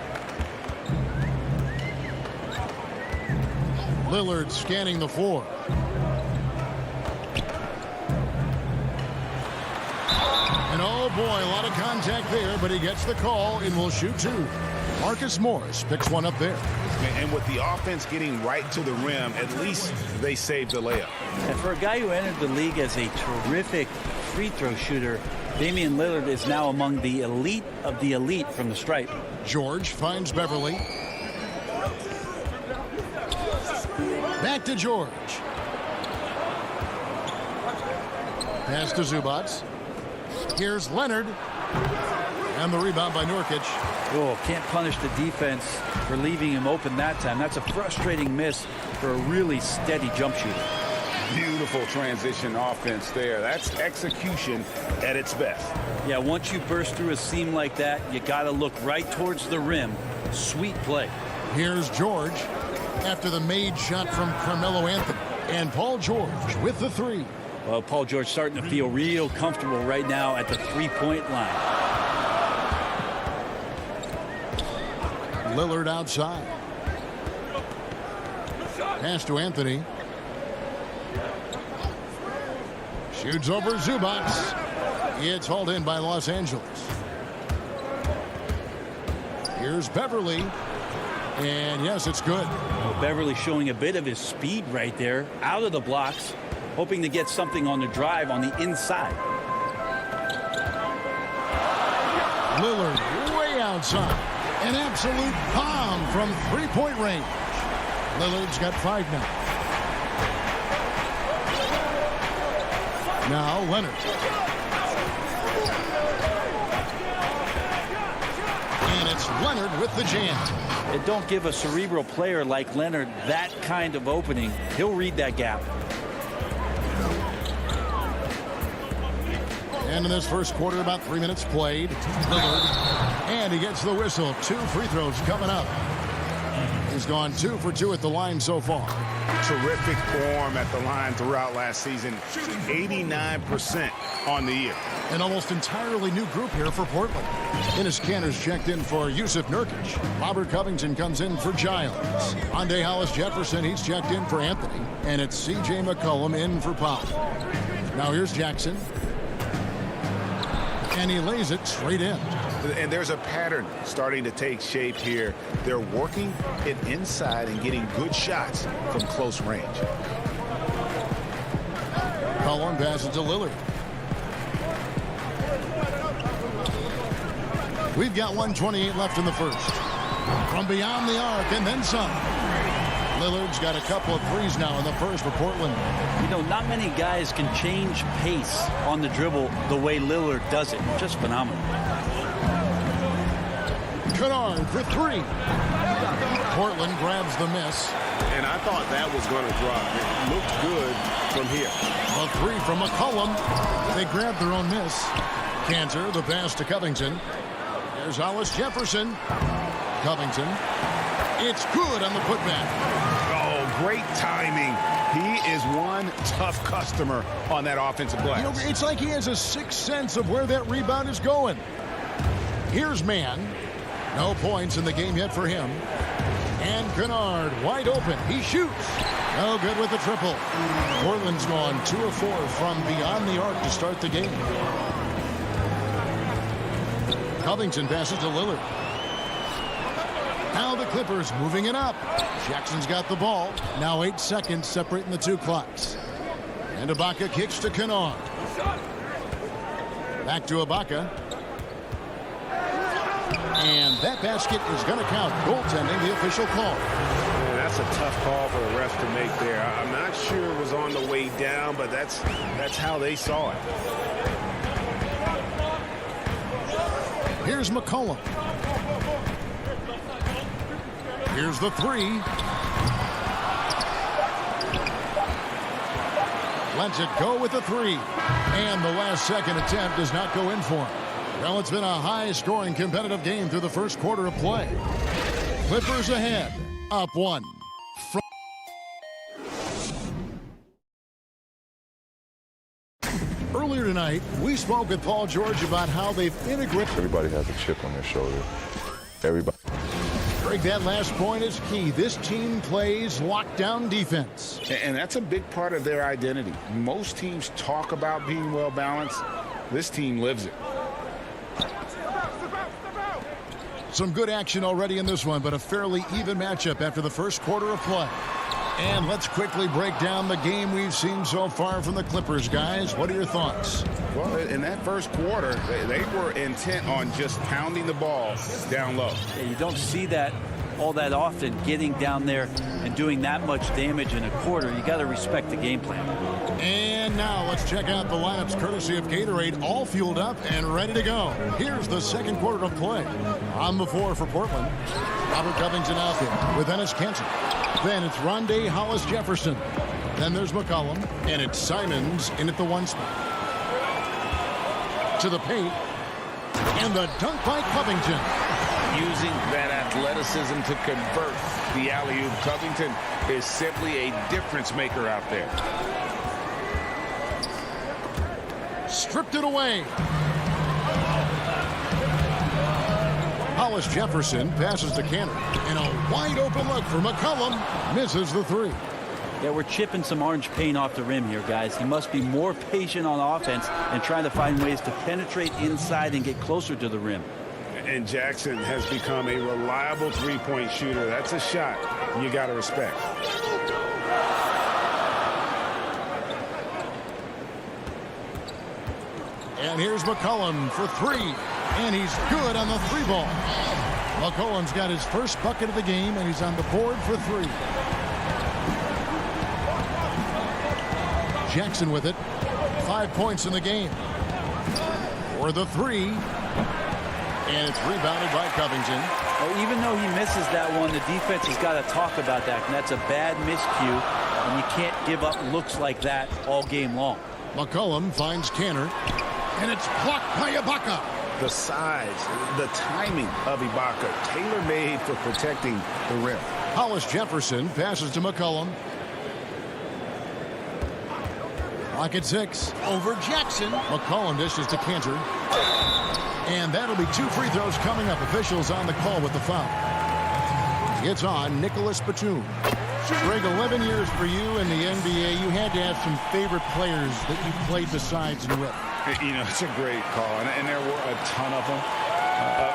Lillard scanning the floor. And oh boy, a lot of contact there, but he gets the call and will shoot 2. Marcus Morris picks one up there. And with the offense getting right to the rim, at least they saved the layup. And for a guy who entered the league as a terrific free throw shooter, Damian Lillard is now among the elite of the elite from the stripe. George finds Beverley. Back to George. Pass to Zubats. Here's Leonard. And the rebound by Nurkic. Oh, can't punish the defense for leaving him open that time. That's a frustrating miss for a really steady jump shooter. Beautiful transition offense there. That's execution at its best. Yeah, once you burst through a seam like that, you got to look right towards the rim. Sweet play. Here's George after the made shot from Carmelo Anthony. And Paul George with the 3. Well, Paul George starting to feel real comfortable right now at the three-point line. Lillard outside. Pass to Anthony. Shoots over Zubac. It's hauled in by Los Angeles. Here's Beverly. And yes, it's good. Well, Beverly showing a bit of his speed right there. Out of the blocks. Hoping to get something on the drive on the inside. Lillard way outside. An absolute bomb from three-point range. Lillard's got 5 now. Now Leonard. And it's Leonard with the jam. And don't give a cerebral player like Leonard that kind of opening. He'll read that gap. And in this first quarter, about 3 minutes played. Lillard. And he gets the whistle. 2 free throws coming up. He's gone 2 for 2 at the line so far. Terrific form at the line throughout last season. 89% on the year. An almost entirely new group here for Portland. Enes Kanter's checked in for Yusuf Nurkic. Robert Covington comes in for Giles. Andre Hollis-Jefferson, he's checked in for Anthony. And it's C.J. McCollum in for Powell. Now here's Jackson. And he lays it straight in. And there's a pattern starting to take shape here. They're working it inside and getting good shots from close range. Cullen passes to Lillard. We've got 1:28 left in the first. From beyond the arc and then some. Lillard's got a couple of threes now in the first for Portland. You know, not many guys can change pace on the dribble the way Lillard does it. Just phenomenal. Kennard for 3. Portland grabs the miss. And I thought that was going to drop. It looked good from here. A 3 from McCollum. They grab their own miss. Kanter, the pass to Covington. There's Hollis-Jefferson. Covington. It's good on the putback. Oh, great timing. He is one tough customer on that offensive glass. You know, it's like he has a sixth sense of where that rebound is going. Here's Mann. No points in the game yet for him. And Kennard wide open. He shoots. No good with the triple. Portland's gone 2 of 4 from beyond the arc to start the game. Covington passes to Lillard. Now the Clippers moving it up. Jackson's got the ball. Now 8 seconds separating the 2 clocks. And Ibaka kicks to Kennard. Back to Ibaka. And that basket is going to count. Goaltending, the official call. Man, that's a tough call for the refs to make there. I'm not sure it was on the way down, but that's how they saw it. Here's McCollum. Here's the 3. Lets it go with the 3. And the last second attempt does not go in for him. Well, it's been a high-scoring competitive game through the first quarter of play. Clippers ahead, up 1. Earlier tonight, we spoke with Paul George about how they've integrated. Everybody has a chip on their shoulder. Everybody. Greg, that last point is key. This team plays lockdown defense. And that's a big part of their identity. Most teams talk about being well-balanced. This team lives it. Some good action already in this one, but a fairly even matchup after the first quarter of play. And let's quickly break down the game we've seen so far from the Clippers, guys. What are your thoughts? Well, in that first quarter, they were intent on just pounding the ball down low. Yeah, you don't see that all that often, getting down there and doing that much damage in a quarter. You got to respect the game plan. And now let's check out the lineups courtesy of Gatorade, all fueled up and ready to go. Here's the second quarter of play. On the floor for Portland, Robert Covington out there with Enes Kanter. Then it's Rondae Hollis-Jefferson. Then there's McCollum, and it's Simons in at the 1 spot. To the paint, and the dunk by Covington. Using that athleticism to convert the alley-oop. Covington is simply a difference maker out there. stripped it away. Hollis Jefferson passes to Canner. And a wide open look for McCollum. Misses the three. Yeah, we're chipping some orange paint off the rim here, guys. He must be more patient on offense and trying to find ways to penetrate inside and get closer to the rim. And Jackson has become a reliable three-point shooter. That's a shot you got to respect. And here's McCollum for three. And he's good on the three ball. McCollum's got his first bucket of the game, and he's on the board for three. Jackson with it. 5 points in the game. For the three. And it's rebounded by Covington. Well, even though he misses that one, the defense has got to talk about that. And that's a bad miscue. And you can't give up looks like that all game long. McCollum finds Canner. And it's blocked by Ibaka. The size, the timing of Ibaka, tailor-made for protecting the rim. Hollis Jefferson passes to McCollum. Clock at 6. Over Jackson. McCollum dishes to Cantor. And that'll be 2 free throws coming up. Officials on the call with the foul. It's on Nicholas Batum. Greg, 11 years for you in the NBA. You had to have some favorite players that you played besides and with. You know, it's a great call, and there were a ton of them.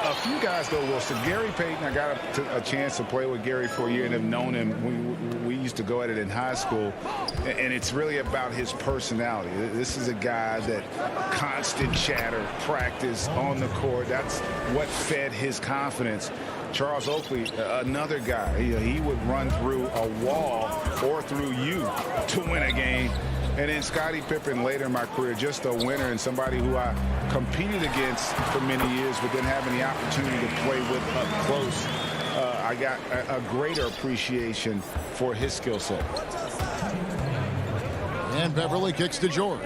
A few guys, though, Wilson. Gary Payton, I got a chance to play with Gary for a year and have known him. We used to go at it in high school, and it's really about his personality. This is a guy that constant chatter, practice on the court. That's what fed his confidence. Charles Oakley, another guy, he would run through a wall or through you to win a game. And then Scottie Pippen later in my career, just a winner and somebody who I competed against for many years, but then having the opportunity to play with up close, I got a greater appreciation for his skill set. And Beverly kicks to George.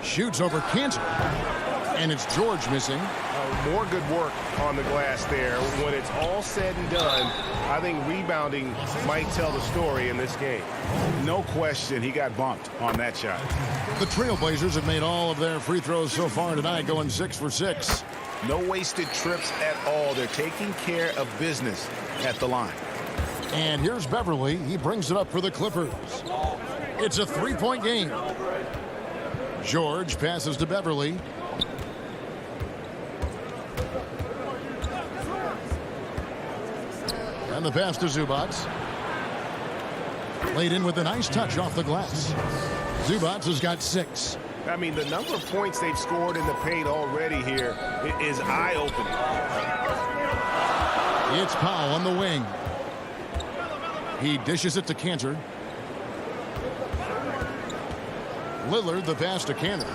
Shoots over Cantor. And it's George missing. More good work on the glass there. When it's all said and done, I think rebounding might tell the story in this game. No question, he got bumped on that shot. The Trailblazers have made all of their free throws so far tonight, going 6 for 6. No wasted trips at all. They're taking care of business at the line. And here's Beverly. He brings it up for the Clippers. It's a 3-point game. George passes to Beverly. And the pass to Zubac. Played in with a nice touch off the glass. Zubac has got 6. I mean, the number of points they've scored in the paint already here is eye-opening. It's Powell on the wing. He dishes it to Cantor. Lillard the pass to Cantor.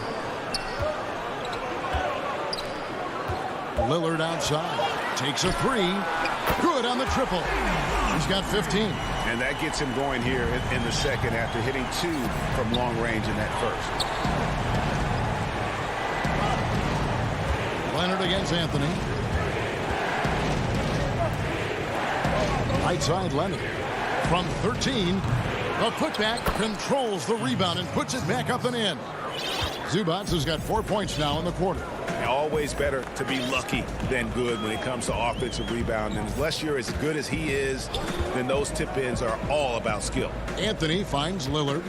Lillard outside. Takes a 3. Good on the triple. He's got 15. And that gets him going here in the second after hitting 2 from long range in that first. Leonard against Anthony. Right side Leonard. From 13. The putback controls the rebound and puts it back up and in. Zubac has got 4 points now in the quarter. Always better to be lucky than good when it comes to offensive rebound. And unless you're as good as he is, then those tip-ins are all about skill. Anthony finds Lillard.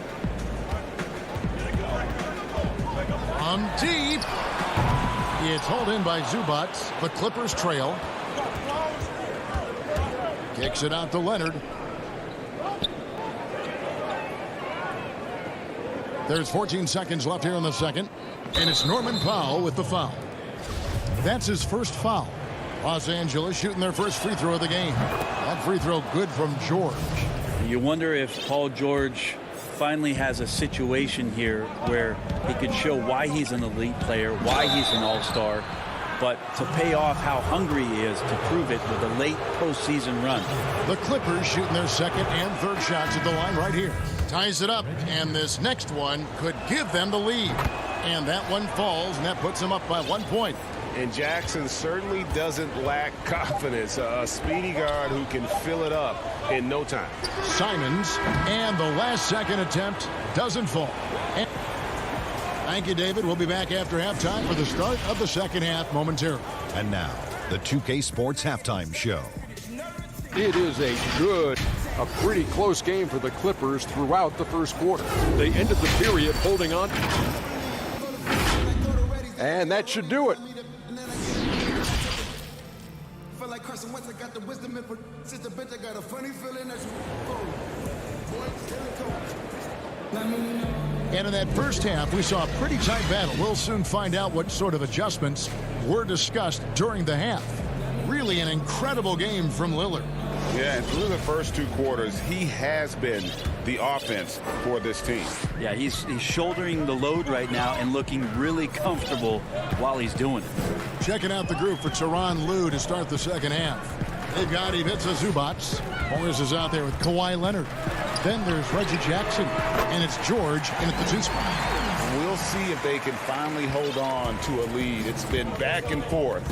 From deep. It's hauled in by Zubac. The Clippers trail. Kicks it out to Leonard. There's 14 seconds left here in the second. And it's Norman Powell with the foul. That's his first foul. Los Angeles shooting their first free throw of the game. That free throw good from George. You wonder if Paul George finally has a situation here where he could show why he's an elite player, why he's an all-star, but to pay off how hungry he is to prove it with a late postseason run. The Clippers shooting their second and third shots at the line right here. Ties it up, and this next one could give them the lead. And that one falls, and that puts them up by 1 point. And Jackson certainly doesn't lack confidence. A speedy guard who can fill it up in no time. Simons, and the last second attempt doesn't fall. Thank you, David. We'll be back after halftime for the start of the second half momentarily. And now, the 2K Sports Halftime Show. It is a pretty close game for the Clippers throughout the first quarter. They ended the period holding on. And that should do it. And in that first half, we saw a pretty tight battle. We'll soon find out what sort of adjustments were discussed during the half. Really an incredible game from Lillard. Yeah, and through the first two quarters, he has been the offense for this team. Yeah, he's shouldering the load right now and looking really comfortable while he's doing it. Checking out the group for Tyronn Lue to start the second half. They've got Ivica Zubac. Morris is out there with Kawhi Leonard. Then there's Reggie Jackson, and it's George in at the 2 spot. We'll see if they can finally hold on to a lead. It's been back and forth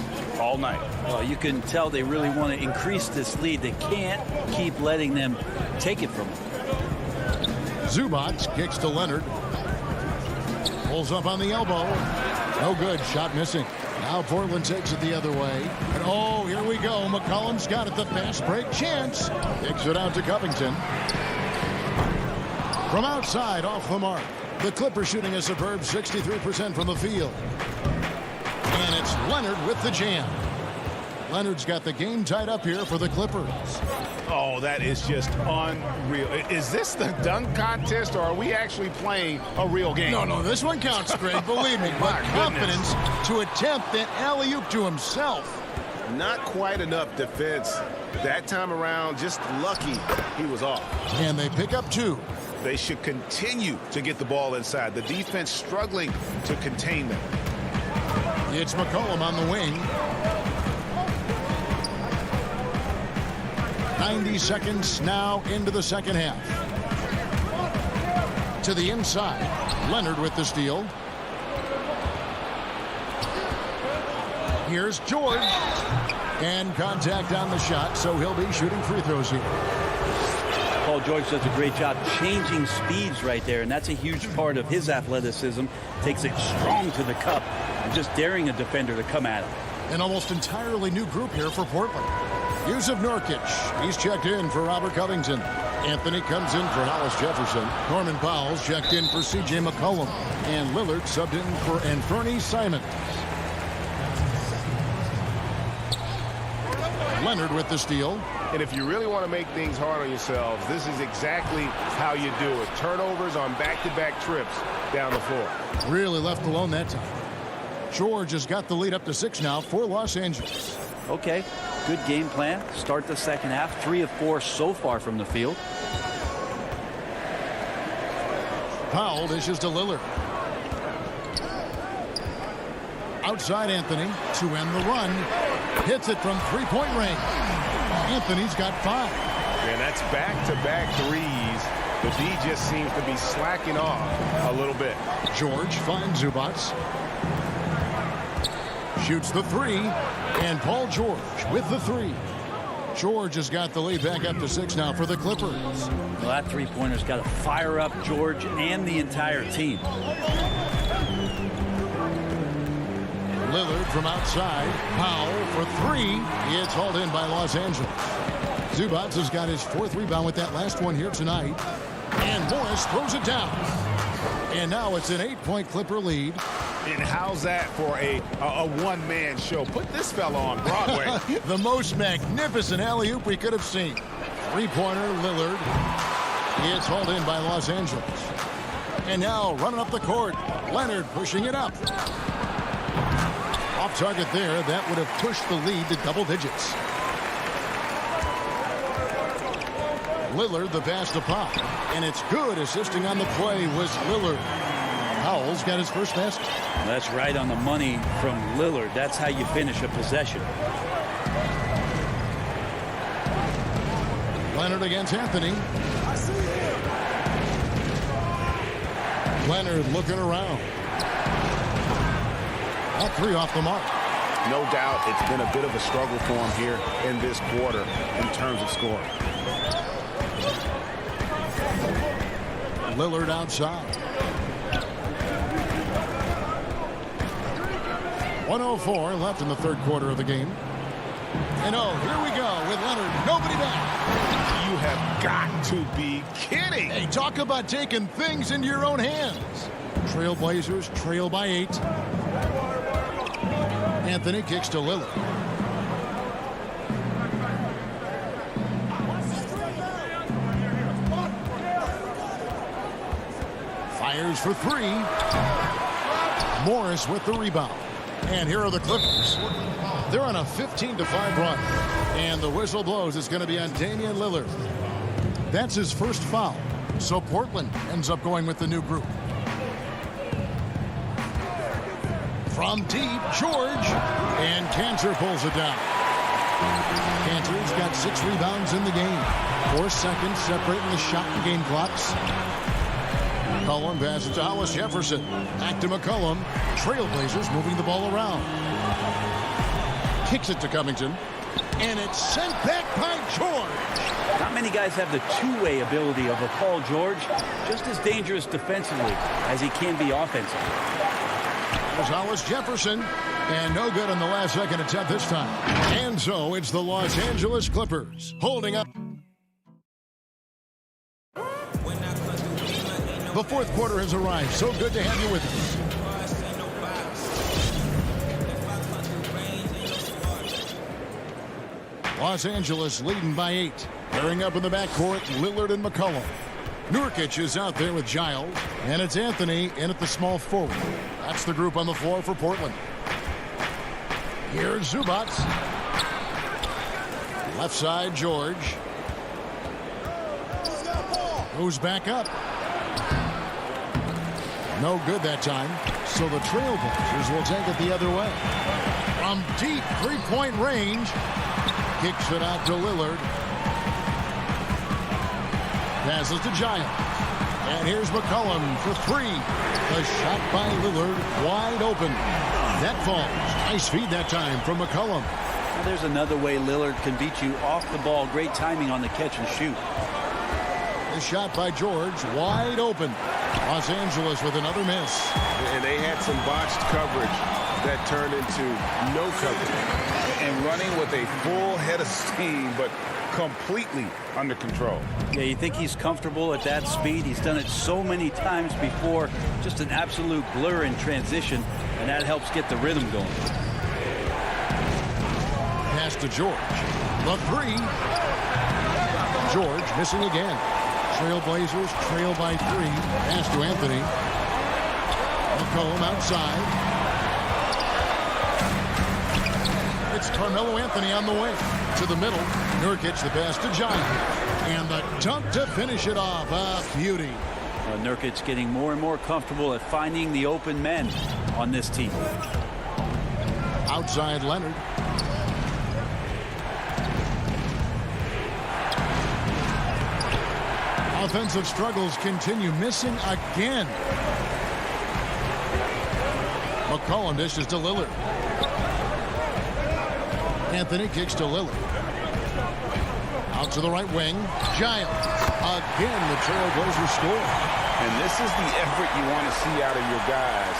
all night. Well, you can tell they really want to increase this lead. They can't keep letting them take it from them. Zubac kicks to Leonard. Pulls up on the elbow. No good. Shot missing. Now Portland takes it the other way. And oh, here we go. McCollum's got it. The fast break chance. Kicks it out to Covington. From outside, off the mark. The Clippers shooting a superb 63% from the field. And it's Leonard with the jam. Leonard's got the game tied up here for the Clippers. Oh, that is just unreal. Is this the dunk contest, or are we actually playing a real game? No, this one counts, Greg, believe me. But confidence to attempt that alley-oop to himself. Not quite enough defense that time around. Just lucky he was off. And they pick up 2. They should continue to get the ball inside. The defense struggling to contain them. It's McCollum on the wing. 90 seconds now into the second half. To the inside. Leonard with the steal. Here's George. And contact on the shot, so he'll be shooting free throws here. Paul George does a great job changing speeds right there, and that's a huge part of his athleticism. Takes it strong to the cup and just daring a defender to come at him. An almost entirely new group here for Portland. Yusuf Nurkic, he's checked in for Robert Covington. Anthony comes in for Hollis Jefferson. Norman Powell's checked in for C.J. McCollum. And Lillard subbed in for Anthony Simons. Leonard with the steal. And if you really want to make things hard on yourselves, this is exactly how you do it. Turnovers on back-to-back trips down the floor. Really left alone that time. George has got the lead up to 6 now for Los Angeles. Okay, good game plan. Start the second half. 3 of 4 so far from the field. Powell dishes to Lillard. Outside Anthony to end the run. Hits it from 3-point range. Anthony's got 5. And that's back-to-back threes. The D just seems to be slacking off a little bit. George finds Zubac. Shoots the 3. And Paul George with the 3. George has got the lead back up to 6 now for the Clippers. Well, that 3-pointer's got to fire up George and the entire team. Lillard from outside. Powell for 3. It's hauled in by Los Angeles. Zubac has got his 4th rebound with that last one here tonight. And Morris throws it down. And now it's an 8-point Clipper lead. And how's that for a one-man show? Put this fella on Broadway. The most magnificent alley-oop we could have seen. 3-pointer, Lillard. It's hauled in by Los Angeles. And now running up the court, Leonard pushing it up. Off target there, that would have pushed the lead to double digits. Lillard the pass to Pop. And it's good. Assisting on the play was Lillard. Powell's got his first basket. That's right on the money from Lillard. That's how you finish a possession. Leonard against Anthony. Leonard looking around. That 3 off the mark. No doubt it's been a bit of a struggle for him here in this quarter in terms of scoring. Lillard outside. 1:04 left in the third quarter of the game. And here we go with Leonard. Nobody back. You have got to be kidding. Hey, talk about taking things into your own hands. Trailblazers trail by 8. Anthony kicks to Lillard. Fires for 3. Morris with the rebound. And here are the Clippers. They're on a 15-5 run. And the whistle blows. It's going to be on Damian Lillard. That's his first foul. So Portland ends up going with the new group. From deep, George. And Cantor pulls it down. Cantor's got 6 rebounds in the game. 4 seconds separating the shot and game clocks. McCollum passes to Hollis Jefferson. Back to McCollum. Trailblazers moving the ball around. Kicks it to Covington. And it's sent back by George. Not many guys have the two-way ability of a Paul George. Just as dangerous defensively as he can be offensively. There's Hollis Jefferson. And no good on the last second attempt this time. And so it's the Los Angeles Clippers holding up. The fourth quarter has arrived. So good to have you with us. Los Angeles leading by 8. Pairing up in the backcourt, Lillard and McCollum. Nurkic is out there with Giles. And it's Anthony in at the small forward. That's the group on the floor for Portland. Here's Zubac. Left side, George. Goes back up. No good that time. So the Trailblazers will take it the other way. From deep three-point range. Kicks it out to Lillard. Passes to Giles. And here's McCollum for 3. The shot by Lillard wide open. That falls. Nice feed that time from McCollum. Well, there's another way Lillard can beat you off the ball. Great timing on the catch and shoot. The shot by George wide open. Los Angeles with another miss. And they had some botched coverage that turned into no coverage. And running with a full head of steam, but completely under control. Yeah, you think he's comfortable at that speed. He's done it so many times before. Just an absolute blur in transition, and that helps get the rhythm going. Pass to George. The 3. George missing again. Trailblazers trail by 3. Pass to Anthony. McCollum outside. It's Carmelo Anthony on the way. To the middle. Nurkic the pass to Giles. And the dunk to finish it off. A beauty. Nurkic getting more and more comfortable at finding the open men on this team. Outside Leonard. Offensive struggles continue. Missing again. McCollum dishes to Lillard. Anthony kicks to Lillard. Out to the right wing. Giles. Again, the Trailblazers score. And this is the effort you want to see out of your guys,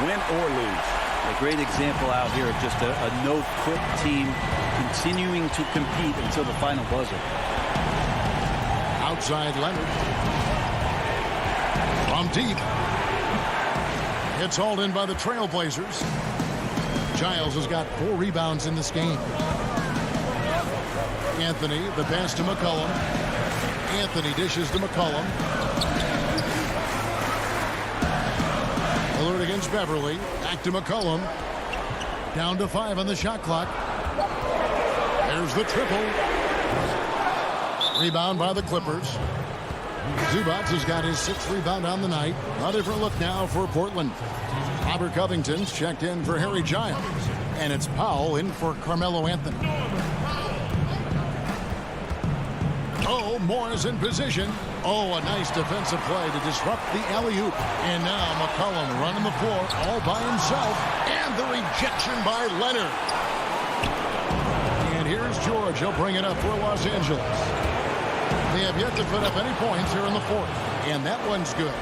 win or lose. A great example out here of just a no-quit team continuing to compete until the final buzzer. Outside Leonard. From deep. It's hauled in by the Trailblazers. Giles has got 4 rebounds in this game. Anthony, the pass to McCollum. Anthony dishes to McCollum. Lillard against Beverly. Back to McCollum. Down to 5 on the shot clock. There's the triple. Rebound by the Clippers. Zubac has got his 6th rebound on the night. A different look now for Portland. Robert Covington's checked in for Harry Giles. And it's Powell in for Carmelo Anthony. Oh, Morris in position. Oh, a nice defensive play to disrupt the alley-oop. And now McCollum running the floor all by himself. And the rejection by Leonard. And here's George. He'll bring it up for Los Angeles. They have yet to put up any points here in the fourth. And that one's good.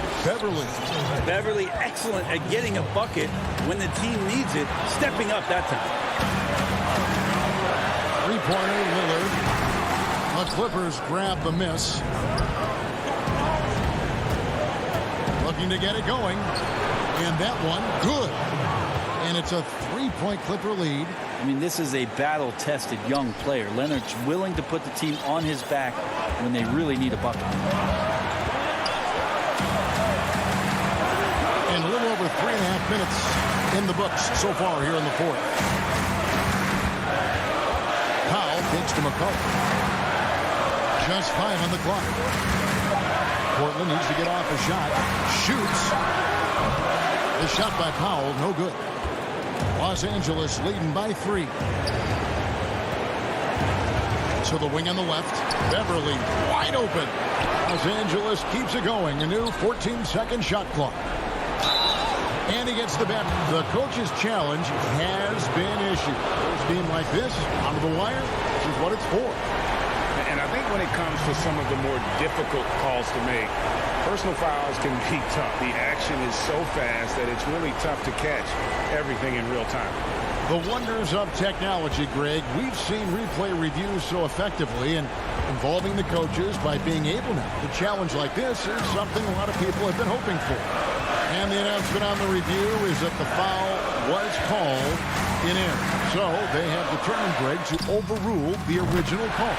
Beverly excellent at getting a bucket when the team needs it. Stepping up that time. Three-pointer, Lillard. The Clippers grab the miss. Looking to get it going. And that one, good. And it's a three-point Clipper lead. I mean, this is a battle-tested young player. Leonard's willing to put the team on his back when they really need a bucket. And a little over 3.5 minutes in the books so far here in the fourth. Powell takes to McCollum. Just 5 on the clock. Portland needs to get off a shot. Shoots. The shot by Powell, no good. Los Angeles leading by 3. So the wing on the left. Beverly wide open. Los Angeles keeps it going. A new 14-second shot clock. And he gets the back. The coach's challenge has been issued. A game like this, on the wire, this is what it's for. And I think when it comes to some of the more difficult calls to make, personal fouls can be tough. The action is so fast that it's really tough to catch everything in real time. The wonders of technology, Greg. We've seen replay reviews so effectively, and involving the coaches by being able now to challenge like this is something a lot of people have been hoping for. And the announcement on the review is that the foul was called in error. So they have determined, Greg, to overrule the original call.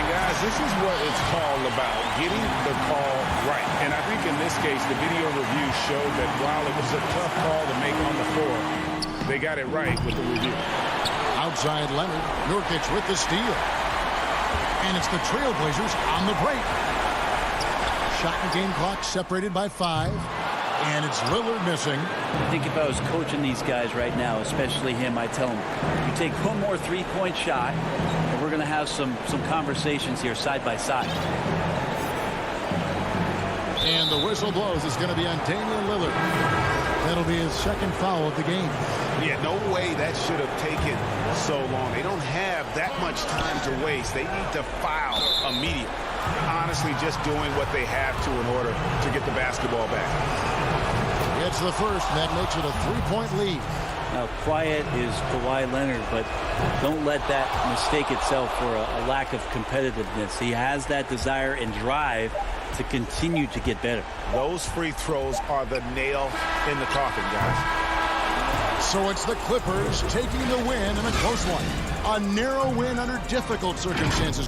Guys, this is what it's all about, getting the call right. And I think in this case, the video review showed that while it was a tough call to make on the floor, they got it right with the review. Outside Leonard, Nurkic with the steal. And it's the Trailblazers on the break. Shot and game clock separated by 5. And it's Lillard missing. I think if I was coaching these guys right now, especially him, I tell him, you take one more three-point shot, and we're going to have some conversations here side by side. And the whistle blows. It's going to be on Damian Lillard. That'll be his second foul of the game. Yeah, no way that should have taken so long. They don't have that much time to waste. They need to foul immediately. Honestly, just doing what they have to in order to get the basketball back. It's the first, and that makes it a 3-point lead. Now, quiet is Kawhi Leonard, but don't let that mistake itself for a lack of competitiveness. He has that desire and drive to continue to get better. Those free throws are the nail in the coffin, guys. So it's the Clippers taking the win in a close one. A narrow win under difficult circumstances.